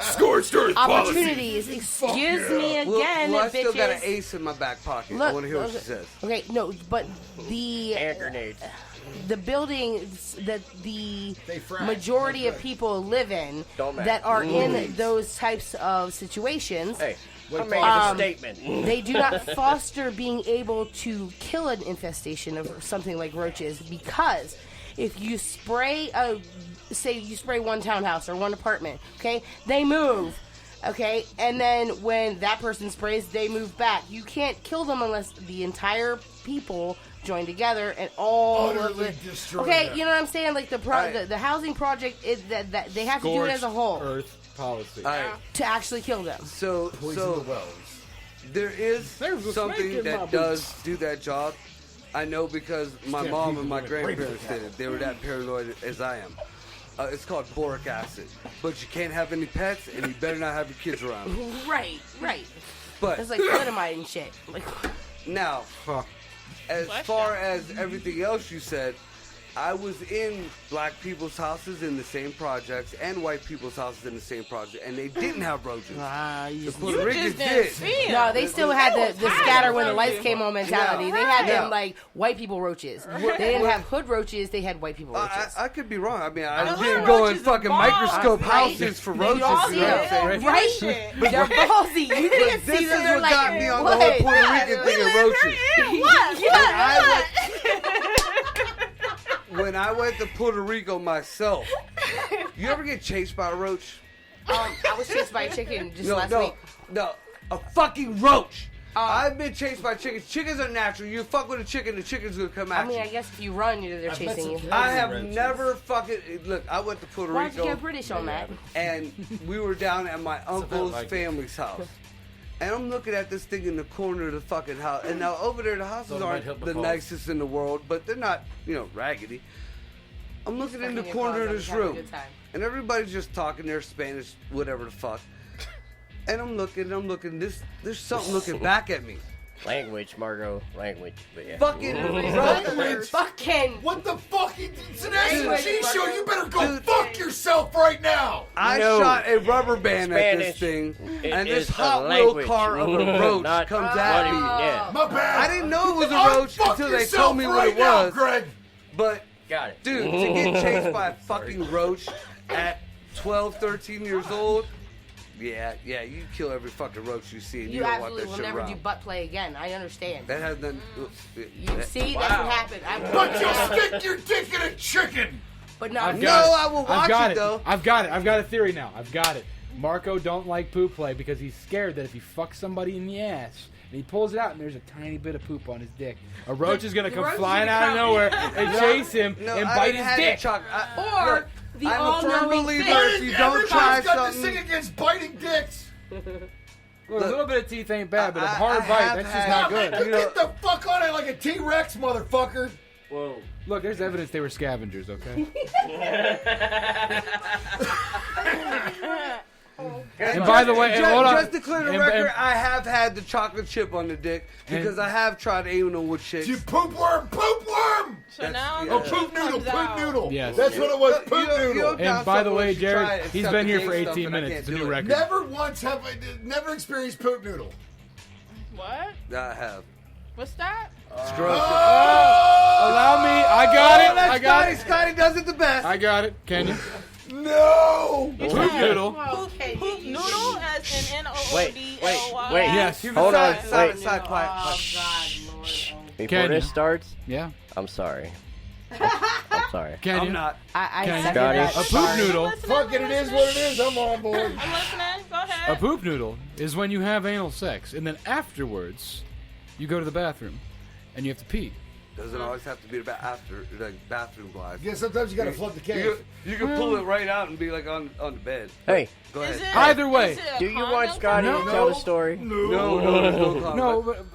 Scorched earth
opportunities. Excuse me again,
Well, I still got an
bitches.
ace in my back pocket.
Look,
I want to hear what she
okay.
says.
Okay, no, but the
Hand grenades.
the buildings that the
They frack.
majority of
That's right.
people live in
Don't matter.
that are in those types of situations,
Hey, I
Wait,
made
um,
a statement.
they do not foster being able to kill an infestation of something like roaches, because if you spray say you spray one townhouse or one apartment, okay, they move. Okay, and then when that person sprays, they move back. You can't kill them unless the entire people join together and all of
Utterly
it.
destroy
Okay,
them.
you know what I'm saying? Like the
Right.
the housing project is that they have to do it as a whole
Earth policy.
All right.
to actually kill them.
So
Poison the wells.
There is
There's a snake
something
in my
that does do that job. I know because my mom and my grandparents did it. They were that paranoid as I am. It's called boric acid. But you can't have any pets, and you better not have your kids around.
Right.
But
It's like thalidomide and shit. Like,
now,
Huh.
as far as everything else you said, I was in black people's houses in the same projects and white people's houses in the same project, and they didn't have roaches.
you
The
just-
Puerto
You
Ricans
just didn't
did.
see 'em.
No, they still had the scatter when the lights came on mentality.
Yeah.
They had
Yeah.
them like white people roaches. They didn't have hood roaches. They had white people roaches.
I could be wrong. I mean, I
The
didn't
hood
go in
roaches
fucking
are balls.
microscope
Right.
houses for roaches. You know what I'm saying?
Right?
Shit.
They're ballsy. You didn't
This
see
is
them. They're
what
like,
got me on the
what?
whole Puerto Rican thing of roaches. When I went to Puerto Rico myself, you ever get chased by a roach?
I was chased by a chicken just last week.
No, a fucking roach. I've been chased by chickens. Chickens are natural. You fuck with a chicken, the chicken's gonna come at
I mean, I
you.
guess if you run, they're chasing you.
I have never fucking look. I went to Puerto
Why'd you
Rico.
get British on that?
And we were down at my uncle's
like it.
family's house. And I'm looking at this thing in the corner of the fucking house. And now over there, the houses
Thought it might
aren't
help
the
the cause.
nicest in the world, but they're not, raggedy. I'm looking in the
Fucking
corner of
your
this
cause, I'm having a
room.
good time.
And everybody's just talking their Spanish, whatever the fuck. And I'm looking. There's something looking back at me.
Language, Margot. Language. But yeah.
Fucking roach.
Fucking.
What the fuck? It's an SNG show. You better go
Dude.
fuck yourself right now.
I
No.
shot a rubber band at this
Spanish
thing,
It
and
is
this
a
Hot Wheel
language.
car of a roach
Not
comes
what
at
he-
me.
Yeah.
My bad.
I didn't know it was a
Oh,
roach
fuck
until they
yourself
told me what
right
it
now,
was.
Greg.
But,
Got it.
dude, to get chased by a fucking roach at 12, 13 years old, yeah, you kill every fucking roach you see, and you,
You
don't want
absolutely
that
will
shit
never
around.
do butt play again. I understand.
That has nothing.
You see, that's what happened.
But you'll stick your dick in a chicken.
But not
No, I will
I've
watch
got
it though.
I've got it. I've got a theory now. I've got it. Marco don't like poop play because he's scared that if he fucks somebody in the ass and he pulls it out and there's a tiny bit of poop on his dick, a roach is gonna
the
come
roach is
flying
gonna
out of
come.
nowhere and chase him
No,
and
I
bite
didn't
his
have
dick.
the choc-
Or
look,
the
I'm a firm
all-knowing
believer
fish.
if you don't try
Everybody's got this thing
something.
against biting dicks.
Look, a little bit of teeth ain't bad, but a
I
hard bite,
have
that's just
had-
not
Man,
good.
get the fuck on it like a T-Rex, motherfucker.
Whoa.
Look, there's evidence they were scavengers, okay? And by the way, hold on.
Just to clear the
And-
record,
and-
I have had the chocolate chip on the dick because I have tried anal with chicks.
You poop worm, poop worm.
So
That's-
now
yeah.
Oh,
the
poop noodle,
comes
poop
out.
noodle.
Yes.
That's what it was,
But
poop
you don't
noodle.
doubt
And by the
someone
way,
should try
Jared,
it,
he's
except
been
the
here
gay
for
stuff,
18
and I
minutes.
can't
It's a
do
new
it.
record.
Never once have I never experienced poop noodle.
What?
I have.
What's that?
It's gross.
Allow me. I got it.
That's
I got
Scotty.
it.
Scotty does it the best.
I got it. Can you?
No.
Poop noodle.
Okay.
Poop noodle as in N-O-O-D-L-Y.
Wait.
Yes.
Hold on.
Side,
Wait.
side, quiet.
Oh, God, Lord.
Before
Can
this
you?
starts,
Yeah.
I'm sorry. I'm sorry.
Can you?
I'm not.
I
Can you?
second
Scotty.
that.
A poop
Sorry.
noodle.
Fuck it, it is what it is. I'm on board.
I'm listening. Go
A
ahead.
poop noodle is when you have anal sex, and then afterwards, you go to the bathroom, and you have to pee.
Doesn't always have to be about after, like bathroom wise.
Yeah, sometimes you gotta flood the cave.
You can pull it right out and be like on the bed.
Hey,
Go
Is
ahead.
it-
Either way.
is it a
do you
condom
want Scotty
No.
to tell the story?
No, there's no comment.
No, but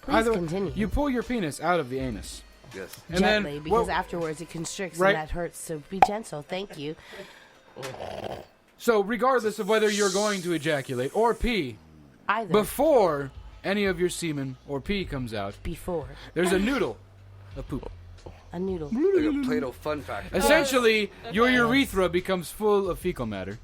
Please continue.
you pull your penis out of the anus,
Yes.
and
Gently,
then
because
well,
afterwards it constricts
Right.
and that hurts. So be gentle. Thank you.
so regardless of whether you're going to ejaculate or pee,
Either
before any of your semen or pee comes out,
before
there's a noodle of poop.
a noodle.
Like a Play-Doh fun factor.
Essentially, your urethra becomes full of fecal matter,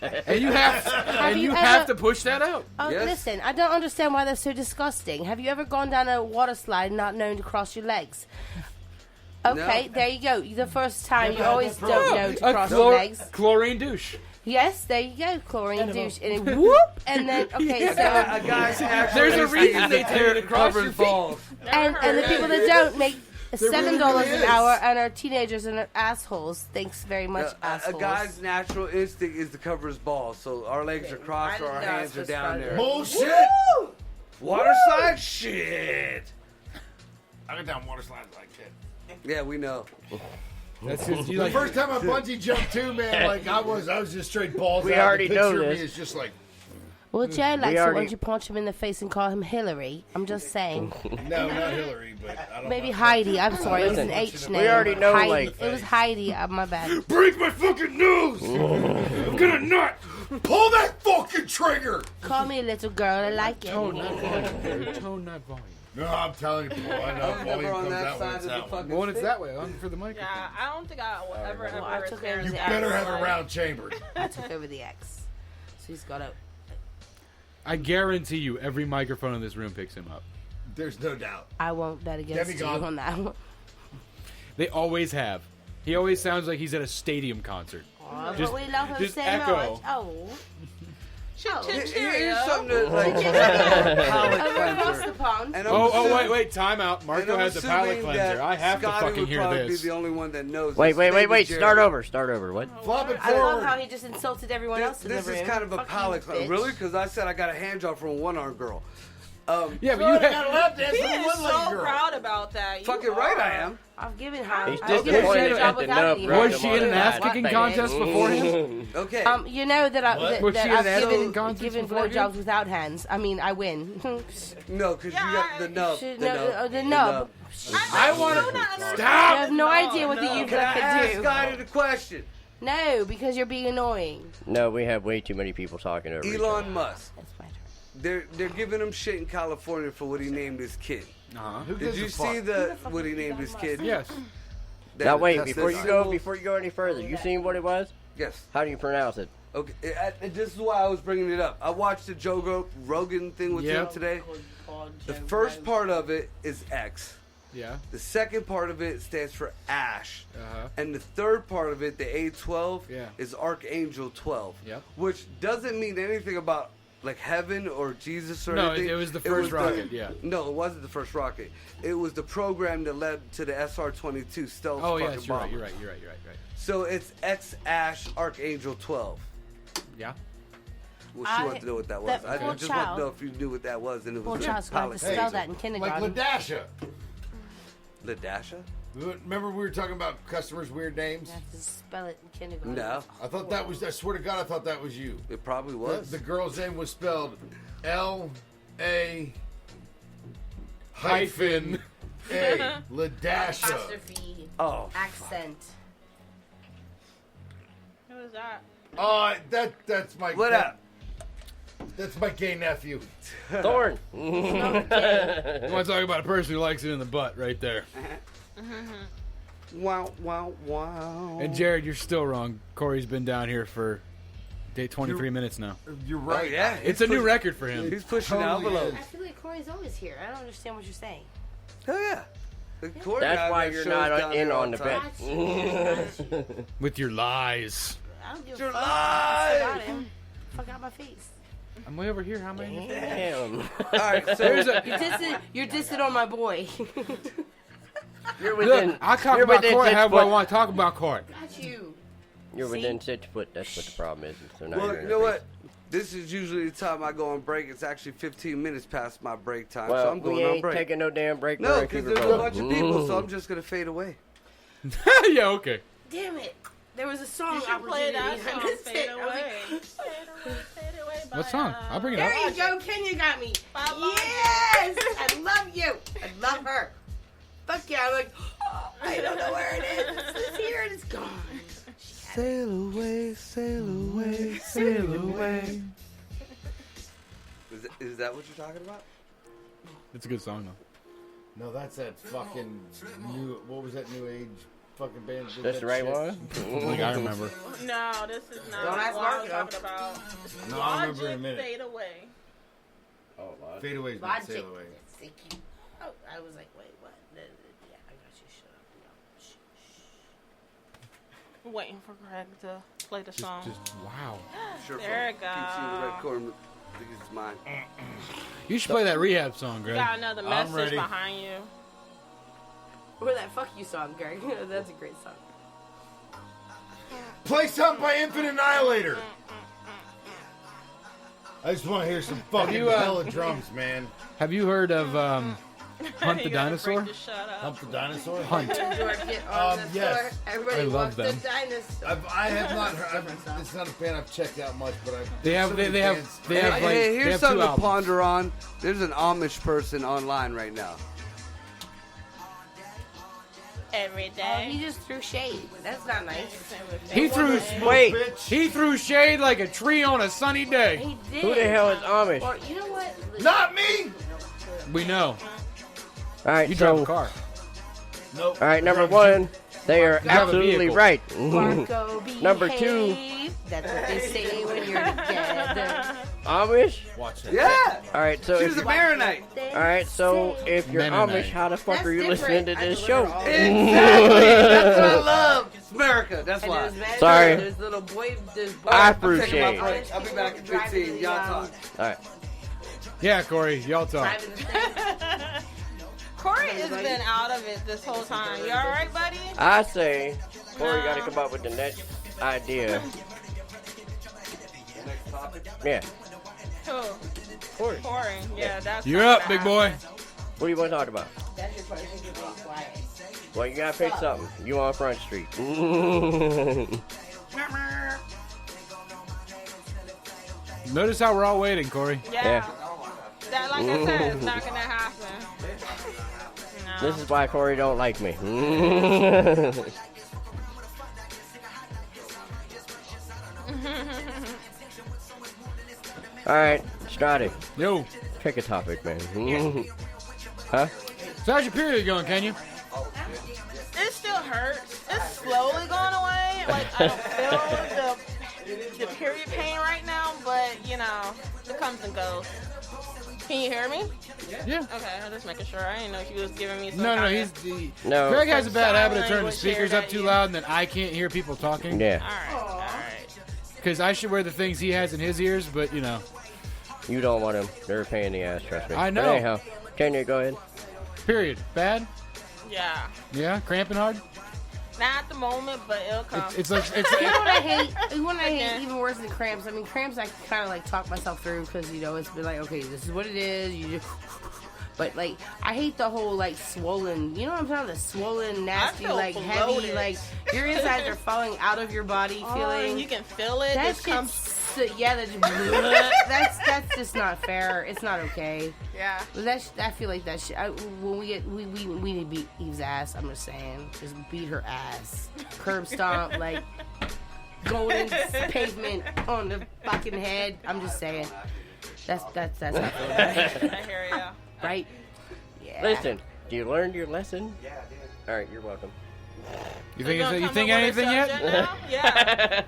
and you have
you
have
ever-
to push that out.
Oh,
Yes.
listen, I don't understand why they're so disgusting. Have you ever gone down a water slide not knowing to cross your legs? Okay,
No.
there you go. The first time you always don't know to
A
cross your legs.
chlorine douche.
Yes, there you go, chlorine douche, and then whoop, and then okay,
A
so
guy's actual
There's a
instinct
reason
is
they
to
tell you to cross
cover
your
his
feet.
balls.
and the people that don't make $7
really
an
is.
hour and are teenagers and are assholes. Thanks very much,
A
assholes.
guy's natural instinct is to cover his balls, so our legs are crossed or our
I
hands
know,
are down
it's
there.
Bullshit.
Water slide? Shit.
I got down water slides like that.
Yeah, we know.
That's just, you
The
like,
first time I bungee jumped too, man, like I was just straight balls
We
out.
already
The
know
picture of
this.
me is just like,
Well, Joe likes it
already-
once you punch him in the face and call him Hillary. I'm just saying.
No, not Hillary, but I don't
Maybe
know.
Heidi. I'm sorry. It was an
Listen,
H
we
name.
already know,
Heidi.
like-
It was Heidi. My bad.
Break my fucking nose! I'm gonna not pull that fucking trigger!
Call me a little girl. I like it.
Tone, not volume. Tone, not volume.
No, I'm telling you, boy, I know.
I'm
Volume
never on
comes
that
out when
side
it's
of the
out.
fucking
Well, it's
stick.
that way. On for the microphone.
Yeah, I don't think I will ever
I took over
You
the
better have
X.
a round chamber.
I took over the X. So he's got a.
I guarantee you, every microphone in this room picks him up.
There's no doubt.
I won't bet against you
Demigod.
on that one.
They always have. He always sounds like he's at a stadium concert.
Aw,
Just-
but we love him
just
so
echo.
much. Oh.
Here's something to like palate
Across
cleanser.
the pond.
And I'm
Oh,
assuming-
wait, time out.
and
Marco
I'm
has the palate
assuming
cleanser.
that
I have to
Scotty
fucking
would
hear
probably
this.
be the only one that knows.
Wait,
this. Maybe Jerry.
start over. What?
Flop it
I love
forward.
how he just insulted everyone else in
This
the room.
is kind of a
Fuck you,
palate cleanser.
bitch.
Really? Because I said I got a hand job from a one-armed girl.
Yeah, but you have.
lap dance
He
with a
is
one-legged
so
girl.
proud about that. You
Fucking right I
are.
am.
I've given her.
He's
I've
just
given her
disappointed
a
at
job
the
without
nub
any.
right
Was she in an ass-kicking contest before him?
Okay.
You know that,
Was
that
she in an
I've
ass-kicking
given,
contest
given
before you?
blowjobs without hands. I mean, I win.
No, because you got the nub.
Should-
The
no,
nub.
the nub.
I want to.
I
Stop!
have no idea what the
no.
youth
Can I
could
ask
do.
Scotty the question?
No, because you're being annoying.
No, we have way too many people talking over each other.
Elon Musk.
That's my turn.
They're giving him shit in California for what he named his kid.
Uh-huh.
Who
Did
gives
you
a fuck?
see what he named his kid?
Yes.
Now wait,
That's
before
the
you go
symbol-
before you go any further, you seen what it was?
Yes.
How do you pronounce it?
Okay. This is why I was bringing it up. I watched the Joe Rogan thing with him
Yep.
today. The first part of it is X.
Yeah.
The second part of it stands for Ash.
Uh-huh.
And the third part of it, the A12,
Yeah.
is Archangel 12.
Yep.
Which doesn't mean anything about like heaven or Jesus or
No,
anything.
it was the first rocket, yeah.
No, it wasn't the first rocket. It was the program that led to the SR-22 stealth
Oh,
fucking
yes, you're
bomber.
right. You're right.
So it's X Ash Archangel 12.
Yeah.
Well, she wanted to know what that was.
that
I
poor
just wanted to
child-
know if you knew what that was, and it
Poor
was
child's going to have to spell that in
Like
kindergarten.
Ladasha.
Ladasha?
Remember we were talking about customers' weird names?
You have to spell it in kindergarten.
No,
I thought that was, I swear to God, I thought that was you.
it probably
The,
was.
the girl's name was spelled L-A hyphen A. Ladasha.
Apostrophe.
Oh,
Accent.
Who is that?
That's my
what up?
That's my gay nephew.
Thorn.
You want to talk about a person who likes it in the butt right there.
Wow, wow, wow.
And Jared, you're still wrong. Corey's been down here for 23 minutes now.
You're
Oh,
right.
yeah.
It's a new record for him.
He's pushing the
Totally
envelope.
I feel like Corey's always here. I don't understand what you're saying.
Hell yeah. The Corey
That's
guy
why
that
you're
shows
not
down
in
here all
on the
time.
bet.
Got you.
With your lies.
I don't give
You're
a fuck.
lying.
Fuck out him. Fuck out my face.
I'm way over here. How many?
Damn.
All right, so
There's a.
You're dissing on my boy.
You're within.
Look, I talk
you're
about
within
Corey
6
however I
foot.
want to talk about Corey.
Got you.
You're
See?
within 6 foot. That's what the problem is. So now
well,
you're in
you
the
know
face.
what? This is usually the time I go on break. It's actually 15 minutes past my break time,
Well,
so I'm going
we
on
ain't
break.
taking no damn break.
No,
We're gonna
because
keep it
there's a
rolling.
bunch of people, so I'm just gonna fade away.
Yeah, okay.
Damn it. There was a song
You should play that
opportunity.
song,
I missed
Fade
it. I was
Away.
like,
Fade Away by,
What song? I'll bring it
there
up.
you go. Kenya got me.
Bye-bye.
Yes. I love you. I love her. Fuck yeah. I'm like, oh, I don't know where it is. It's here and it's gone.
Sail away, sail away, sail away. Is that what you're talking about?
It's a good song though.
No, that's that fucking new. What was that new age fucking band? that did
That's
that
the right
shit?
one.
Like I remember.
No, this is not
Don't ask
what I'm
Marco.
talking about.
No, I'll remember in a
Logic,
minute.
Fade Away.
Oh, wow.
Fade away's not
Logic.
sail away.
Thank you. Oh, I was like, wait, what? Yeah, I got you. Shut up. No. Shh.
Waiting for Greg to play the song.
Just wow.
Sure.
There it
Keep seeing the red
goes.
corner. I think it's mine.
You should play that rehab song,
You
Greg.
got another
I'm
message
ready.
behind you.
Or that fuck you song, Greg. That's a great song.
Play something by Infinite Annihilator. I just want to hear some fucking
you,
hella drums, man.
Have you heard of Hunt the
You gotta
dinosaur?
break the shut up.
Hump the dinosaur.
Hunt.
George, get on the
Yes.
floor. Everybody
I love
walks
them.
the dinosaur.
I have not heard. It's not a band I've checked out much, but I've.
They have
there's so
they
many
have
bands-
they have
Hey,
like
hey,
they
here's
have
something
two
to
albums.
ponder on. There's an Amish person online right now.
Every
Oh,
day.
he just threw shade. That's not nice.
He threw
Wait,
he threw shade like a tree on a sunny day.
He did.
who the hell is Amish?
Or you know what?
Not me.
We know.
All right,
You drive a
so
car.
Nope.
all right, number one, they are
You have a
absolutely
vehicle.
right.
Marco,
Number
behave.
two.
That's what they say when you're together.
Amish.
Watch that.
Yeah.
All right, so
She
if
was a Maronite.
all right, so if you're
Mennonite.
Amish, how the fuck
That's
are you
different.
listening to
I
this
delivered
show?
all
Exactly. That's what I love. It's America. That's
And
why.
there's man-
Sorry.
There's little boy. There's boy.
I
I'm taking my
appreciate.
break. I'll be back in 15. Y'all talk.
All right,
Yeah, Corey, y'all talk.
Driving the thing.
Corey has been out of it this whole time. You alright, buddy?
I say Corey got to come up with the next idea.
Next topic.
Yeah,
Who?
Corey.
Corey. Yeah, that's
You're
something
up,
to
big
happen.
boy.
What do you want to talk about?
That's your person to be quiet.
Well, you gotta pick something. You on Front Street.
Notice how we're all waiting, Corey.
Yeah. That, like I said, it's not gonna happen. No.
This is why Corey don't like me. All right, Strati,
Yo,
pick a topic, man. Huh?
so how's your period going, can you?
It still hurts. It's slowly going away. Like I don't feel the period pain right now, but you know, it comes and goes. Can you hear me?
Yeah.
Okay, I'm just making sure. I didn't know if you was giving me some.
No,
kind
he's
of-
the.
No.
Greg has a bad
Sign
habit of turning the
language
speakers
here
up
that
too
you-
loud, and then I can't hear people talking.
Yeah,
All right.
Because I should wear the things he has in his ears, but you know.
you don't want him. They're a pain in the ass, trust me.
I know.
But anyhow, Kenya, go ahead.
Period. Bad.
Yeah.
Yeah. Cramping hard.
Not at the moment, but it'll come.
It's like it's.
You know what I hate? You know what I
Yeah.
hate even worse than cramps? I mean, cramps I can kind of like talk myself through because you know it's been like, okay, this is what it is. You just, but like I hate the whole like swollen. You know what I'm talking about? The swollen, nasty,
feel
like heavy,
bloated.
like your insides are falling out of your body.
Oh,
Feeling
you can feel it.
that
It comes.
yeah, that's just not fair. It's not okay.
Yeah.
I feel like that shit. When we need to beat Eve's ass. I'm just saying, just beat her ass, curb stomp, like golden pavement on the fucking head. I'm just saying, that's how I feel about it.
I hear ya.
Right? Yeah.
Listen, you learned your lesson?
Yeah, I did.
All right, you're welcome.
You
We
think
gonna
you
come
think
up with a
anything
subject
yet?
now? Yeah.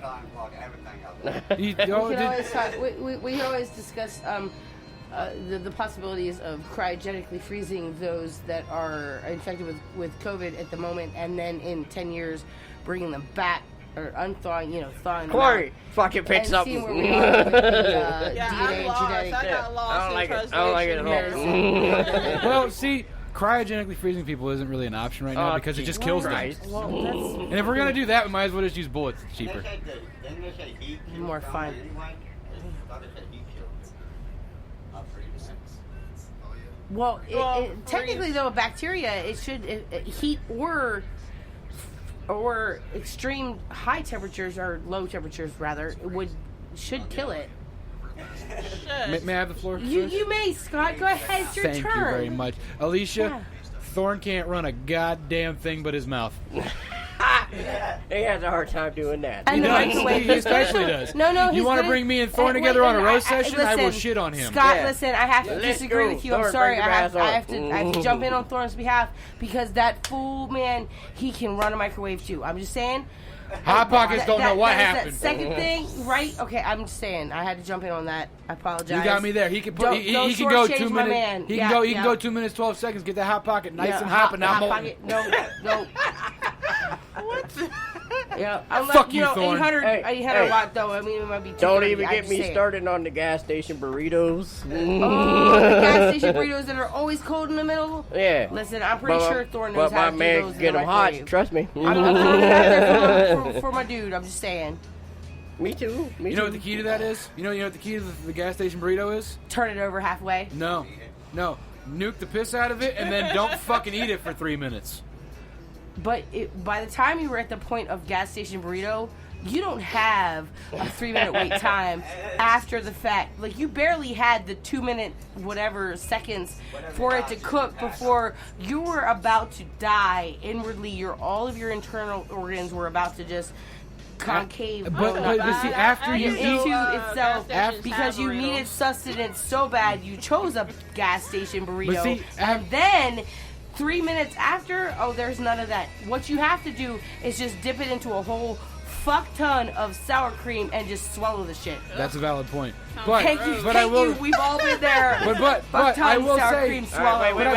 Time clock, everything out there.
You,
We
oh,
can
did-
always talk. We always discuss the possibilities of cryogenically freezing those that are infected with COVID at the moment, and then in 10 years bringing them back or unthawing, thawing them
Corey,
out.
fucking pick
And
something.
seeing where we are with the
Yeah,
DNA
I'm lost.
genetic.
I got lost
I don't
in
like it.
translation.
I don't like it at all.
well, see, cryogenically freezing people isn't really an option right now
Oh,
because it just
Jesus
kills
Christ.
them.
Well,
And if we're gonna do that, we might as well just use bullets. It's cheaper.
that's more fun. Well, technically though, bacteria it should heat or extreme high temperatures or low temperatures rather should kill it.
May I have the floor?
You may, Scott. Go ahead. It's your
Thank
turn.
you very much, Alicia.
Yeah.
Thorne can't run a goddamn thing but his mouth.
He has a hard time doing that.
And
He
the
does.
microwave.
He especially does.
No,
You
he's
want to
gonna-
bring me and Thorne
Wait,
together on a
wait,
roast session? I will
listen,
shit on him.
Scott,
Yeah.
listen, I have to
Let's
disagree
go.
with you. I'm
Thorne,
sorry.
bring your
I have
ass
to
on.
jump in on Thorne's behalf because that fool man, he can run a microwave too. I'm just saying.
Hot Pockets don't know what
that is
happened.
That second thing, right? Okay, I'm just saying. I had to jump in on that. I apologize.
You got me there. He can put.
Don't-
He
don't
can go
shortchange
2
my
minutes.
man.
He
Yeah,
can go. He can
yeah.
go 2 minutes 12 seconds. Get that hot pocket nice
Yeah,
and hot, but not molten.
pocket. No. Yeah, I'm
Fuck
like,
you, Thorne.
800
Hey.
watt though. I mean, it might be.
Don't
230,
even
I'm
get
just
me
saying.
started on the gas station burritos.
Oh, the gas station burritos that are always cold in the middle.
Yeah.
Listen, I'm pretty
But-
sure Thorne knows
but
how
my
to
man
do those
can get
in the
them hot.
microwave.
Trust me.
I'm throwing it out there for my dude. I'm just saying.
Me too. Me
You know
too.
what the key to that is? You know what the key to the gas station burrito is?
Turn it over halfway.
No. nuke the piss out of it, and then don't fucking eat it for 3 minutes.
But by the time you were at the point of gas station burrito, you don't have a 3-minute wait time after the fact. Like, you barely had the 2-minute whatever seconds for it to cook before you were about to die inwardly. All of your internal organs were about to just concave.
But see, after you eat,
into itself,
gas
because you
burritos.
needed sustenance so bad, you chose a gas station burrito.
But see,
and then 3 minutes after, there's none of that. What you have to do is just dip it into a whole fuck ton of sour cream and just swallow the shit.
that's a valid point. But
Thank you,
but I will.
We've all been there.
But
Fuck
I
ton
will
sour
say.
cream swallow.
But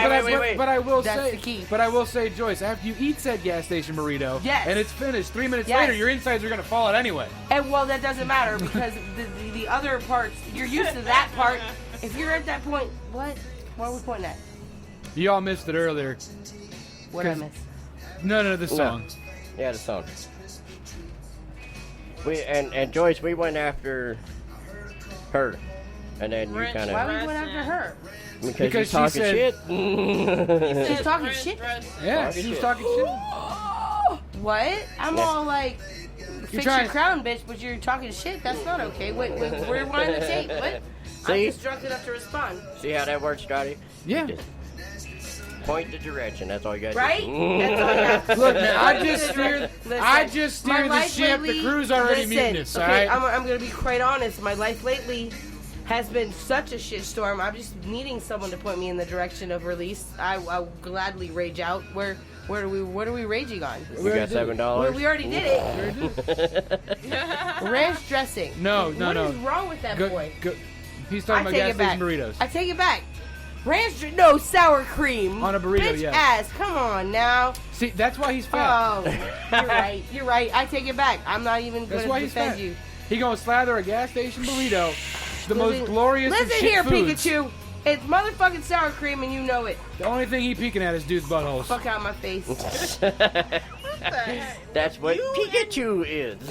I will
That's
say.
the key.
But I will say, Joyce, after you eat said gas station burrito,
Yes.
and it's finished, 3 minutes
Yes.
later, your insides are gonna fall out anyway.
And well, that doesn't matter because the other parts, you're used to that part. If you're at that point, what are we pointing at?
You all missed it earlier.
What did I miss?
No, the song.
Yeah, the song. We and Joyce, we went after her, and then you
Ranch
kind
Why
of
we went after her?
because
Because
you
she
talking
said-
shit.
She's talking
Ranch
shit.
dressing.
Yeah,
Talking
she was
shit.
talking shit.
What? I'm
Yeah.
all like, fix
trying-
your crown, bitch, but you're talking shit. That's not okay. Wait, rewind the tape. What? I'm
See?
just drunk enough to respond.
See how that works, Scotty?
Yeah.
Just point the direction. That's all you got.
Right?
To
That's all you have to do.
Look, man, I just steered.
Listen,
I just
my
steered the
life
ship.
lately-
The crew's already
listen,
mutinous. All
okay,
right.
I'm going to be quite honest. My life lately has been such a shitstorm. I'm just needing someone to point me in the direction of release. I'll gladly rage out. What are we raging on?
You got $7.
We already did it. Ranch dressing.
No.
What is wrong with that boy?
He's
I
talking about
take
gas
it back.
station burritos.
I take it back. No sour cream
On a burrito,
Bitch
yes.
ass. Come on now.
See, that's why he's fat.
Oh, you're right. You're right. I take it back. I'm not even
That's
going
why
to
he's
defend
fat.
you.
He gonna slather a gas station burrito, the most glorious of
Listen
shit
here,
foods.
Pikachu. It's motherfucking sour cream, and you know it.
The only thing he peeking at is dude's buttholes.
Fuck out my face.
That's what Pikachu is.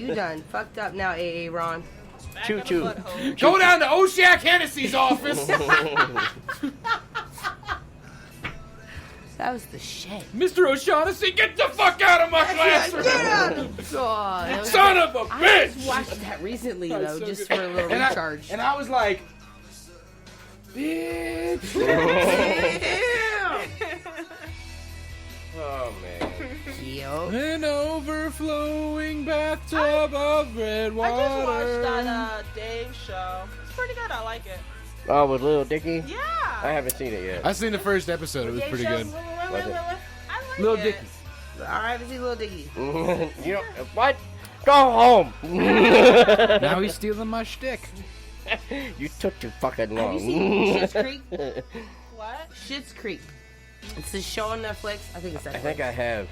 You done fucked up now, AA Ron.
Choo choo.
Go down to Oshack Hennessy's office.
That was the shit.
Mr. O'Shaughnessy, get the fuck out of my classroom.
God, that was-
Son of a
I
bitch.
just watched that recently, though,
so
just
good.
for a little
And
recharge.
I was like, bitch.
Oh man.
Yo.
An overflowing bathtub of red water.
I just watched that Dave show. It's pretty good. I like it.
Oh, with Little Dicky?
Yeah.
I haven't seen it yet.
I seen the first episode. It was pretty good.
I
Was it?
like
Little
it.
Dicky.
I haven't seen Little Dicky.
You know what? Go home.
Now he's stealing my shtick.
You took too fucking
Have
long.
you seen Schitt's Creek?
What?
Schitt's Creek. It's a show on Netflix. I think it's Netflix.
I think I have.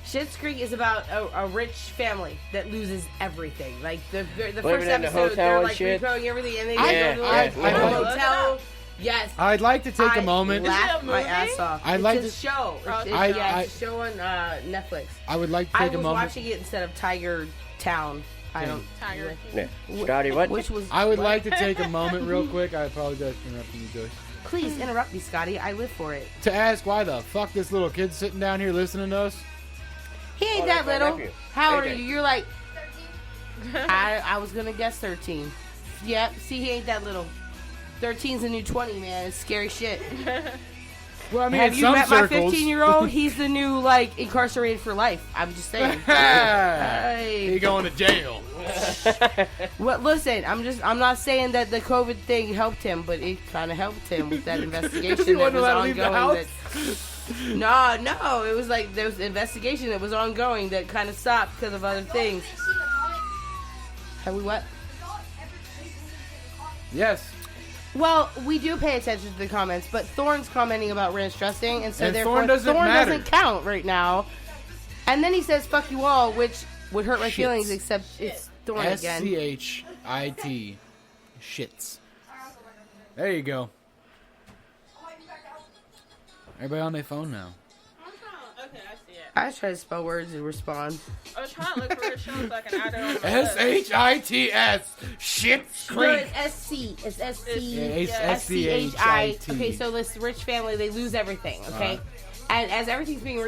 Schitt's Creek is about a rich family that loses everything. Like the first
Living in the
episode,
hotel
they're
and
like
shit.
regrowing everything, and they
Yeah,
go to
yeah.
a hotel. Yes.
I'd like to take a moment.
Laugh
Is it a
my
movie?
ass off.
I'd
It's
like
a
to-
show. It's,
I-
it's a show on Netflix.
I would like to
I
take a
was
moment.
watching it instead of Tiger Town. I don't.
Tiger.
Yeah. Scotty, what?
Which was.
I would like to take a moment real quick. I apologize for interrupting you, Joyce.
Please interrupt me, Scotty. I live for it.
To ask why the fuck this little kid sitting down here listening to us.
He ain't
Oh,
that
that's my
little.
nephew.
How old are
AJ.
you? You're like. I was gonna guess 13. Yep. See, he ain't that little. 13's a new 20, man. It's scary shit.
Well, I mean,
Have
in
you
some
met my
circles.
15-year-old? He's the new, like, incarcerated for life. I'm just saying.
He
Hey.
going to jail.
Well, listen, I'm not saying that the COVID thing helped him, but it kind of helped him with that investigation
He
that
wasn't
was
allowed to leave the
ongoing.
house?
No, it was like there was an investigation that was ongoing that kind of stopped because of other things. Have we what?
Yes.
Well, we do pay attention to the comments, but Thorne's commenting about ranch dressing, and so
And
therefore
Thorne doesn't matter.
doesn't count right now. And then he says "fuck you all," which would hurt my
Shits.
feelings, except it's Thorne again.
SCHIT. Shits. There you go. Everybody on their phone now.
Okay, I see it.
I was trying to spell words and respond.
I was trying to look for a show so I can add it on my list.
S-H-I-T-S. Shit
No,
Creek.
it's SC. It's SC.
It's
S-C-H-I. Okay, so this rich family, they lose everything, okay? And as everything's being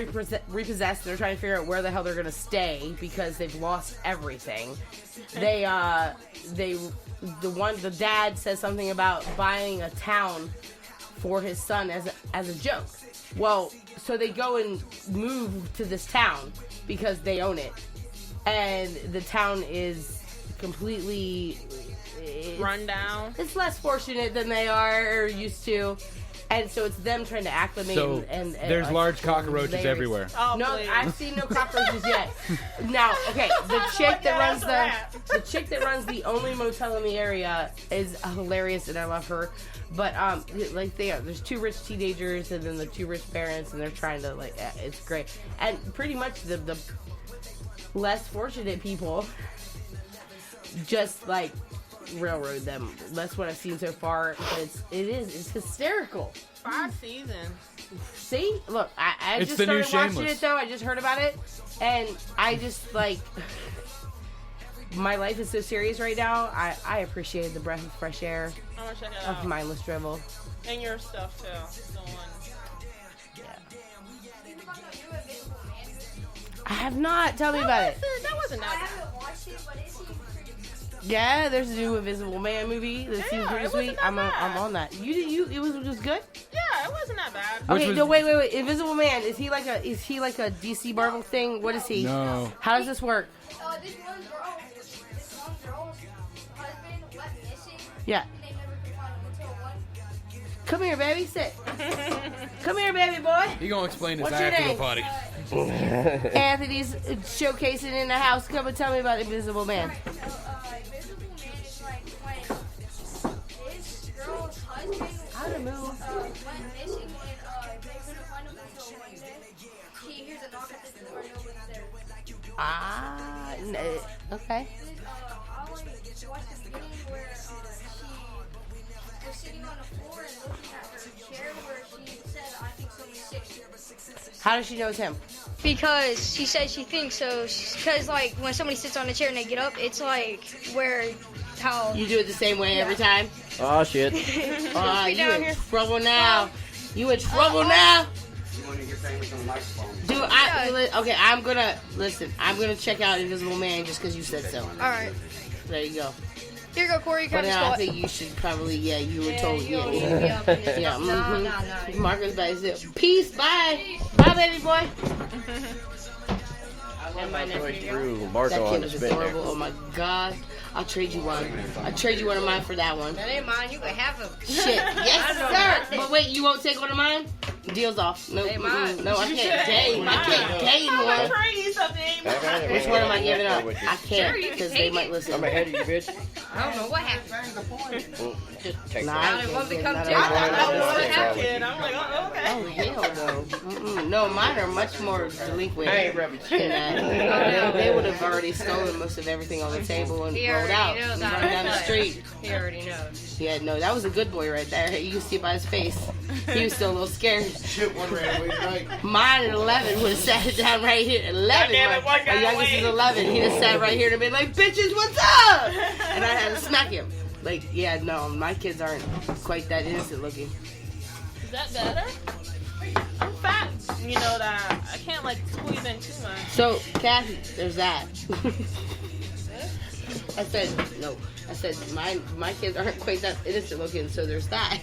repossessed, they're trying to figure out where the hell they're going to stay because they've lost everything. The dad says something about buying a town for his son as a joke. Well, so they go and move to this town because they own it. And the town is completely
Run down.
It's less fortunate than they are used to. And so it's them trying to acclimate.
So
and
there's large cockroaches
layers.
everywhere.
Oh,
No,
please.
I've seen no cockroaches yet. Now, okay, the chick that runs the only motel in the area is hilarious, and I love her. But like there's two rich teenagers and then the two rich parents, and they're trying to it's great. And pretty much the less fortunate people just railroad them. That's what I've seen so far. But it's hysterical.
5 seasons.
See, look, I
It's
just
the new
started watching
Shameless.
it though. I just heard about it, and I just my life is so serious right now. I appreciate the breath of fresh air
I'm gonna check it
of
out.
mindless drivel.
And your stuff too. The one.
I have not. Tell me about it.
That wasn't
I
that
haven't watched it, but it seems pretty good.
Yeah, there's a new Invisible Man movie that seems
Yeah,
pretty
it
sweet.
wasn't that
I'm
bad.
on that. It was just good.
bad. Yeah, it wasn't that bad.
Which
Okay,
was-
no, wait. Invisible Man, is he like a DC Marvel thing? What is he?
No.
How does this work?
This one girl's husband went missing.
Yeah.
And they never could find him until one.
Come here, baby. Sit. Come here, baby boy.
He gonna explain this
What's your
after the
name?
party.
Anthony's showcasing in the house. Come and tell me about Invisible Man.
Invisible Man is like when this girl's husband
How to move.
went missing and they couldn't find him until one day. He hears a knock at the door and opens there.
Okay.
I watched the beginning where she was sitting on the floor and looking at her chair where she said, I think someone's sick.
How does she know it's him?
Because she said she thinks so. Because when somebody sits on a chair and they get up, it's how
You do it the same way every time?
Oh shit.
You
down
in
here.
trouble now. You in trouble now?
You want to get famous on the microphone.
Dude, I'm gonna check out Invisible Man just because you said so.
All right,
There you go.
here you go, Corey. You
But
can have
now I
the
think
spot.
you should probably, you were told,
you don't need to be up in this.
Yeah,
No,
mhm.
no.
Marcus back there. Peace, bye. Bye, baby boy.
I love my choice through
That
Marco on
kid
the
is
spin there.
adorable. Oh my god. I'll trade you one. I'll trade you one of mine for that one.
That ain't mine. You can have them.
Shit. Yes, sir. But wait, you won't take one of mine? Deal's off. No,
They mine.
no, I can't gain. I can't gain
I'm
one.
gonna trade you something.
Which one am I giving up? I
Sure,
can't
you can
because they
take
might
it.
listen.
I'm ahead of you, bitch.
I don't know what happened.
Just take
Nah,
that.
I
It
can't
won't
get
become
none of
Jack.
mine.
I don't know what
That's
happened.
Kid, I'm like, oh, okay.
Oh hell no! No, mine are much more delinquent.
I ain't rubbing
than that. They would have already stolen most of everything on the table and
He
rolled
already
out,
knows
and
how
run
to
down the
play.
street.
He already knows.
Yeah, no, that was a good boy right there. You can see by his face. He was still a little scared.
Shit, one ran away tonight.
Mine at 11 would have sat it down right here. 11.
damn it, one
My
got
youngest
away.
is 11. He'd have sat right here and been like, bitches, what's up? And I had to smack him. No, my kids aren't quite that innocent looking.
Is that better? I'm fat. You know that I can't squeeze in too much.
So, Kathy, there's that. I said, no. I said, my kids aren't quite that innocent looking, so there's that.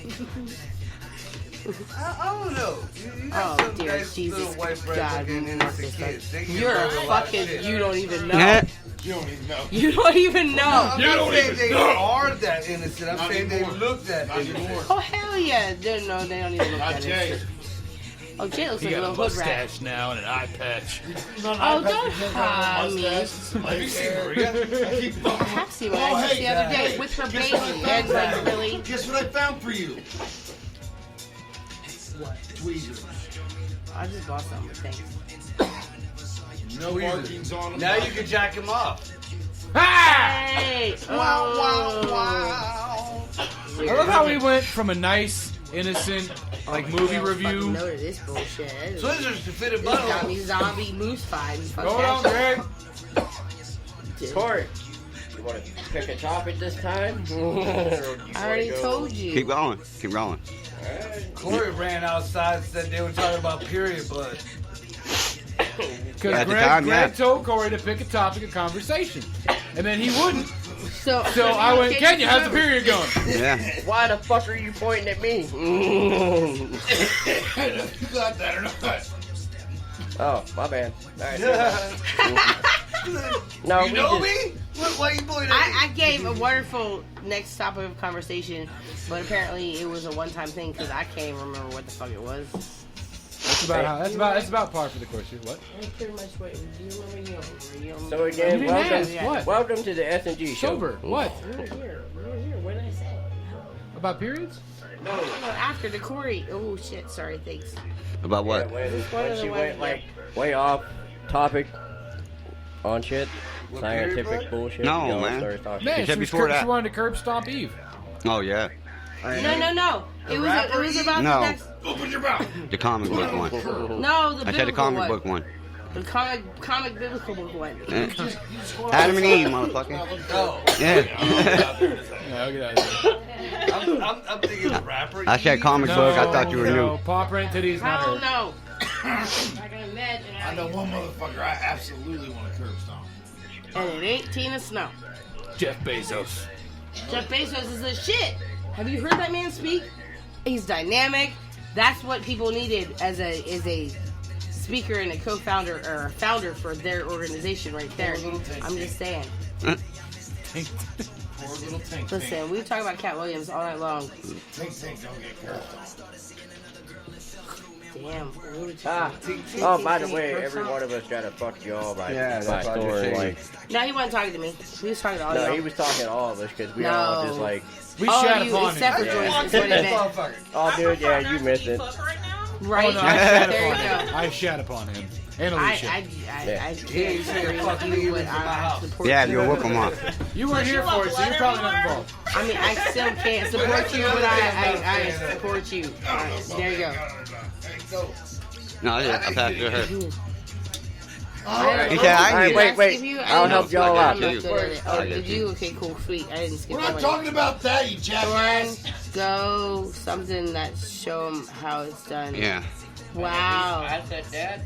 I don't know. You got
Oh,
some
dear
nice
Jesus
little white bread
God,
looking innocent kids. They get
You're a
away with a lot of
fucking,
shit.
you don't even know.
You don't even know.
You don't even know.
I'm not saying they are that innocent. I'm
Not
saying they
anymore.
look that
Not
innocent.
anymore.
Oh, hell yeah. No, they don't even look
Not
that
Jay.
innocent. Oh, Jay looks
He
like a
got a
little hood rat.
mustache now and an eye patch.
Oh, don't hide me.
Have you seen Maria? I keep
I have seen one
Oh,
just
hey,
the other day
hey,
with her
guess
baby.
what I
And
found?
really,
Guess what I found for you? What? Tweezers.
I just bought something. Thanks.
No markings on them.
Now you can jack him off.
Hey!
I love how we went from a nice, innocent like movie
Fucking
review.
know this bullshit.
Twizzlers to fit a
This got
butthole.
me zombie moose fight. Fuck
Hold
that
on,
shit.
Greg.
Dude.
Corey, you want to pick a topic this time?
I already told you.
Keep going. Keep going.
Corey ran outside and said they were talking about period blood.
Because
At the time,
Greg
yeah.
told Corey to pick a topic of conversation, and then he wouldn't.
So
I went, Kenya, how's the period going?
Yeah.
Why the fuck are you pointing at me?
You got that or not?
Oh, my bad. All right. No,
You
we
know
just-
me? Why you pointing at me?
I gave a wonderful next topic of conversation, but apparently it was a one-time thing because I can't even remember what the fuck it was.
That's about par for the course. What?
I pretty much wait. Do you remember you?
So
You
again,
didn't
welcome,
ask. What?
welcome to the SNG Show.
Sober. What?
We're here. What did I say?
About periods?
No, after the Corey. Oh shit! Sorry. Thanks.
About what?
Yeah, when
one of the
she
ones
went
that-
like way off topic on shit,
What, period
scientific
blood?
bullshit.
No,
you know,
man.
started talking
Man,
shit.
said
she, was
before
she
that.
wanted to curb stomp Eve.
Oh yeah.
No. It was about
No.
the next.
Open your mouth.
The comic book one.
No, the
I said the
biblical
comic
one.
book one.
The comic biblical book one.
Adam and Eve, motherfucker.
Oh,
Yeah.
Yeah, I'll get out of here.
I'm thinking of rapper.
I said comic book. I thought you were
No,
new.
paw print titties, not
Hell
her.
no. I can imagine
I
how
know
you.
one motherfucker I absolutely want to curb stomp.
And it ain't Tina Snow.
Jeff Bezos.
Jeff Bezos is the shit. Have you heard that man speak? He's dynamic. That's what people needed as a speaker and a co-founder or a founder for their organization right there. I'm just saying.
Poor little Tink.
Listen, we talk about Cat Williams all night long.
Tink don't get curb stomped.
Damn. What would you
Ah. Oh, by the way, every one of us got a fuck y'all by
Yeah, that's what I just
story.
said.
Like,
No, he wasn't talking to me. He was talking to all
no,
y'all.
he was talking to all of us because we
No.
all just like,
We
all
shat
of you
upon
except for
him.
Joyce.
Yeah.
That's what he meant.
Motherfucker.
oh, dude, yeah, you missed it.
Fuck right now?
Right.
Oh, no, I shat
There you
upon him.
go.
I shat upon him. And
I
Alicia.
can't
He ain't saying
agree
fuck
with
me
you,
either
but
from my
I
house.
support
Yeah,
you.
you'll whoop them up.
You weren't here for it, so you're probably not involved.
I mean, I still can't support you, but I support you. All right, there you go.
No, I passed it to her.
Alright.
He said, I
All right,
can
wait,
get
wait. I'll help y'all
I
out.
got
I'm
you.
not good at it. Oh,
I got
did you? Okay, cool, sweet. I didn't skip
We're not
one.
talking about that, you jackass.
Thorn, go something that show them how it's done.
Yeah.
Wow.
I said that,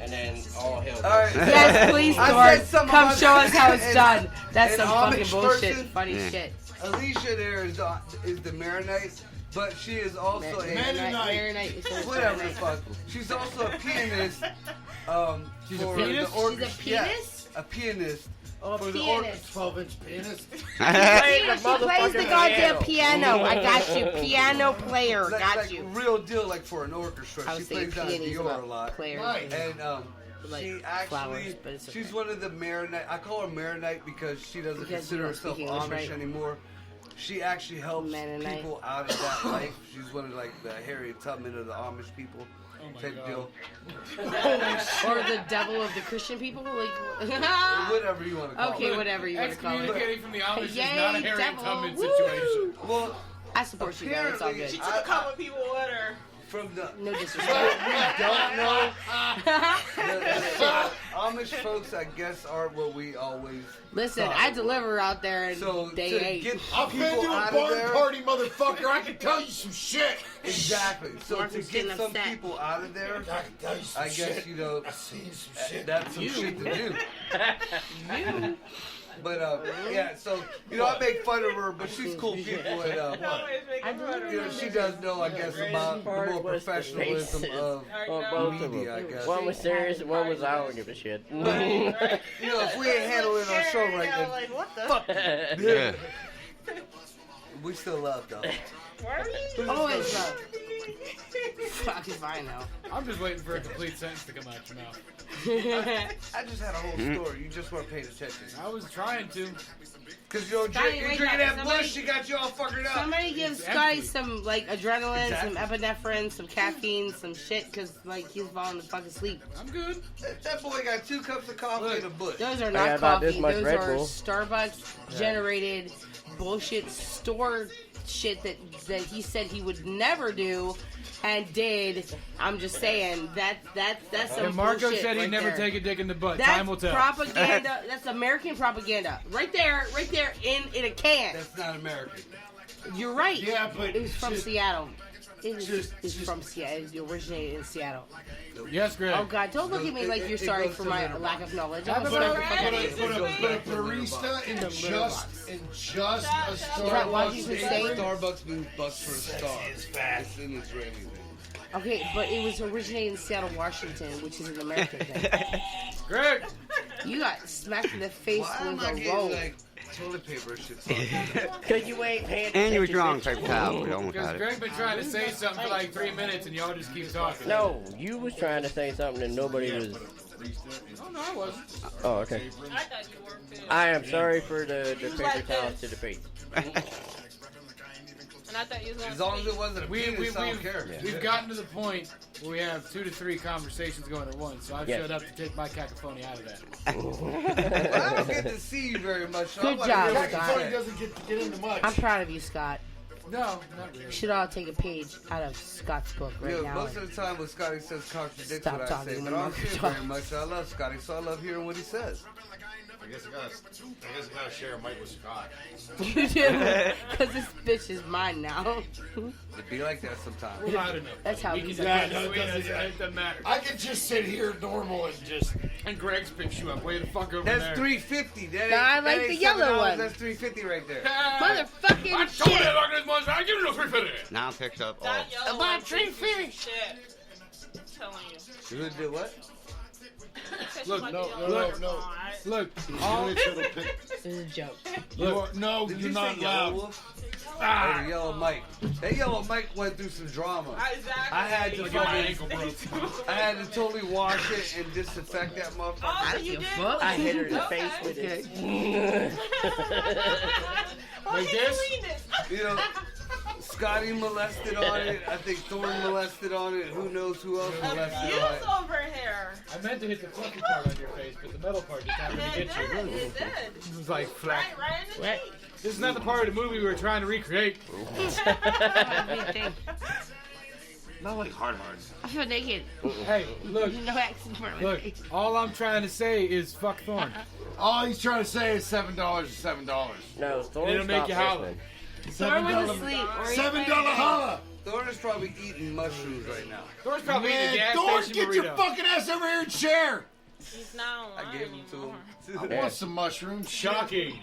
and then all hell.
All right.
Yes, please,
I
Thorn.
said something
Come
about-
show us how it's
and-
done. That's
an
some fucking
Amish
bullshit.
person?
Funny
Yeah.
shit.
Alicia there is the Maronite, but she is also a
Maronite.
whatever the fuck. She's also a pianist.
She's a
for
pianist?
the orchestra.
She's a pianist?
Yeah, a pianist.
Oh,
For the
pianist.
12-inch penis.
She plays the goddamn piano. I got you. Piano player.
Like,
Got
like
you.
real deal, like for an orchestra.
I
She
was saying
plays on
peonies
Dior
about
a lot.
player.
Nice.
And
Like
she
flowers,
actually,
but it's
she's
okay.
one of the Maronite. I call her Maronite because she doesn't
Because
consider
you don't
herself
speak English,
Amish
right?
anymore. She actually helps
Mennonite.
people out of that life. She's one of like the Harriet Tubman of the Amish people. Type deal.
Or the devil of the Christian people. Like,
Whatever you want to call
okay,
it.
whatever you want to call it.
Excommunicating from the Amish is
Yay,
not a Harriet
devil.
Tubman
Woo!
situation.
Well,
I support you, though. It's all good.
She took a couple people with her.
from the
No
what
disrespect.
we don't know, the Amish folks, I guess, are what we always.
Listen,
thought.
I deliver out there in
So
day
to
8.
get
I've been
people
to a
out of
barn
there,
party, motherfucker. I can tell you some shit.
exactly. So to
Marcus
get
getting
some
upset.
people out of there,
I can tell you some
I
shit.
guess you know
I seen some shit.
that's some shit to do.
You.
But yeah, so you know I make fun of her, but she's cool people, and
Always making fun of
you know
her.
she does know, I guess, about the more professionalism of
On both of
media, I
them.
guess.
One was serious and one was I don't give a shit.
You know, if we ain't handling our show right,
Yeah,
then
like, what the?
fuck,
Yeah.
we still love though.
Why are you?
Always love. Fuck, it's fine now.
I'm just waiting for a complete sentence to come out your mouth.
I just had a whole story. You just weren't paying attention.
I was trying to.
Cause you're
Scotty,
drinking
wake
that
up.
bush, she got you all fuckered up.
Somebody give
It's
Scotty
empty.
some, like, adrenaline,
Exactly.
some epinephrine, some caffeine, some shit, because, like, he's falling to fucking sleep.
I'm good.
That boy got 2 cups of coffee in a bush.
Those are
got
not
about this
coffee.
much
Those
Red
are
Bull.
Starbucks generated bullshit store shit that he said he would never do and did. I'm just saying that's some
And Marco
bullshit
said he'd
right
never
there.
take a dick in the butt.
That's
Time will tell.
propaganda. That's American propaganda. Right there in a can.
That's not American.
You're right.
Yeah, but
It was from
just-
Seattle. It's from Seattle. It originated in Seattle.
Yes, Greg.
Oh God! Don't look at me like you're
It
sorry
goes
for
to
my
Little
lack of knowledge.
Have
I'm
a
sorry
better-
for fucking
Put a barista in just a
Washington
Starbucks.
State.
Starbucks means bucks for a star.
It's fat.
It's an Israeli thing.
Okay, but it was originated in Seattle, Washington, which is an American thing.
Greg.
You got smacked in the face
Why am
with
I
a
getting
roll.
like toilet paper and shit?
Could you wait?
And you was wrong, paper towel. We almost
Because
had it.
Greg been trying to say something for like 3 minutes and y'all just keep talking.
No, you was trying to say something and nobody was.
Oh, no, I wasn't.
Oh, okay.
I thought you were too.
I am sorry for the paper
like
towels
this.
to the face.
And I thought you was
As
gonna
long as it wasn't a penis, I don't care.
We've gotten to the point where we have 2 to 3 conversations going at once, so I've
Yes.
showed up to take my cacophony out of that.
Well, I don't get to see you very much. So I
Good
wanna
job,
hear what you
Scott.
Tony
say.
doesn't get into much.
I'm proud of you, Scott.
No, not really.
You should all take a page out of Scott's book right
Yeah,
now.
most of the time when Scotty says contradicts
Stop
what I
talking
say,
to
but
me,
I don't see it
Marco.
very much. I love Scotty, so I love hearing what he says.
I guess I gotta share a mic with Scott.
You do, because this bitch is mine now.
It'd be like that sometimes.
We're loud enough.
That's how
we can
these
do
are.
it. It doesn't matter.
I can just sit here normal and just.
And Greg's picks you up way the fuck over
That's
there.
$3.50. That ain't,
No, I
that
like
ain't
the yellow
$7.
one.
That's $3.50 right there.
Motherfucking
I told
shit.
you I'm this much. I give you no 350.
Now picks up.
That
Oh,
yellow
About
one
tree
takes
finish.
shit. I'm telling you.
You did what?
Look,
Like
no,
the yellow
look,
one,
no.
alright?
Look,
This is a joke.
No,
Did
you're
you
not
say Yellow
loud.
Wolf? Or the Yellow Mike? That Yellow Mike went through some drama.
Exactly.
I had to
look at my
fucking,
ankle broke.
I had to totally wash it and disinfect that motherfucker.
Oh, so you
give
did?
a fuck.
I hit her in the
Okay.
face with it.
Well,
Like
he
this?
cleaned it.
You know, Scotty molested on it. I think Thorne molested on it. Who knows who else molested
Abuse
on it?
over here.
I meant to hit the fluffy part on your face, but the metal part just happened to
It
get
did.
you.
It did.
It was like flat.
Right in the cheek.
This is not the part of the movie we were trying to recreate.
Not like hard.
I feel naked.
Hey, look,
No accent for
look. All I'm trying to say is fuck Thorn.
All he's trying to say is $7 is $7.
No, Thorn
It'll make
stopped
you holler.
listening.
Thor was asleep. Or he-
$7 holla.
Thorne is probably eating mushrooms right now.
Thor's probably eating a
Man,
gas
Thor,
station
get your
burrito.
fucking ass over here and share.
He's not
I
online
gave them to
anymore.
him.
I want some mushrooms.
Shocking.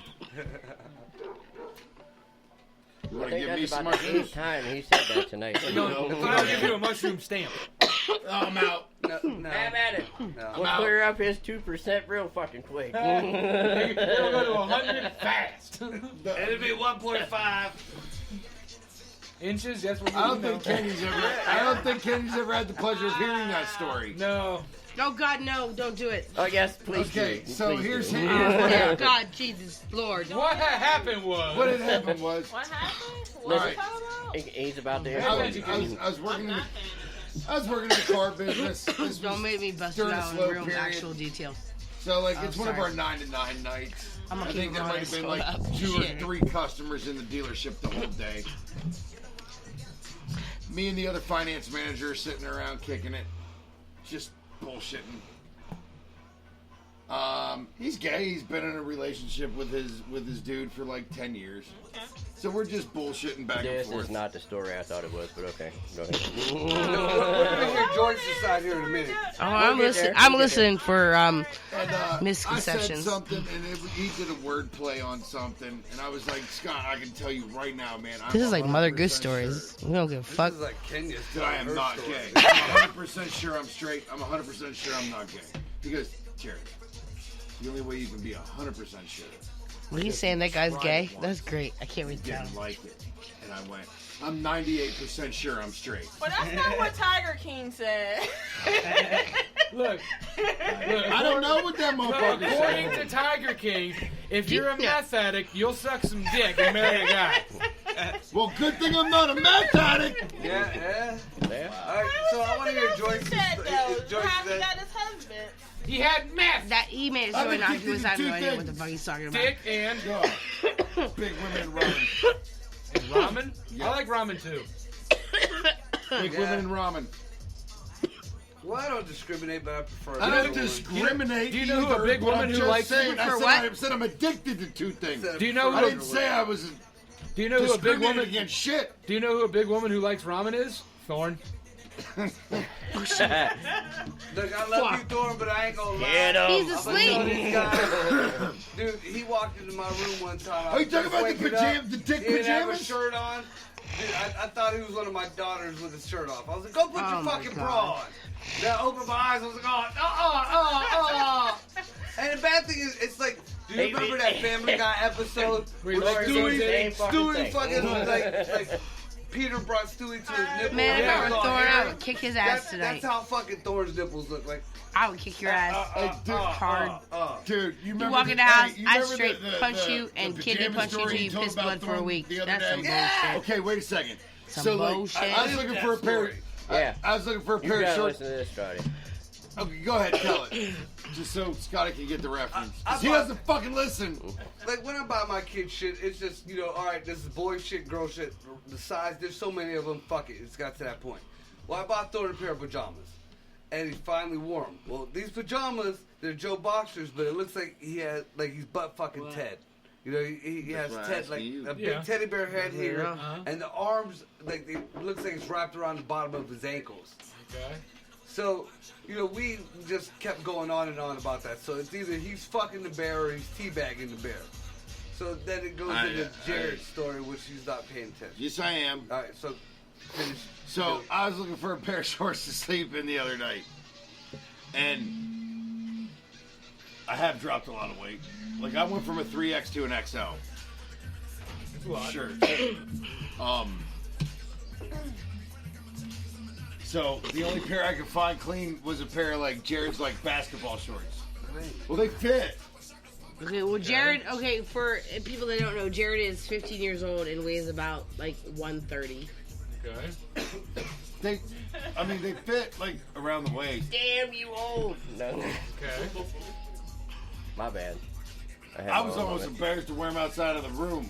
You
I
want to
think
give me
that's
some
about the
mushrooms?
8th time he said that tonight.
I'll give you a mushroom stamp.
I'm out.
No, no,
Have at it.
no.
We'll
out.
clear up his 2% real fucking quick.
It'll go to 100 fast.
It'll be 1.5.
Inches, that's what we
I don't
know.
think Kenny's ever had the pleasure of hearing that story.
No.
Oh God, no! Don't do it.
Oh, yes, please
Okay,
do.
so
Please
here's
do.
Oh God, Jesus, Lord.
What happened was.
what had happened was
What happened? What
All
was
right.
you talking about?
He's about to
I
answer.
was working in the car business. This
Don't
was
make me bust it
during a
out
slow
in real
period.
actual details.
So like
I'm
it's one of
sorry.
our 9 to 9 nights.
I'm
I
gonna
think
keep
there
my
might have been like
eyes
2
closed.
or 3 customers in the dealership the whole day. Me and the other finance manager are sitting around kicking it, just bullshitting. He's gay. He's been in a relationship with his dude for like 10 years. So we're just bullshitting back
This
and forth.
is not the story I thought it was, but okay. Go ahead.
We're gonna hear Joyce's side here in a minute.
Oh, I'm
get
listening.
there.
I'm
We'll get
listening for
And,
misconceptions.
I said something, and he did a word play on something, and I was like, Scott, I can tell you right now, man. I'm
This is like Mother
100%
Goose
sure
stories. We don't give a fuck.
This is like Kenya's
that I am
her
not
story.
gay. I'm 100% sure I'm straight. I'm 100% sure I'm not gay. He goes, Jared, the only way you can be 100% sure.
What are you saying? That guy's gay? That's great. I can't wait to tell
Didn't
him.
like it. And I went, I'm 98% sure I'm straight.
Well, that's not what Tiger King said.
Look.
I don't know what that motherfucker
According to
said.
Tiger King, if you're a meth addict, you'll suck some dick and marry a guy.
Well, good thing I'm not a meth addict.
Yeah.
Yeah.
All right, so I want to hear Joyce's.
Said, though,
Joyce's
how he got his husband.
He had meth,
That email is
I've
going
been
on. He was
thinking
having no
two
idea what the
things.
fuck he's talking about.
dick, and
Big women running.
Ramen? I like ramen too.
Big
Yeah.
women and ramen.
Well, I don't discriminate, but I prefer.
I don't
the other one.
discriminate.
Do you know who a
either,
big
but
woman
I'm
who
just
likes
saying,
for
I said,
what?
I said I'm addicted to two things.
Do you know
I
who?
didn't say I was
Do you know who a big
discriminating
woman?
against shit.
Do you know who a big woman who likes ramen is? Thorn.
Look, I love you, Thorn, but I ain't gonna lie.
Get 'em.
He's
I'm
asleep.
gonna tell this guy, dude, he walked into my room one time.
Are you talking about the
waking
pajamas,
up,
the dick
he didn't have a
pajamas?
shirt on. Dude, I thought he was one of my daughters with his shirt off. I was like, go put
Oh
your
my
fucking
God.
bra on. Then I opened my eyes. I was like, And the bad thing is, it's like, do you remember that Family Guy episode
Where
where
Lori
Stewie-
Stewie-
Stewie fucking like Peter brought Stewie to his nipple.
Man, if
and
I
it
were
was all
Thorn, I
hairy.
would kick his ass
That's
tonight.
how fucking Thor's nipples look like.
I would kick your ass hard.
Dude, you remember
You walk in the
hey,
house,
you
I
remember
straight punch you,
the
and kidney
pajama
punch you
story
till you
told
piss
about
blood for a
Thorn
week.
the other
That's some
day?
bullshit.
Okay, wait a second.
Some
so like,
bullshit.
I was looking for a pair.
Yeah.
I was looking for a
You
pair of
gotta
shorts.
listen to this, Scotty.
Okay, go ahead, tell it. Just so Scotty can get the reference. 'Cause he
bought-
doesn't fucking listen.
Like when I buy my kid shit, it's just, all right, this is boy shit, girl shit. The size, there's so many of them. Fuck it, it's got to that point. Well, I bought Thor a pair of pajamas, and he finally wore them. Well, these pajamas, they're Joe Boxers, but it looks like he's butt fucking Ted. He has
why I
Ted
asked
like
you.
a
Yeah.
big teddy bear head here,
Uh-huh.
and the arms like it looks like it's wrapped around the bottom of his ankles.
Okay.
So, we just kept going on and on about that. So it's either he's fucking the bear or he's teabagging the bear. So then it goes into Jared's story, which he's not paying attention.
Yes, I am.
All right, so finish.
So I was looking for a pair of shorts to sleep in the other night, and I have dropped a lot of weight. Like I went from a 3X to an XL.
It's a lot.
Sure. So the only pair I could find clean was a pair of like Jared's like basketball shorts. Well, they fit.
Okay, well, Jared, for people that don't know, Jared is 15 years old and weighs about, 130.
Okay.
They fit like around the waist.
Damn you old. No.
Okay.
My bad.
I was almost embarrassed to wear them outside of the room.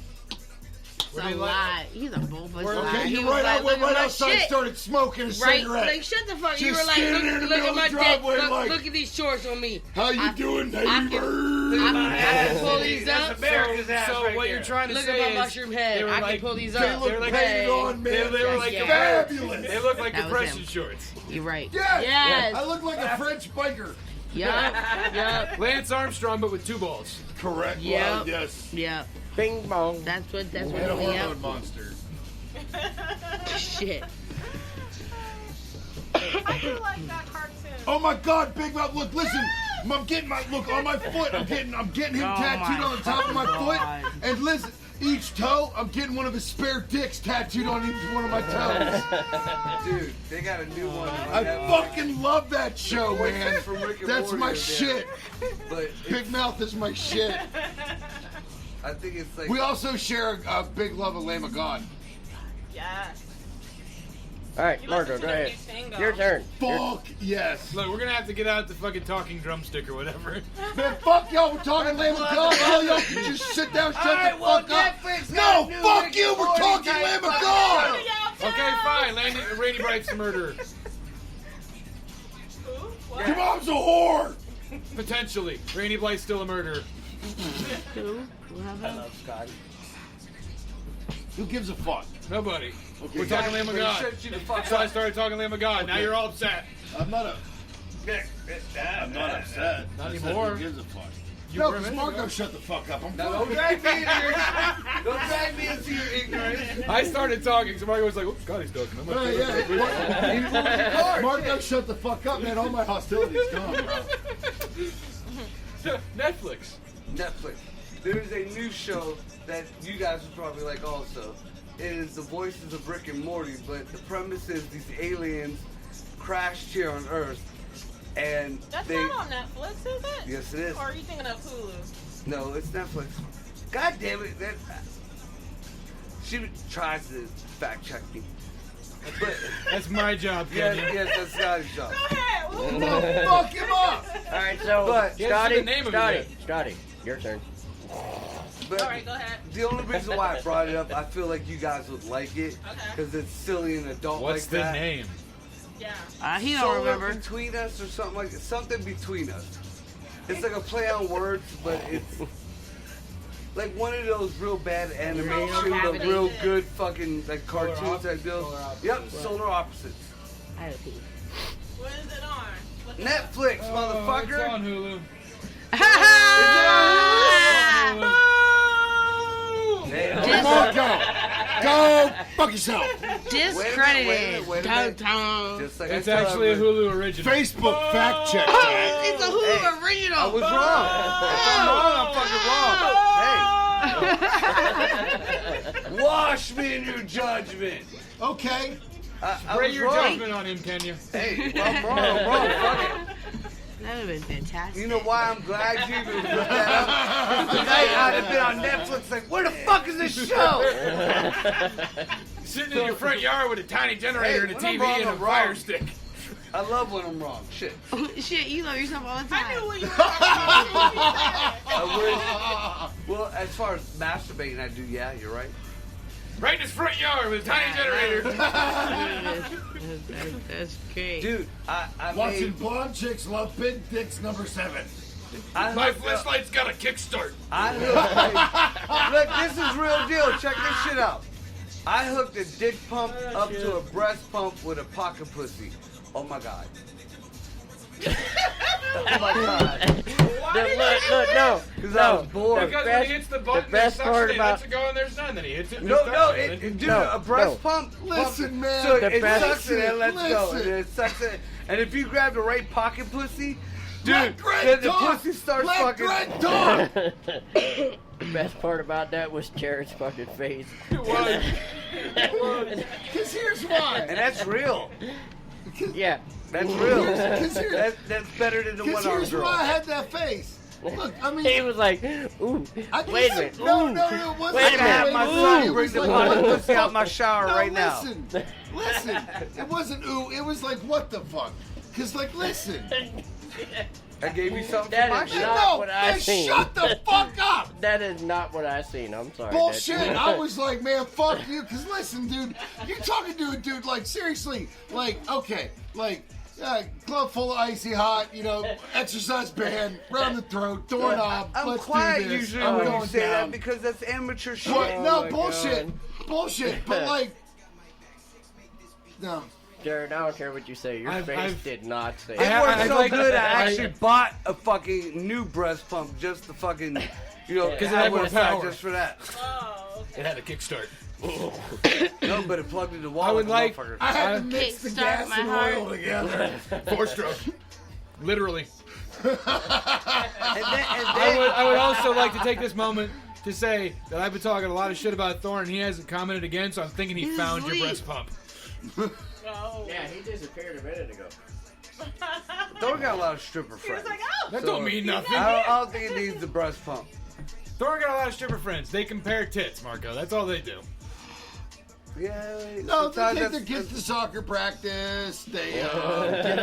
It's
do
a
you like-
lie. He's a bullpuss lie.
Okay,
He
you're
was
right. I
like,
went
look at
right
my
outside,
shit.
started smoking a
Right?
cigarette.
Like, shut the fuck. You
Just
were like,
standing in the
look
middle
at
of
my
the driveway,
dick.
like-
Look at these shorts on me.
How you doing, neighbor?
I can pull these up.
So what you're trying to
Look
say
at
is
my mushroom head.
they were
I
like-
can pull these
They
up.
look
They're like-
painted on, man.
They were like
Yeah.
fabulous.
They look like
That was
compression
him.
shorts.
You're right.
Yes. I look like a French biker.
Yup.
Lance Armstrong, but with two balls.
Correct.
Yep.
Well, yes.
Yep.
Bing bong.
That's what.
And a
Yep.
hormone monster.
Shit.
I do like that cartoon.
Oh my God, Big Mouth! Look, listen. I'm getting my look on my foot. I'm getting him
Oh
tattooed
my
on the top of my
God.
foot. And listen, each toe, I'm getting one of his spare dicks tattooed on each one of my toes.
Dude, they got a new one.
I fucking love that show, man.
From Rick and
That's
Morty
my
right there.
shit.
But
Big Mouth is my shit.
I think it's like
We also share a big love of Lamb of God.
Yes.
All right,
You
Marco,
listen
go
to
ahead.
the tango.
Your turn.
Fuck yes.
Look, we're gonna have to get out the fucking talking drumstick or whatever.
Man, fuck y'all, we're talking Lamb of God. All y'all can just sit down, shut
Alright,
the
well,
fuck up.
Netflix got
No,
a new
fuck
Rick
you,
and
we're
Morty
talking
type
Lamb of
fucking
God.
show.
Okay, fine. Rainy Bright's the murderer.
Who? What?
Your mom's a whore.
Potentially. Rainy Blight's still a murderer.
Who? What happened?
Scotty.
Who gives a fuck?
Nobody.
Okay,
We're talking Lamb of God.
Shut you the fuck
So I
up.
started talking Lamb of God. Now you're all upset.
I'm not upset.
Not
I said,
anymore.
Who gives a fuck?
You
No,
were a
because
minute
Marco
ago.
shut the fuck up. I'm
Now,
fine.
don't drag me into your Don't drag me into your ignorance.
I started talking, so Marco was like, "Oops, God, he's talking." I'm like,
Yeah. Marco, shut the fuck up, man. All my hostility's gone, bro.
Netflix.
Netflix. There's a new show that you guys would probably like also. It is the voices of Rick and Morty, but the premise is these aliens crashed here on Earth, and
That's
they.
not on Netflix, is it?
Yes, it is.
Or are you thinking of Hulu?
No, it's Netflix. God damn it! She tries to fact check me, but
That's my job,
yes,
Kenya.
yes, that's Scotty's job.
Go ahead. Woo.
Well, fuck him up.
All right, so
But-
Yeah,
Scotty,
this is the name of it.
Scotty, your turn.
But
All right, go ahead.
the only reason why I brought it up, I feel like you guys would like it because it's silly and adult
What's
like
the
that.
name?
Yeah.
He don't
Solar
remember.
Between Us or something like that. Something between us. It's like a play on words, but it's like one of those real bad animation, but real good fucking like cartoon type deals. Yep, solar opposites.
I don't think.
Where is it on? What the-
Netflix, motherfucker.
It's on Hulu.
Come on, go fuck yourself.
Discredited.
Wait a minute. Just like
It's
I told
actually a
everybody.
Hulu original.
Facebook fact check that.
It's a Hulu original.
I was wrong. If I'm wrong, I'm fucking wrong. Hey. Wash me in your judgment.
Okay.
I
Spray
was
your
wrong.
judgment on him, Kenya.
Hey, if I'm wrong, I'm wrong. Fuck it.
That would have been fantastic.
You know why I'm glad you even looked that up? Tonight I'd have been on Netflix like, where the fuck is this show?
Sitting in your front yard with a tiny generator
Hey,
and a
when I'm
TV
wrong,
and a
I'm
fire
wrong.
stick.
I love when I'm wrong. Shit.
Shit, you love yourself all the time.
I knew what you were talking about.
I wish. Well, as far as masturbating, I do. Yeah, you're right.
Right in his front yard with a tiny generator.
That's great.
Dude, I
Watching
made.
blonde chicks love big dicks #7.
My flashlight's got a kickstart.
I hooked, look, this is real deal. Check this shit out. I hooked a dick pump up to a breast pump with a pocket pussy. Oh my god. Oh my god.
Look, no.
Because I was bored.
Because when
best-
he hits the button,
the best
it sucks
part
it,
about-
lets it go, and there's none. Then he hits it. and
No,
it
no,
stops it.
dude,
No,
a breast
no.
pump.
Listen, man.
So
The
it
best-
sucks it and lets go, and
listen.
it sucks it. And if you grab the right pocket pussy,
Let
dude,
Greg
then the
talk.
pussy starts
Let
fucking.
Greg talk.
The best part about that was Jared's fucking face.
Why?
Because here's why.
And that's real.
Yeah.
That's real.
Because
That's better than the one arm
here's
girl.
why I had that face. Look, I mean,
He was like, ooh,
I
wait a
just-
minute.
No,
ooh.
no, it wasn't.
Wait a
I can have
minute.
my
Ooh.
son
It
bring
was
the
like,
pocket
what the
pussy out my
fuck?
shower
No,
right now.
listen. It wasn't ooh. It was like, what the fuck? Because, like, listen.
I gave you something
That
for my
is
shit.
not
No,
what I
man,
seen.
shut the fuck up.
That is not what I seen. I'm sorry.
Bullshit.
That-
I was like, man, fuck you. Because, listen, dude, you're talking to a dude, like, seriously. Like, okay, like, glove full of icy hot, exercise band, round the throat, doorknob.
I'm
let's
quiet
do this.
usually
I'm
when you
going
say
down.
that because that's amateur shit.
What? No,
my
bullshit.
God.
Bullshit. But, like, no.
Jared, I don't care what you say. Your face
I've-
did not say.
It
I-
worked
I'd
so
like-
good, I
I-
actually bought a fucking new breast pump just to fucking,
Because it
I
had more
went aside
power.
just for that.
Oh, okay.
It had a kickstart.
No, but it plugged into the wall.
I would
with the
like-
motherfucker.
I had to mix the
Kickstart
gas
my
and
heart.
oil together.
4-stroke. Literally.
And
I would also like to take this moment to say that I've been talking a lot of shit about Thor, and he hasn't commented again, so I'm thinking he
He's
found your
asleep.
breast pump.
Oh.
Yeah, he disappeared a minute ago.
Thor got a lot of stripper
He was
friends.
like, oh.
That don't mean nothing.
I don't think it needs the breast pump.
Thor got a lot of stripper friends. They compare tits, Marco. That's all they do.
Yeah.
No, they
sometimes
take their
that's-
kids to soccer practice. They get up and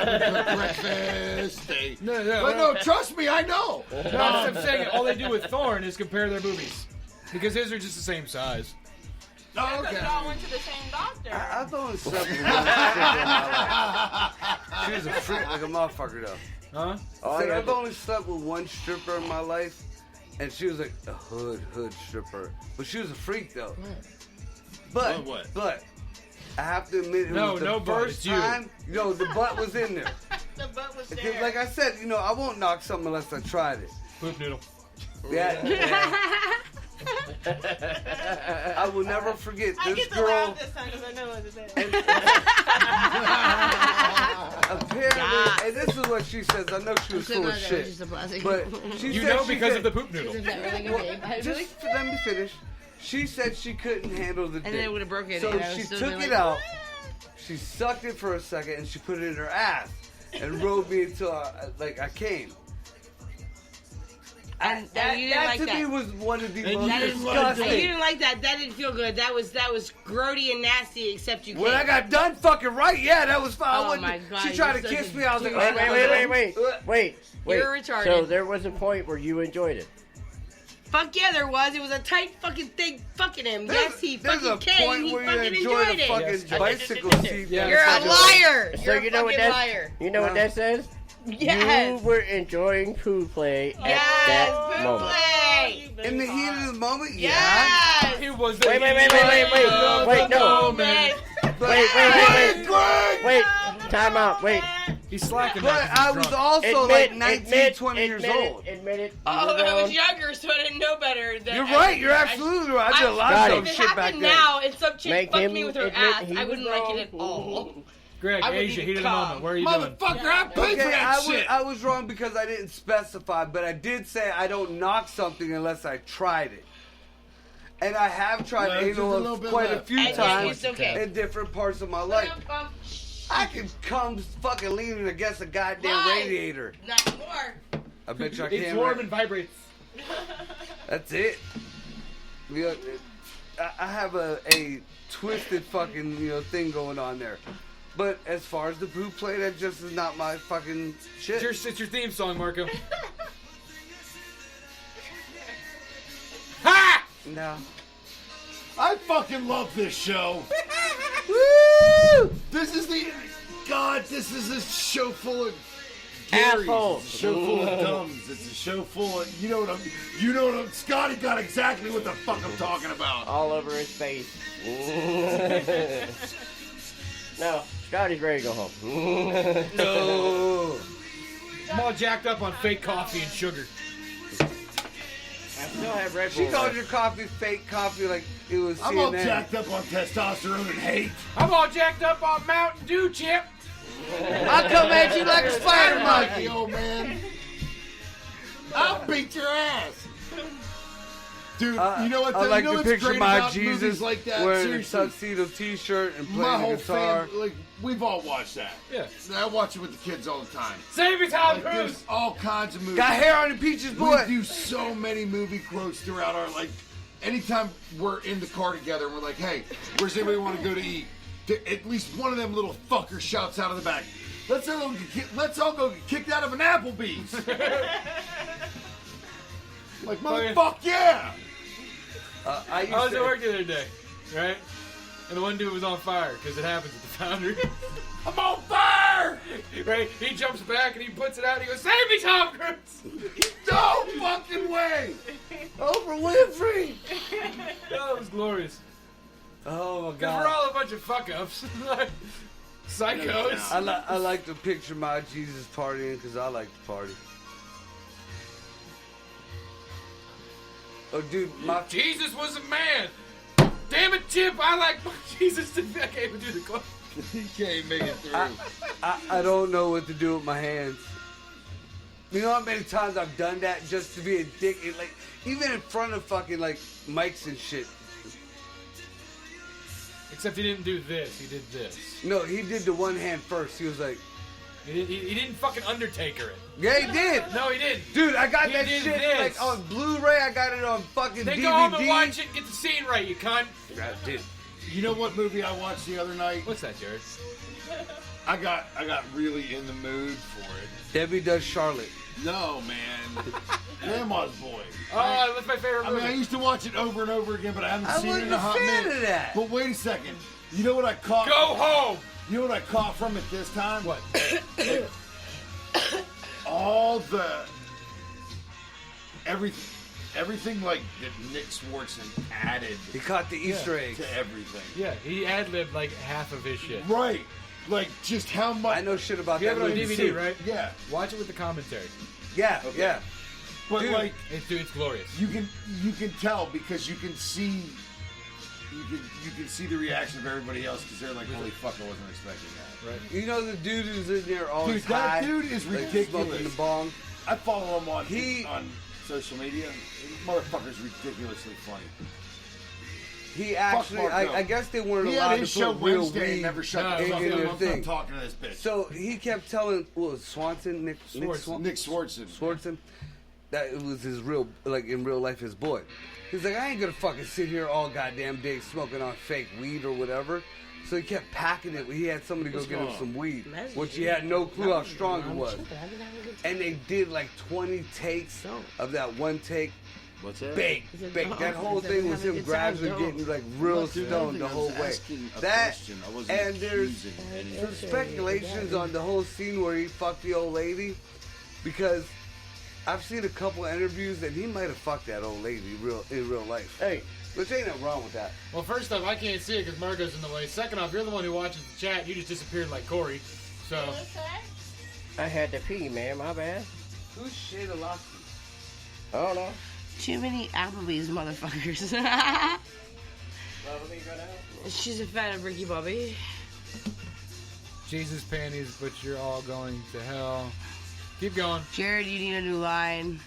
cook breakfast. They,
No,
but no, trust me, I know.
No, I'm saying all they do with Thorn is compare their boobies. Because his are just the same size.
Oh,
Because
okay.
y'all went to the same doctor.
I've only slept with one stripper in my life. She was a freak like a motherfucker though.
Huh?
Said I've only slept with one stripper in my life, and she was like a hood stripper. But she was a freak though. But I have to admit, it
No,
was the
no butt,
first
it's you.
time. The butt was in there.
The butt was
Because,
there.
like I said, I won't knock something unless I tried it.
Poop noodle.
Yeah. I will never forget
I
this
get to
girl.
laugh this time because I know what it is.
Apparently, and this is what she says. I know she was full of shit. But she
You
said
know
she
because
could-
of the poop noodle.
Just let me finish. She said she couldn't handle the dick.
And then it would've broken it,
So
and I would
she
still
took
been
it
like,
out. She sucked it for a second and she put it in her ass and rode me until I came.
And
That
you didn't like
to
that.
me was one of the
And
most
you didn't like
You
disgusting.
didn't like that. That didn't feel good. That was grody and nasty. Except you.
When I
came.
got done fucking right, yeah, that was fine. I
Oh
wouldn't-
my God,
she tried to
you're
kiss
such a
me. I was like,
douche.
Wait. Wait.
You're
Wait.
retarded.
So there was a point where you enjoyed it.
Fuck yeah, there was. It was a tight fucking thing fucking him. Yes, he
There's
fucking
a
came.
point
He
where
fucking
you enjoy
enjoyed
the
it.
fucking
Yes.
bicycle seat.
Yeah.
You're a liar.
So
You're
you
a
know what
fucking
that?
liar.
You know what that says?
Yes.
You were enjoying poo play at
Yes,
that
poo
moment.
play.
In the heat of the moment, yeah.
Yes.
It was
Wait, no. Wait. Time out. Wait.
He's slacking.
But
now 'cause he's
I was
drunk.
also like 19, 20 years old.
Admit it.
Oh, I was younger, so I didn't know better.
You're right. You're absolutely right. I did a lot
Got
of
it.
dumb
If it
shit back
happened
then.
now and some chick
Make
fucked
him
me with her
admit
ass,
he
I
was
wouldn't like
wrong.
it at all.
Greg,
I would
Asia,
need
heat of
to
the
come.
moment. Where are you doing?
Motherfucker, I paid for
Okay,
that shit.
I was wrong because I didn't specify, but I did say I don't knock something unless I tried it. And I have tried
Well, just a little
anal
bit
quite a
left.
few
And
times
it's okay.
in different parts of my life. I can come fucking leaning against a goddamn
Why?
radiator.
Not more.
I bet you I
It's
can.
warm and vibrates.
That's it. You know, I have a twisted fucking thing going on there. But as far as the poop play, that just is not my fucking shit.
It's your theme song, Marco. Ha!
No.
I fucking love this show.
Woo!
This is a show full of Garys.
Assholes.
It's a show full of dumbs. It's a show full of, you know what I'm, Scotty got exactly what the fuck I'm talking about.
All over his face. No, Scotty's ready to go home.
No.
I'm all jacked up on fake coffee and sugar.
I still have Red Bull.
She called
left.
your coffee fake coffee like it was
I'm all
CNN.
jacked up on testosterone and hate.
I'm all jacked up on Mountain Dew, Chip.
I'll come at you like a spider
Monkey,
monkey.
old man. I'll beat your ass. Dude, you know what?
I like
you know
to
what's
picture
great
my
about
Jesus
movies like that?
wearing
Seriously,
a tuxedo t-shirt and
my
playing
whole
the guitar.
family, like, we've all watched that.
Yeah.
I watch it with the kids all the time.
Save me, Tom
Like, there's
Cruise.
all kinds of movies.
Got hair on the peaches,
We
boy.
do so many movie quotes throughout our, like, anytime we're in the car together and we're like, hey, where's everybody want to go to eat? At least one of them little fuckers shouts out of the back, let's all go get kicked out of an Applebee's. Like, motherfuck yeah!
I
I was
used
at
to.
work the other day, right? And the one dude was on fire because it happens at the foundry. I'm on fire! Right? He jumps back and he puts it out and he goes, "Save me, Tom Cruise!"
No fucking way!
Oprah Winfrey.
That was glorious.
Oh my
Because we're
god.
all a bunch of fuck ups. Psychos.
I like to picture my Jesus partying because I like to party. Oh, dude, my
Jesus was a man. Damn it, Chip! I like my Jesus to I can't even do the club.
He can't make it through.
I don't know what to do with my hands. You know how many times I've done that just to be a dick? Like, even in front of fucking, like, mics and shit.
Except he didn't do this. He did this.
No, he did the one hand first. He was like,
He didn't fucking Undertaker it.
yeah, he did.
No, he didn't.
Dude, I got
He
that
did
shit
this.
like on Blu-ray. I got it on fucking
Then
DVD.
go home and watch it and get the scene right, you cunt.
Yeah, dude.
You know what movie I watched the other night?
What's that, Jared?
I got really in the mood for it.
Debbie Does Charlotte.
No, man. Grandma's Boy.
Oh, that's my favorite
I mean,
movie.
I used to watch it over and over again, but I haven't
I
seen it
wasn't
in a hot
a fan
minute.
of that.
But wait a second. You know what I caught?
Go home!
You know what I caught from it this time?
What?
All the everything like that Nick Swartzen added
He caught the Easter eggs.
to everything.
Yeah, he ad-libbed like half of his shit.
Right. Like just how much.
I know shit about
You
that
have it on
movie,
DVD,
too.
right?
Yeah.
Watch it with the commentary.
Yeah, yeah.
But
Dude.
like
It's glorious.
you can tell because you can see the reaction of everybody else because they're like, holy fuck, I wasn't expecting that.
Right?
You know the dude who's in there always
Dude, that
high,
dude is
like,
ridiculous.
smoking the bong.
I follow him on
He-
on social media. Motherfucker's ridiculously funny.
He actually,
Marco.
I guess they weren't
He
allowed
had
to
his
put
show
real
Wednesday and
weed
never shut
No,
the
in
fuck
their
up.
thing.
I'm talking to this bitch.
So he kept telling, what was it, Swanson, Nick
Nick Swartzen.
Swartzen, that it was his real, like in real life, his boy. He's like, I ain't gonna fucking sit here all goddamn day smoking on fake weed or whatever. So he kept packing it. He had somebody go
What's
get him
going on?
some weed, which he had no clue how strong it was. And they did like 20 takes of that one take.
What's that?
Big. That whole thing was him gradually getting like real stoned the whole way. That and there's some speculations on the whole scene where he fucked the old lady, because I've seen a couple interviews and he might have fucked that old lady in real life.
Hey.
Which ain't nothing wrong with that.
Well, first off, I can't see it because Marco's in the way. Second off, you're the one who watches the chat. You just disappeared like Corey. So.
I had to pee, man. My bad.
Who's Shayna Locksley?
I don't know.
Too many Applebee's motherfuckers. She's a fan of Ricky Bobby.
Jesus panties, but you're all going to hell. Keep going.
Jared, you need a new line.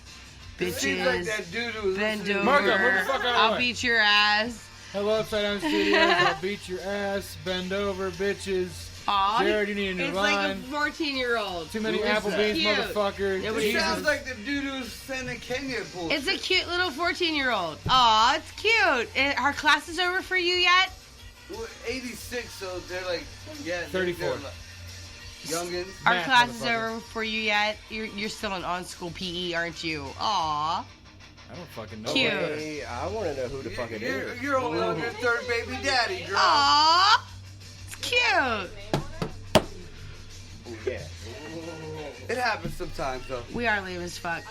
It seems like
Bitches.
that dude who was
Bend
listening to
over.
Marco, move the fuck out of the
I'll
way.
beat your ass.
Hello, Upside Down Studios. I'll beat your ass. Bend over, bitches.
Aw,
Jared, you need a new
it's
line.
like a 14-year-old.
Too many
Who is
Applebee's,
that?
motherfucker.
Yeah,
It
but
Jesus.
sounds like the dude who's sending Kenya bullshit.
It's a cute little 14-year-old. Aw, it's cute. Are classes over for you yet?
Well, 86, so they're like, yeah,
34.
they're like youngins.
Are
Math,
classes
motherfucker.
over for you yet? You're still in on-school PE, aren't you? Aw.
I don't fucking know.
Cute.
Hey, I want to know who the fuck it is.
You're only on your third baby daddy, girl.
Aw. It's cute.
Yeah.
It happens sometimes, though.
We are lame as fuck.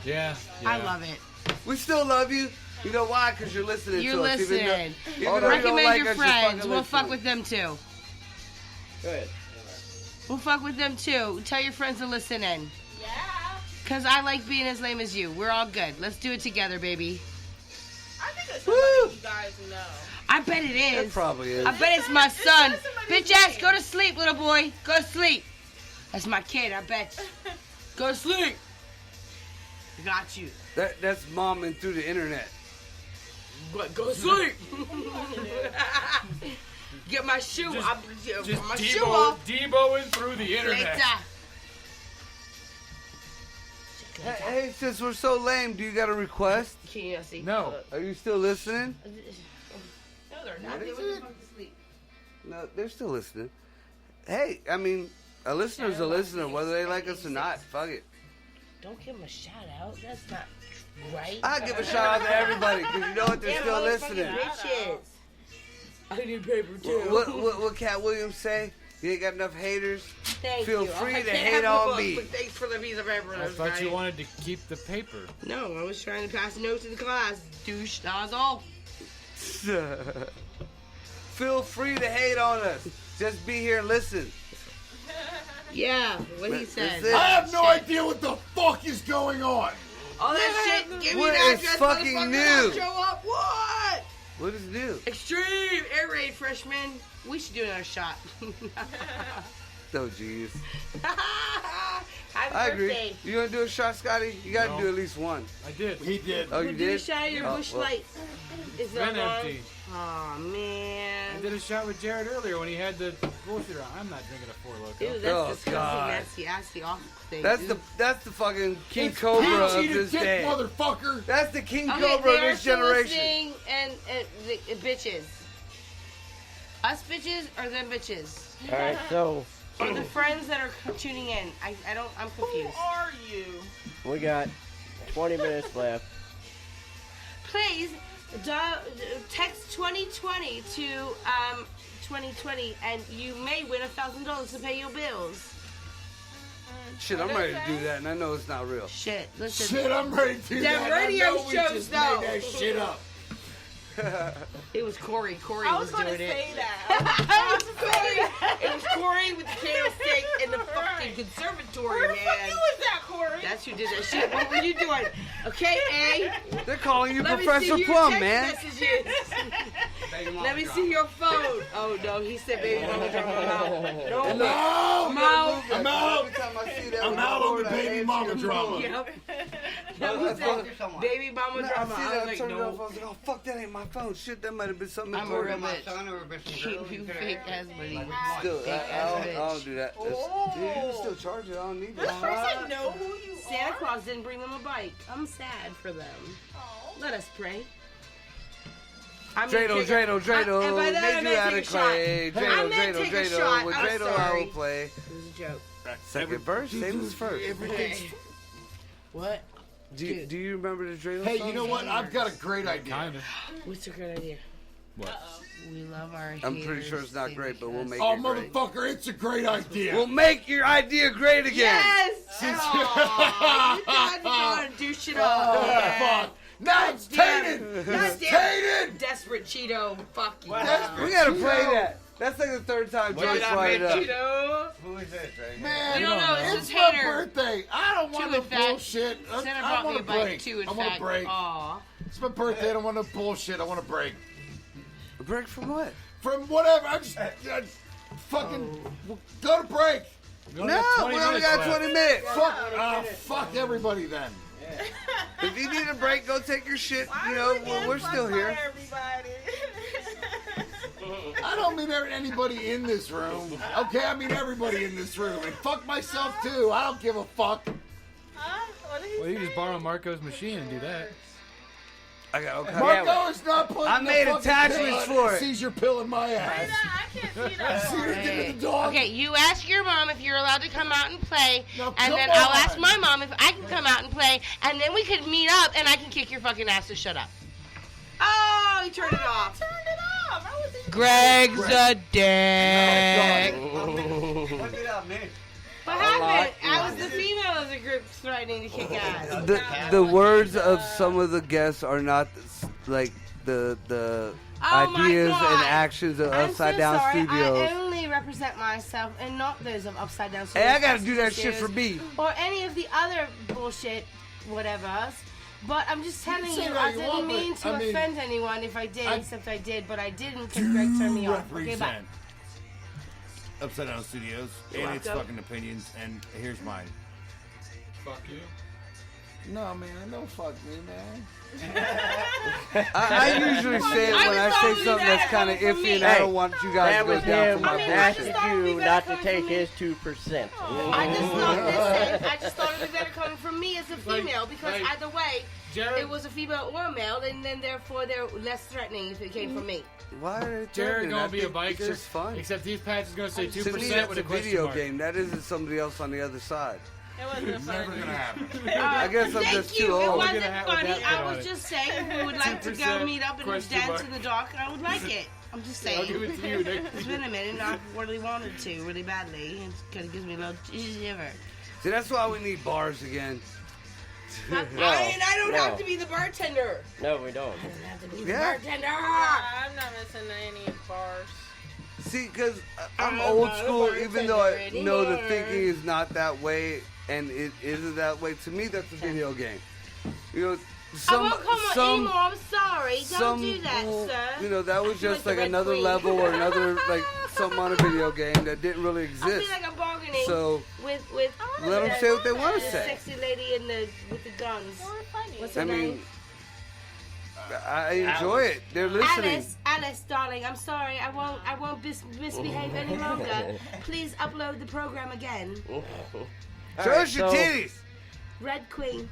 Yeah.
I love it.
We still love you. You know why? Because you're listening
You're
to us.
listening.
Even though you don't
Recommend
like
your
us, you're
friends.
fucking
We'll fuck
listening.
with them too.
Go ahead.
We'll fuck with them too. Tell your friends to listen in.
Yeah.
Cause I like being as lame as you. We're all good. Let's do it together, baby.
I think it's somebody you guys know.
I bet it
It
is.
probably is.
I bet it's my son.
somebody
Bitch ass,
name.
go to sleep, little boy. Go to sleep. That's my kid, I bet. Go to sleep. Got you.
That's momming through the internet.
But go to sleep. Get my shoe.
Just-
Get
Just
my shoe off.
Deboing through the internet.
Later.
Hey, since we're so lame, do you got a request?
Can you not see?
No.
Are you still listening?
No, they're
Not
not.
they went to fuck to sleep.
No, they're still listening. Hey, I mean, a listener's a listener, whether they like us or not. Fuck it.
Don't give him a shout out. That's not right.
I give a shout out to everybody because you know what? They're
Yeah,
still
motherfucking
listening.
bitches. I need paper too.
What Cat Williams say? You ain't got enough haters.
Thank
Feel
you.
free
I
to
can't
hate
have the
on
book,
me.
But thanks for the piece of paper.
I thought you wanted to keep the paper.
No, I was trying to pass a note to the class. Douche, that was all.
Feel free to hate on us. Just be here and listen.
Yeah, what he
That's
said.
it.
I have no
Shit.
idea what the fuck is going on.
All that shit. Give me
What
the
is
address,
fucking
motherfucker,
new?
I'll show up. What?
What is new?
Extreme air raid, freshman. We should do another shot.
Oh, jeez.
Happy
I agree.
birthday.
You gonna do a shot, Scotty? You gotta
No.
do at least one.
I did.
He did.
Oh, you
We'll do a
did?
shot of your
Oh,
bush
well.
light. Is
Been
that wrong?
empty.
Aw,
I
man.
did a shot with Jared earlier when he had the bullshit around. I'm not drinking a Four Loko.
Ew, that's
Oh,
disgusting.
God.
That's the awful thing.
That's
Ew.
the fucking King
It's
Cobra of
peachy to
this
dick,
day.
motherfucker.
That's the King
Okay,
Cobra of
they're
this
still
generation.
listening and the bitches. Us bitches or them bitches?
All right, so
Or the friends that are tuning in? I'm
Who
confused.
are you?
we got 20 minutes left.
Please text 2020 to 2020 and you may win $1,000 to pay your bills.
Shit, I'm ready to do that, and I know it's not real.
Shit, listen.
Shit, I'm ready to do
Them
that.
radio
I know we
shows,
just
though.
made that shit up.
It was Corey. Corey
I
was
was gonna
doing
say
it.
that.
It was Corey with the candlestick in the fucking conservatory,
Where the fuck
man.
you was that, Corey?
That's who did that shit. What were you doing? Okay, A.
They're calling you
Let me
Professor
see your
Plum,
text
man.
messages. Let me see your phone. Oh no, he said baby mama drama. No,
No!
Mo.
I'm out.
Every time I see that
I'm
with
out
my
on the
Lord, I
baby
answer
mama
the
drama.
phone.
Yep.
No,
He said baby mama
No,
drama.
I see
I
that.
was
I
like,
turned it off. I
no.
was like, oh fuck, that ain't my phone. Shit, that might have been something
I'm a real
important.
bitch. You fake ass buddy.
Still,
Fake
I
ass
don't
bitch.
do that.
Oh.
Dude, you can still charge it. I don't need
First I
that.
know who you
Santa
are.
Claus didn't bring them a bike. I'm sad for them.
Oh.
Let us pray. I'm
Dreidel,
gonna take a-
Dreidel,
and by that, I
made you
meant
out
take
of
a shot.
clay.
I
Dreidel,
meant take a
Dreidel,
shot.
with
I'm
Dreidel I
sorry.
will play.
It was a joke.
Second verse, same as first.
What?
Do you remember the Drano
Hey,
song?
you know what? I've got a great idea.
Kind of.
What's a good idea?
What?
We love our
I'm pretty sure it's not great, but we'll make
Oh,
it great.
motherfucker, it's a great idea.
We'll make your idea great again.
Yes! Aw, you guys are going to do shit up.
Oh,
Yeah.
fuck. Now it's tainted.
God
It's
damn.
tainted.
Desperate Cheeto. Fuck you.
We gotta play that. That's like the third time Joyce brought it up.
Cheeto.
Who is this, right?
Man,
We don't know.
it's
It's a
my
hater.
birthday. I don't want
Two,
no
in fact.
bullshit.
Santa
I
brought me
want
a
a
bike
break.
too, in
I want a
fact.
break.
Aw.
It's my birthday. I don't want no bullshit. I want a break.
A break from what?
From whatever. I just fucking go to break.
We only
No,
got 20
we only
minutes
got
left.
20 minutes.
Fuck everybody then.
If you need a break, go take your shit.
Why
You
are
know,
we getting
we're still
fucked by
here.
Everybody.
I don't mean anybody in this room. Okay, I mean everybody in this room. And fuck myself too. I don't give a fuck.
Huh? What did he
Well, you
say?
just borrow Marco's machine and do that.
I got okay.
Marco is not putting
I
the
made
fucking
attachments
pill-
for it.
seizure pill in my ass.
I can't see that.
See her give it the dog.
Okay, you ask your mom if you're allowed to come out and play,
Now,
and
come
then I'll
on.
ask my mom if I can come out and play, and then we could meet up, and I can kick your fucking ass to shut up. Oh, he turned it off.
Turn it off. I was in
Greg's a dick.
Look it up, man.
What happened? I was the female of the group threatening to kick ass.
The words of some of the guests are not like the
Oh my
ideas
God.
and actions of
I'm
Upside
so
Down
sorry.
Studios.
I only represent myself and not those of Upside Down
Hey,
Studios.
I gotta do that shit
Studios,
for me.
Or any of the other bullshit whatevers. But I'm just telling
say
you,
what
I
you
didn't
want,
mean
but,
to
I mean,
offend anyone if I did,
I
except I did, but I didn't because Greg turned me off. Okay, bye.
Represent Upside Down Studios and its fucking opinions, and here's mine.
Fuck you.
No, man, don't fuck me, man.
I usually say it when I say something that's kind of iffy, and I don't want you guys
That
to go
was
down
him
for my
mean, I just
bullshit.
thought it'd be
asking you
better
not to
coming
take
from me.
his 2%.
I just thought, listen, I just thought it'd be better coming from me as a female because
like,
either way,
Jared-
it was a female or a male, and then therefore they're less threatening if it came from me.
Why are they
Jared
threatening?
gonna
I
be a
think
biker,
It's just fun.
except these patches gonna say 2%
To me, that's
with
a
a question
video
mark.
game. That isn't somebody else on the other side.
It wasn't
It's never
funny.
gonna happen.
I guess I'm
Thank
just
you.
too
It
old.
wasn't
With that
funny.
fit
I
on
was
it.
just saying, if we would like to go
2%
meet up and
question
dance
mark.
in the dark, I would like it. I'm just
I'll give
saying.
it to you, Nick.
It's been a minute, and I really wanted to, really badly. It kind of gives me a little shiver.
See, that's why we need bars again.
And I don't
no.
have to be the bartender.
No, we don't.
I don't have to be
Yeah.
the bartender.
I'm not missing any bars.
See, because I'm
I'm
old
not a
school, even though I
bartender
know the
anymore.
thinking is not that way, and it isn't that way. To me, that's a video game. You know,
I won't come on anymore. I'm sorry. Don't do that,
well,
sir.
You know, that was
I feel
just
like
like
the Red
another
Queen.
level or another like something on a video game that didn't really
I
exist.
feel like I'm bargaining
So
with
let them say what they want
the
to say.
sexy lady in the with the guns.
More funny.
What's her
I
name?
mean, I enjoy it. They're listening.
Alice, darling, I'm sorry. I won't misbehave any longer. Please upload the program again.
Show us your
so-
titties.
Red Queen.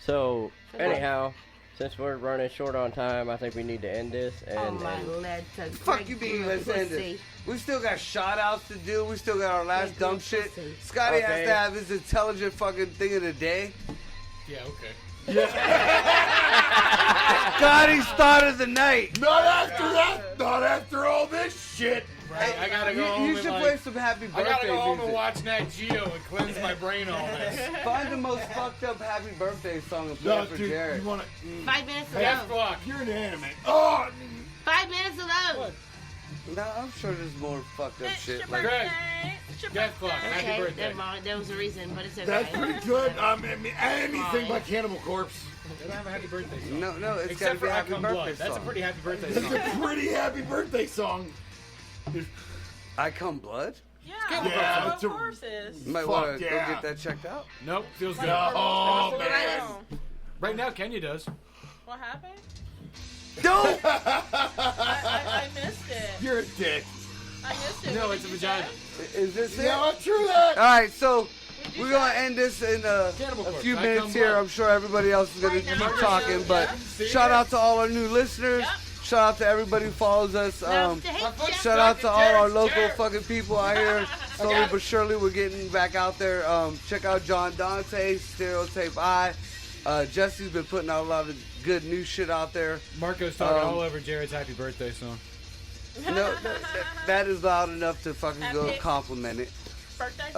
So, anyhow, since we're running short on time, I think we need to end this.
Oh
And,
my
and
lead to
Fuck
Greg
you being
Queen
let's end
pussy.
it. We still got shout outs to do. We still got our last
Greg
dumb
Queen
shit.
pussy.
Scotty has
Okay.
to have his intelligent fucking thing of the day.
Yeah, okay.
Scotty's thought of the night.
Not after that. Not after all this shit.
Right, I gotta go home
You
and
should
like,
play some happy
I
birthday
gotta go home and
music.
watch Nat Geo and cleanse my brain all this.
Find the most fucked up happy birthday song and play
No,
it for
dude,
Jared.
you wanna?
5 minutes
Death
alone.
block.
You're inanimate. Oh,
5 minutes alone.
No, I'm sure there's more fucked up
It's
shit.
your
Like,
Greg.
birthday. It's your
Death clock.
birthday.
Happy
Okay,
birthday.
never mind. There was a reason, but it's okay.
that's pretty good. I mean, anything by Cannibal Corpse.
They don't have a happy birthday song.
no, it's
Except
gotta be
for
a
I
happy
Come
birthday
Blood. That's a
song.
pretty happy birthday
It's
song.
a pretty happy birthday song.
I Come Blood?
Yeah,
Yeah,
of
it's a-
course is.
You might
Fuck
want to
yeah.
go get that checked out.
Nope, feels good.
Oh,
What's the
man.
name?
Right now, Kenya does.
What happened?
Don't!
I missed it.
You're a dick.
I missed it.
No,
What
it's a
did you
vagina.
say?
Is this it?
Yeah, I'll true that.
Alright, so we're going to end this in a
Cannibal Corpse,
few
I
minutes
Come
here.
Blood.
I'm sure everybody else is going to
Right now,
keep talking, but
See
shout
ya.
out to all our new listeners.
Yep.
Shout out to everybody who follows us.
No, to hate Jeff.
Shout out to all our
Jared,
local
Jared.
fucking people out here. Slowly but surely, we're getting back out there. Check out John Dante, Stereotype I. Jesse's been putting out a lot of good new shit out there.
Marco's talking all over Jared's happy birthday song.
No, that is loud enough to fucking go
Happy
compliment it.
Birthday.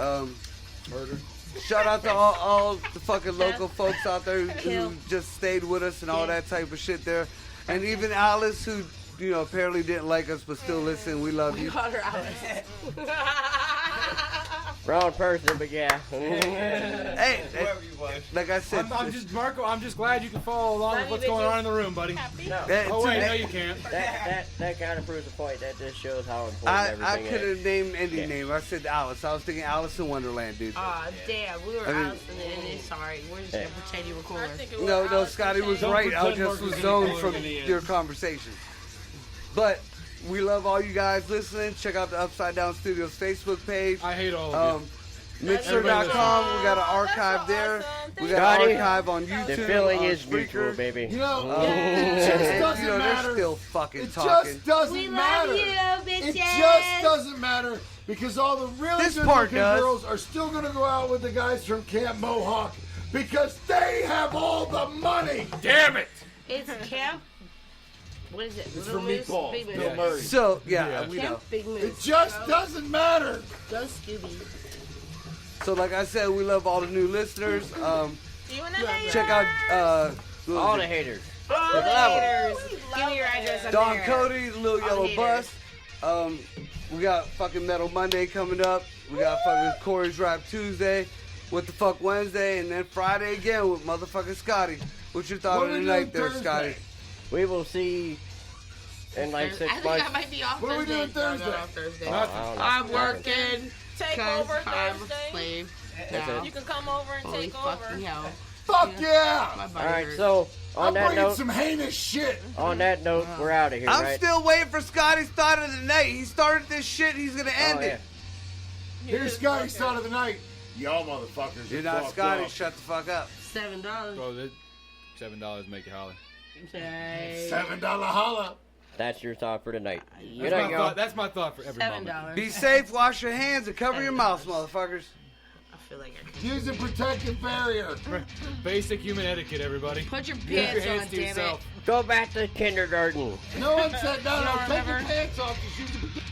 Murder.
Shout out to all the fucking local folks out there who just stayed with us and all that type of shit there. And even Alice, who, you know, apparently didn't like us but still listen. We love you.
Called her Alice.
Wrong person, but yeah.
Hey, like I said,
I'm just Marco. I'm just glad you can follow along with what's going on in the room, buddy. Oh wait, no, you can't.
That kind of proves the point. That just shows how important
I
everything
could
is.
have named any name. I said Alice. I was thinking Alice in Wonderland, dude.
Aw, damn. We were Alice and it's sorry. We're just going to pretend you were cooler.
No, Scotty was right. I just was zoned from your conversation. But we love all you guys listening. Check out the Upside Down Studios Facebook page.
I hate all of you.
Mixer.com. We got an archive there. We got
Scotty,
an archive on YouTube.
The feeling
on
is
Spreaker.
mutual, baby.
You know,
And,
it just doesn't
you know,
matter.
they're still fucking
It
talking.
just doesn't
We love
matter.
you,
It
bitches.
just doesn't matter because all the really
This
good
part
looking
does.
girls are still going to go out with the guys from Camp Mohawk because they have all the money.
Damn it!
It's Camp. What is it?
It's
Little
from
Moose,
Meatball,
Big Moose.
Bill Murray.
So,
Yeah.
yeah, we know.
Camp Big Moose.
It just doesn't matter.
Go Scooby.
So, like I said, we love all the new listeners.
You and the haters.
Check out
All the haters.
All the haters. Give me your address. I'm
Don
there.
Cody, the Little
All
Yellow
the
Bus. We got fucking Metal Monday coming up. We got fucking Corey's Rap Tuesday. What the fuck Wednesday, and then Friday again with motherfucking Scotty. What's your thought
What
of
are
the
we
night
doing
there, Scotty?
Thursday?
We will see in like 6
I think
months.
I might be off
What are we
Thursday.
doing
No,
Thursday?
not Thursday.
Oh, I don't know.
I'm working.
Take
Cause
over
I'm a
Thursday.
slave.
That's
Now.
it.
You can come over and
Holy
take over.
fucking hell.
Fuck
My
yeah!
body
All right,
hurts.
so
I'm
on that
bringing
note,
some heinous shit.
we're out of here,
I'm
right?
still waiting for Scotty's thought of the night. He started this shit, he's gonna end
Oh, yeah.
it.
Here's Scotty's start of the night. Y'all motherfuckers.
You're
are
not
fucked
Scotty,
up.
shut the fuck up.
$7.
Well, $7 make you holler.
Okay.
$7 holla.
That's your thought for tonight. Good
That's
night,
my,
y'all.
thought, that's my thought for every moment.
$7.
Be safe, wash your hands, and cover your mouths, motherfuckers.
I feel like I could.
Use a protective barrier.
Basic human etiquette, everybody.
Put your
Keep your
pants
hands
on,
to
damn it.
yourself.
Go back to kindergarten.
No one said no,
You
no.
don't
Take your
remember?
pants off. Just use a protective